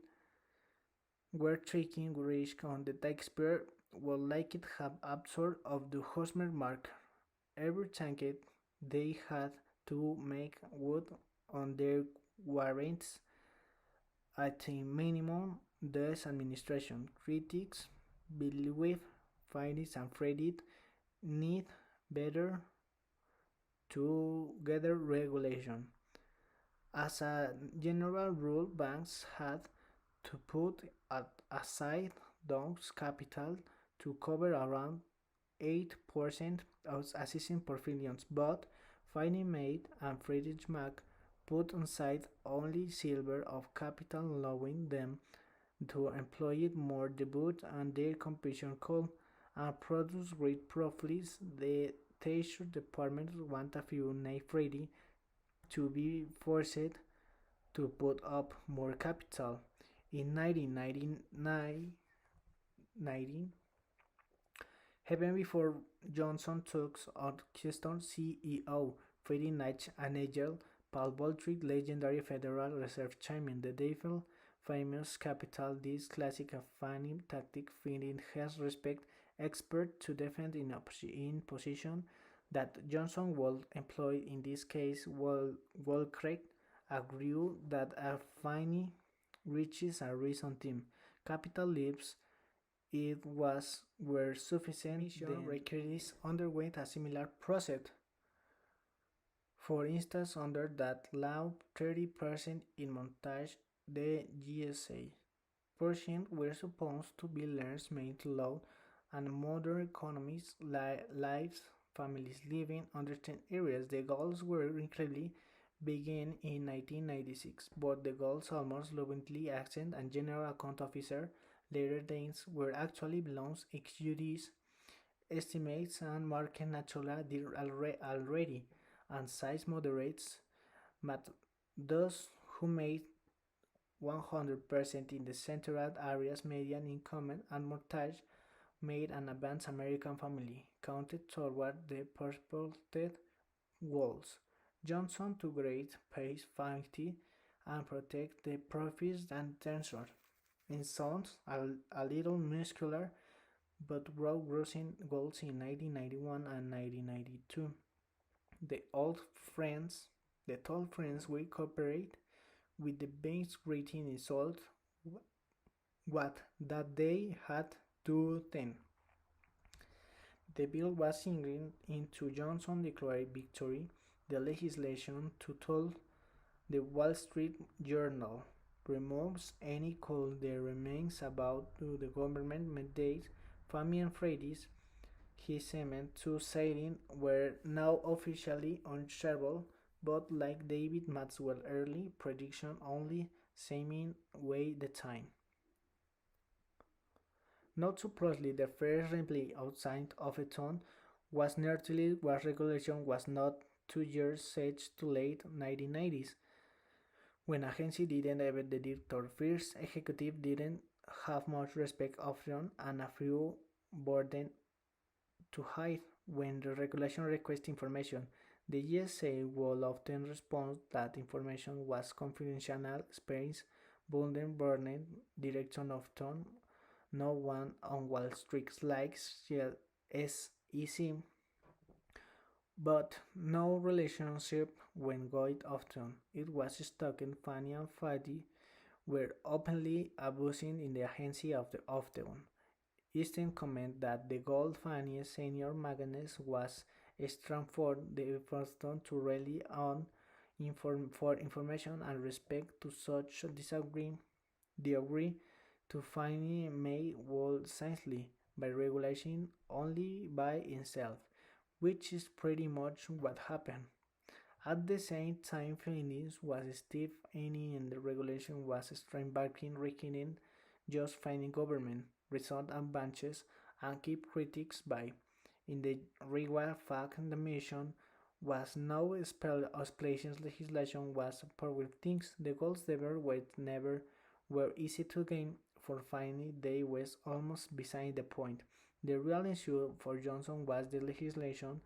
Speaker 1: were taking risk on the taxpayer would like it have absorbed of the Hosmer mark. Every tanket they had to make good on their warrants at a minimum. This administration critics believe finance and credit need better together regulation. As a general rule, banks had to put aside those capital to cover around 8% of existing portfolios, but Fannie Mae and Freddie Mac put aside only silver of capital, allowing them to employ more debut and their competition could and produce great profits. The Treasury Department want a few Freddie to be forced to put up more capital. In 1990, even before Johnson took on Keystone CEO, Freddie Nash and Nigel Paul Baldrige, legendary Federal Reserve Chairman, the devil famous capital. This classic funny tactic finding has respect expert to defend in position that Johnson would employ in this case. Craig agreed that a funny reaches a reason team capital leaves it was were sufficient, the recruits underwent a similar process. For instance, under that law, 30% in montage the GSA percent were supposed to be learned made law and modern economies lives families living under 10 areas. The goals were incredibly began in 1996, but the goals almost fluently accent and general account officer later days were actually belongs XUD's estimates and market natural did already and size moderates but those who made 100% in the central areas median income and mortgage made an advanced American family counted toward the purported goals. Johnson to great pace 50 and protect the profits and tensor. In sounds a little muscular but broke grossing goals in 1991 and 1992. The old friends, the tall friends will cooperate with the base rating result what that they had to 10. The bill was signed into Johnson declared victory. The legislation to told the Wall Street Journal removes any call there remains about to the government mandate. Fannie and Freddie's his cement to sailing were now officially unshareable, but like David Maxwell early prediction only seeming way the time. Not surprisingly, the first reply outside of a town was nearly what regulation was not 2 years such to late 1990s when agency didn't even the director first executive didn't have much respect of them and a few burden to hide when the regulation requests information. The GSA will often respond that information was confidential, space, Bunden Burnett, direction of tone, no one on Wall Street likes SEC, but no relationship when going often. It was stuck in Fannie and Freddie were openly abusing in the agency of the often. Easton comment that the Gold Fannie senior Magnus was Stratford the first to rely on for information and respect to such disagree. The agree to Fannie Mae would safely by regulation only by itself, which is pretty much what happened. At the same time, Phoenix was stiff any and the regulation was strain backing reckoning just finding government result and bunches and keep critics by. In the real fact the mission was no explanation legislation was power things. The goals never were easy to gain for finding they was almost beside the point. The real issue for Johnson was the legislation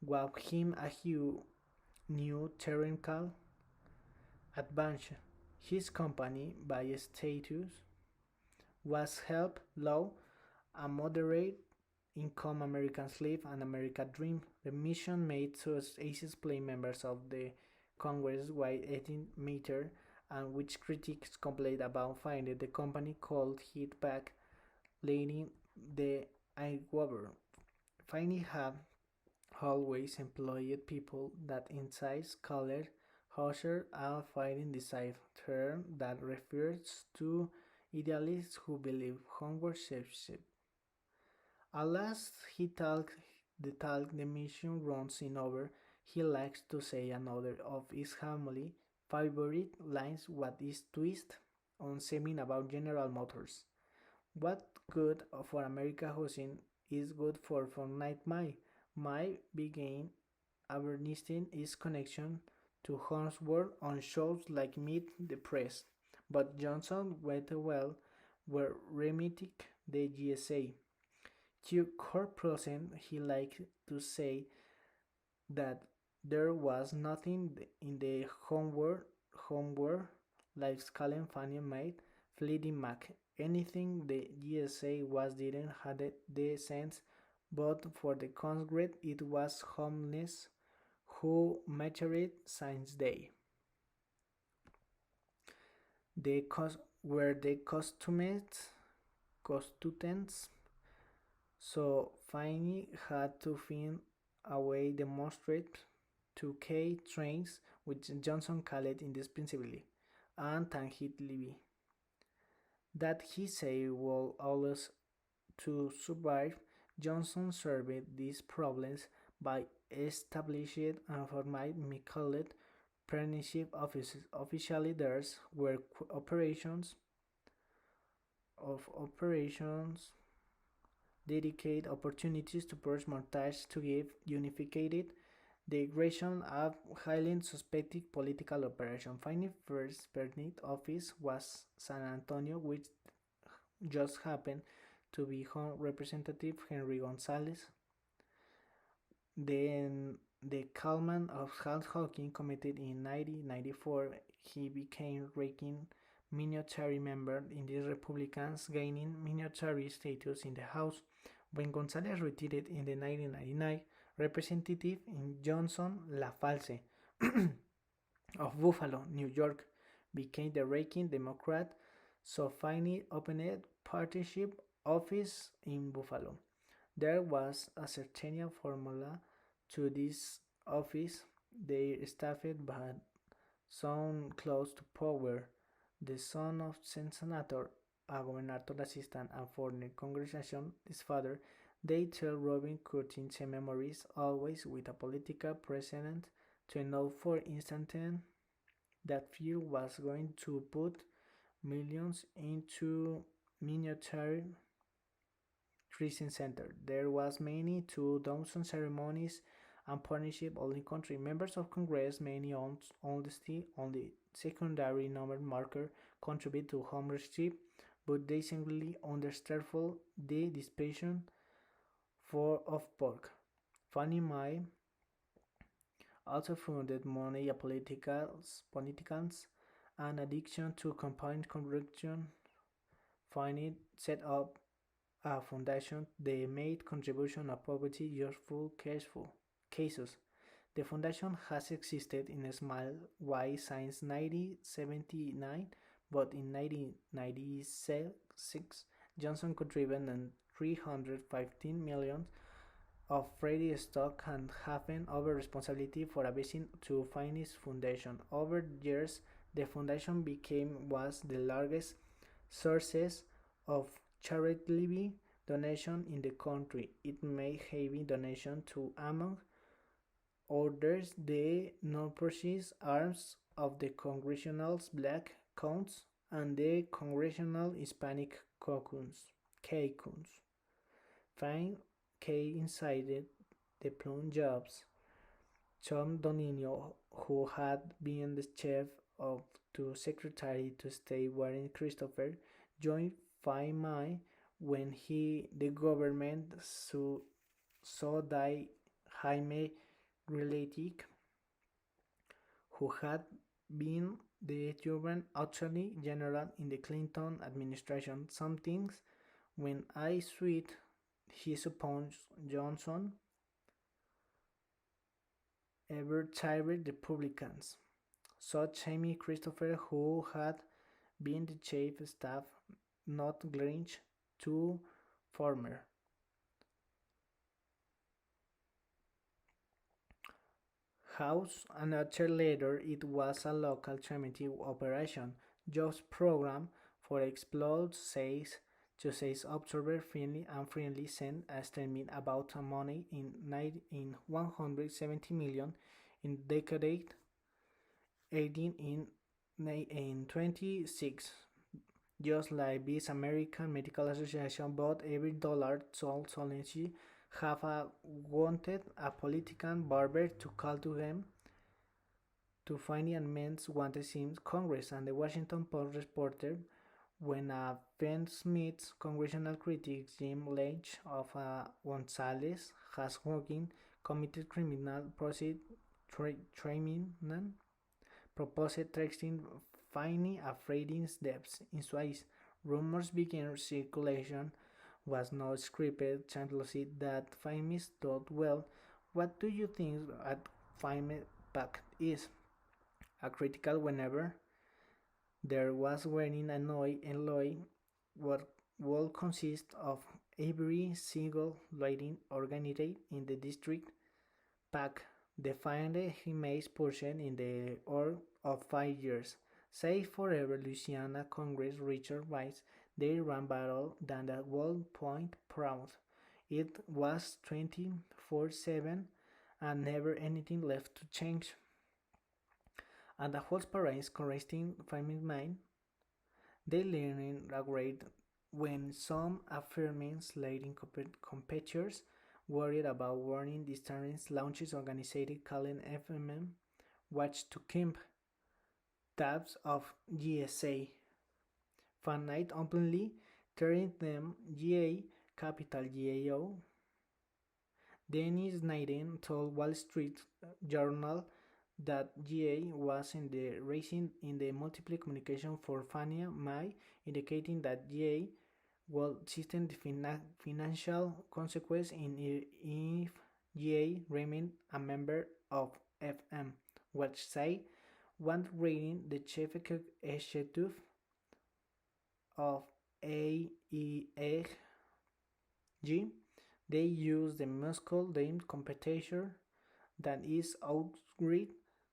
Speaker 1: gave him a huge new technical advantage. His company, by status, was help law a moderate income American slave and American dream. The mission made such aces play members of the Congress while 18 meter and which critics complained about finding the company called hit back leading the Iowa. Finally have always employed people that inside color Hauser are fighting desired term that refers to idealists who believe homework saves it. Alas, the mission runs in over. He likes to say another of his family favorite lines what is twist on seeming about General Motors. What good for America housing is good for Fortnite My began Abernathy is connection to Hornsworth on shows like Meet the Press, but Johnson went well were remitic the GSA. To Corporation he liked to say that there was nothing in the homeware like Scalen Fanny made Fleeting Mac. Anything the GSA was didn't had the sense, but for the Congress it was homeless who matured since day. The were the costumes constituents, so Finney had to find a way to demonstrate to K trains which Johnson called indispensably and tangibly that he said would always to survive. Johnson solved these problems by establishing a format called partnership offices. Officially, there were operations dedicate opportunities to purge montage to give unified the creation of highly suspected political operation. Finally, first permit office was San Antonio, which just happened to be home representative Henry Gonzalez. Then the Kalman of Hal Hawking committed in 1994. He became ranking minority member in the Republicans, gaining minority status in the House. When Gonzalez retired in the 1999, Representative in Johnson LaFalce of Buffalo, New York, became the ranking Democrat, so finally opened partnership office in Buffalo. There was a certain formula to this office. They staffed but some close to power. The son of senator, a governor assistant, and former congressman, his father, they tell Robin Curtin's memories always with a political precedent to know, for instance, that Phil was going to put millions into miniature Christian Center. There was many 2,000 ceremonies and partnership only country. Members of Congress, many honesty, only secondary number marker contribute to homeownership, but they simply understand the dispassion for of pork. Fannie Mae also funded money politicals and addiction to compound corruption. Fannie set up a foundation they made contribution of poverty useful cases. The foundation has existed in a small way since 1979, but in 1996 Johnson contributed 315 million of Freddie stock and having over responsibility for advising to Finney's foundation. Over the years, the foundation was the largest sources of charitable donation in the country. It made heavy donation to, among others, the non-purchase arms of the Congressional Black Caucus and the Congressional Hispanic Caucus. Fine K inside the plum jobs. Tom Donino, who had been the chief of the Secretary to State Warren Christopher, joined FIMI when the government saw that Jaime Grilitic, who had been the Cuban Attorney General in the Clinton administration. Some things when I sweet he supposed Johnson ever tired Republicans. Such Jaime Christopher, who had been the chief of staff, not Grinch, to former. House another later, it was a local charity operation. Jobs program for explode says to say observer friendly and friendly sent a statement about money in 170 million in decade ending in 26. Just like this American Medical Association, but every dollar told Solensi have wanted a political barber to call to him to find and men's wanted him Congress. And the Washington Post reporter when a Ben Smith's congressional critic Jim Lynch of Gonzalez has working committed criminal proceed training proposed texting finding a Freddy's depths in Swiss. Rumors began circulation was not scripted chancellously that famous thought well, what do you think a famous pact is? A critical whenever there was wearing annoy Eloy what will consist of every single lighting organized in the district pack defined image portion in the order of 5 years. Say forever Louisiana Congress Richard Rice they ran battle than the world point proud. It was 24/7 and never anything left to change. And the whole parents correcting famine mind, they learning a grade when some affirming slating competitors worried about warning disturbance launches organized calling FMM watch to camp tabs of GSA. Fan night openly turning them GA capital GAO. Dennis Naden told Wall Street Journal that GA was in the racing in the multiple communication for Fannie Mae, indicating that GA will system the financial consequence if GA remained a member of FM, which say one reading the chief executive of AEG, they use the muscle named competitor that is outgrid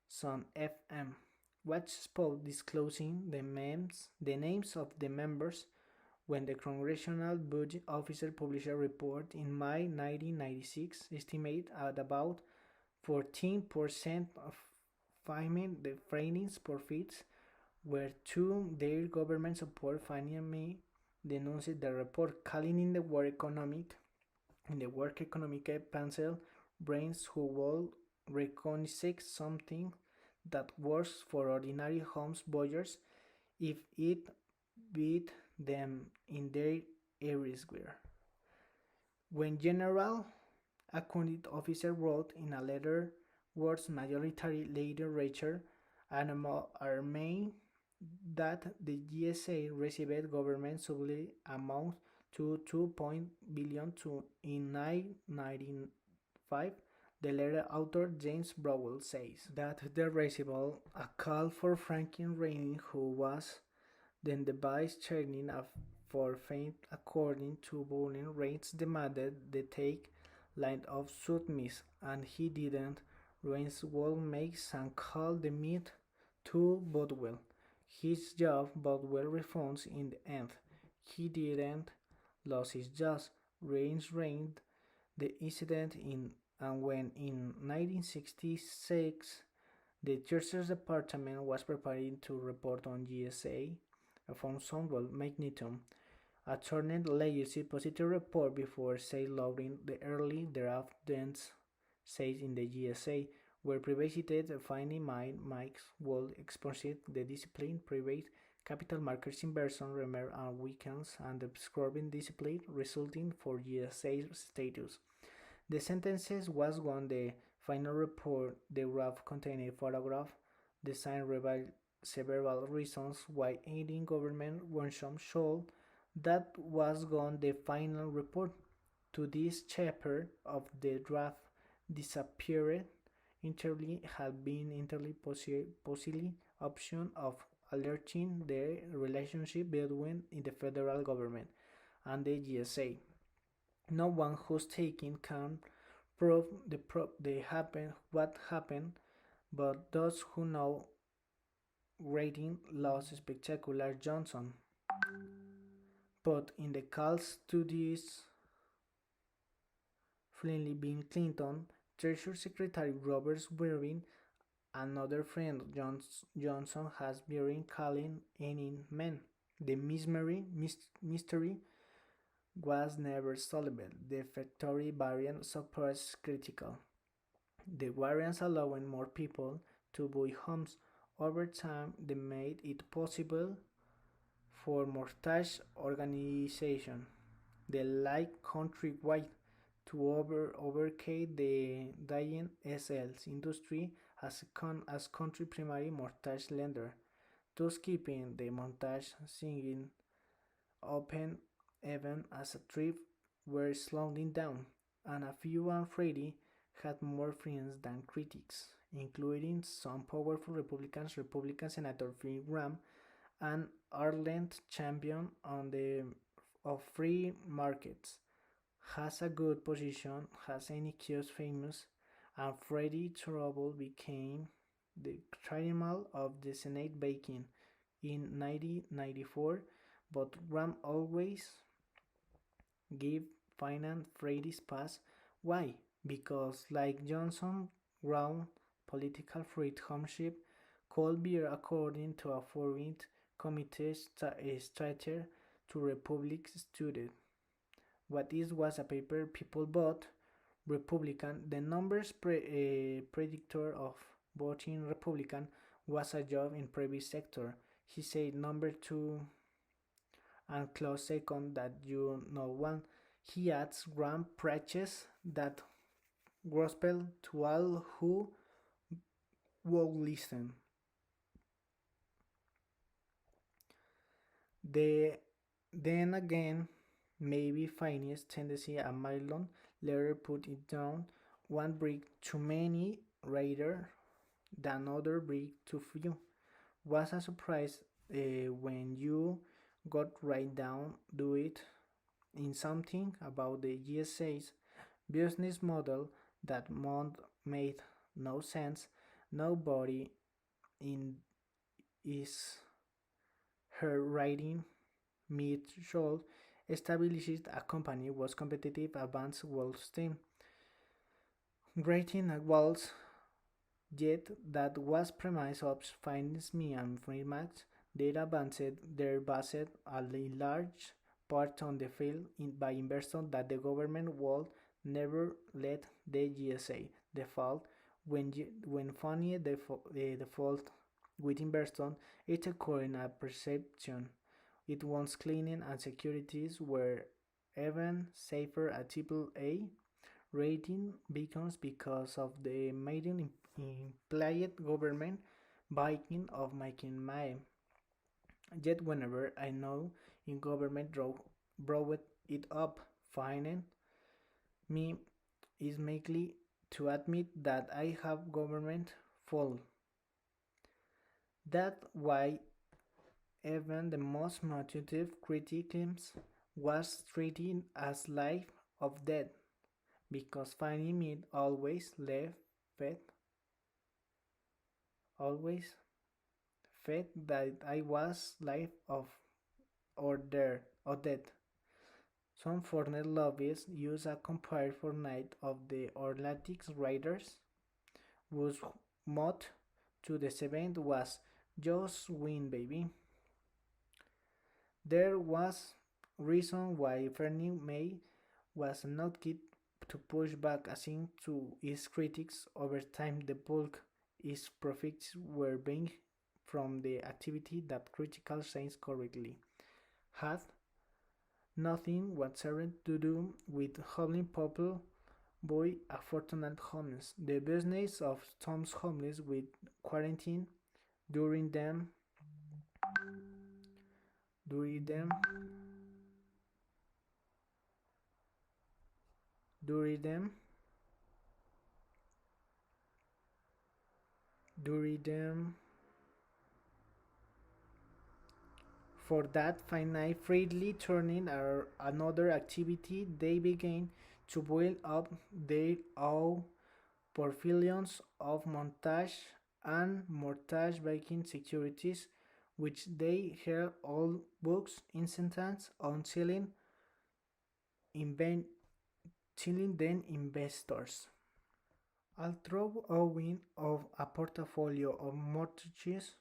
Speaker 1: some FM, which spot disclosing the names of the members when the Congressional Budget Office published a report in May 1996 estimate at about 14% of famine the finance profits were to their government support. Fannie Mae denounced the report, calling in the work economic pencil brains who will recognize something that works for ordinary homes buyers if it beat them in their everywhere. When General Accounting Officer wrote in a letter words majority leader Richard Armey that the GSA received government subsidy amount to 2 billion in 1995. The letter author James Browell says that they received a call for Franklin Rainey, who was then the vice chairman for Faint, according to Bowling Rates demanded the take line of Sutmis, and he didn't. Rains will make some call the meet to Bodwell. His job Bodwell refunds in the end. He didn't lose his job. Rains reigned the incident in and when in 1966 the Justice Department was preparing to report on GSA from Sunwell magnitude. A turned legacy positive report before say loading the early draft dents says in the GSA where privated finding Mike's will expose the discipline private capital markets inversion remer and weekends and the scrubbing discipline resulting for GSA status. The sentences was on the final report. The graph contained a photograph. The sign revealed several reasons why aiding government workshop showed that was gone the final report. To this chapter of the draft disappeared entirely had been entirely possibly option of alerting the relationship between the federal government and the GSA. No one who's taking can prove what happened, but those who know rating lost spectacular Johnson. But in the calls to this friendly Bill Clinton, Treasury Secretary Robert Wirvin, another friend Johnson has been calling any man. The mystery was never solved. The factory variant suppressed critical. The variants allowing more people to buy homes over time they made it possible for mortgage organization, the like countrywide, to overcade the dying SLs industry as country primary mortgage lender, thus keeping the mortgage singing open even as a trip were slowing down, and a few and Freddie had more friends than critics, including some powerful Republican Senator Phil Gramm and ardent champion on the of free markets, has a good position, has any kiosk famous, and Freddie Trouble became the chairman of the Senate Baking in 1994, but Graham always gave finance Freddie's pass. Why? Because like Johnson, Graham political friendship could be according to a foreign committee strategy to Republic student. What is was a paper people bought Republican. The numbers predictor of voting Republican was a job in previous sector. He said number two and close second that you know one. He adds Graham preaches that gospel to all who will listen. The then again, maybe finest tendency a Marlon later put it down one brick too many rather than other brick too few. Was a surprise when you got right down do it in something about the GSA's business model that made no sense. Nobody in is her writing mid show established a company was competitive advanced Walls team. Rating at Walls yet that was premise of finance me and Freemax they advanced their based a large part on the field by investors that the government would never let the GSA default when funny default with investors it occurring a perception it wants cleaning and securities were even safer at AAA rating beacons because of the maiden implied government backing of making my yet whenever I know in government brought it up finding me is likely to admit that I have government fault. That why even the most motivated criticisms was treated as life of death because finding me always fed that I was life of or death. Some Fortnite lobbyists use a compared Fortnite of the Orlatics Raiders, whose motto to the event was "Just win, baby." There was reason why Fernie May was not keen to push back asking to his critics over time the bulk his profits were being from the activity that critical science correctly had nothing whatsoever to do with helping people buy affordable homes. The business of Tom's homeless with quarantine during them during them during them during them for that finite freely turning another activity they began to build up their own portfolios of montage and mortgage banking securities which they held all books instance on selling then investors. Although owing of a portfolio of mortgages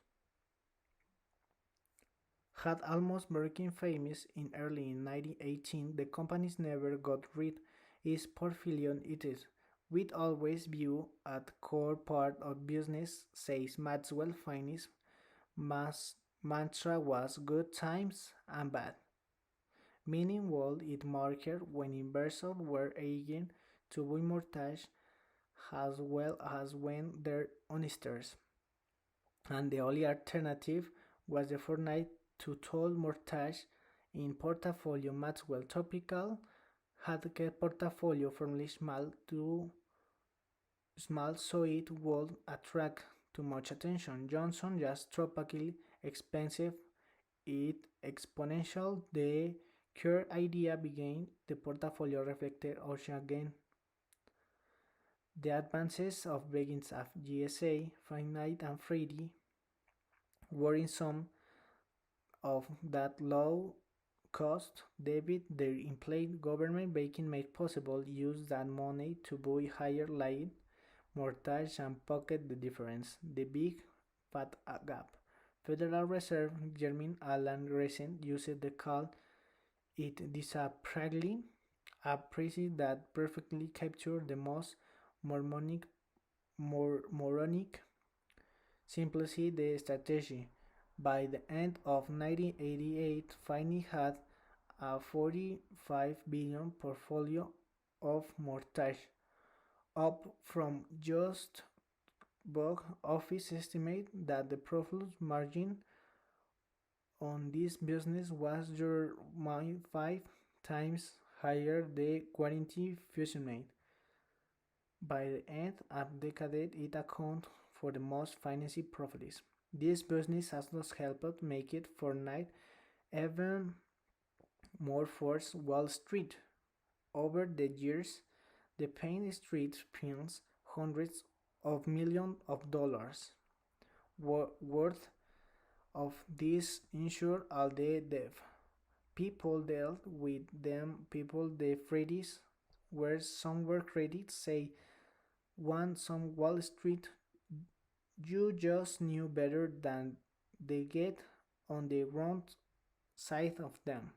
Speaker 1: had almost become famous in early 1918, the companies never got rid its portfolio it is. We'd always view at core part of business, says Maxwell Finis, mantra was good times and bad. Meaning world it marked when investors were eager to buy mortgage as well as when they're honesters. And the only alternative was the fortnight to toll mortgage in portfolio Maxwell Topical had kept portfolio from small to small so it would attract too much attention. Johnson just tropically expensive it exponential the Core idea began the portfolio reflected ocean again. The advances of begins of GSA, finite and 3D, were in some of that low cost debit their implied government banking made possible use that money to buy higher line mortgage and pocket the difference, the big fat gap. Federal Reserve Chairman Alan Greenspan used the call it disapparently a phrase that perfectly captured the most mormonic, moronic simplicity the strategy. By the end of 1988, Finney had a 45 billion portfolio of mortgage, up from just box office estimate that the profit margin on this business was your 5 times higher the guarantee fusion. By the end of the decade, it accounted for the most financial profits. This business has thus helped make it for night even more for Wall Street. Over the years, the Payne Street spends hundreds of millions of dollars worth of this insure all the debt. People dealt with them. People the Freddies were somewhere credit say one some Wall Street you just knew better than they get on the wrong side of them.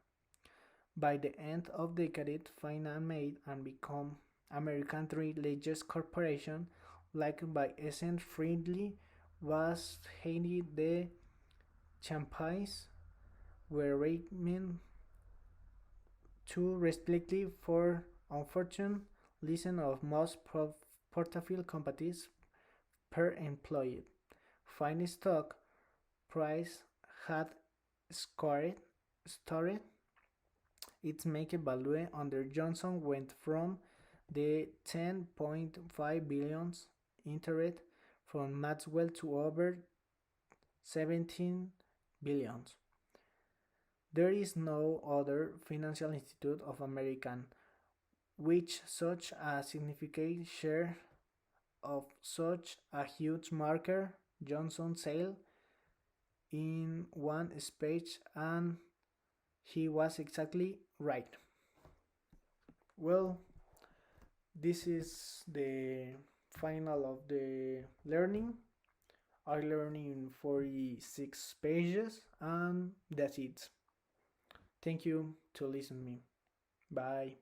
Speaker 1: By the end of the decade, Finance made and become American three largest corporation, like by essence friendly was hated the champagnes were rated too restrictive for unfortunate listen of most portfolio companies per employee. Fine stock price had scored started its market value under Johnson went from the 10.5 billions interest from Maxwell to over 17 billions. There is no other financial institute of American which such a significant share of such a huge market. Johnson said in one speech, and he was exactly right. Well, this is the final of the learning. I learned in 46 pages, and that's it. Thank you to listen me. Bye.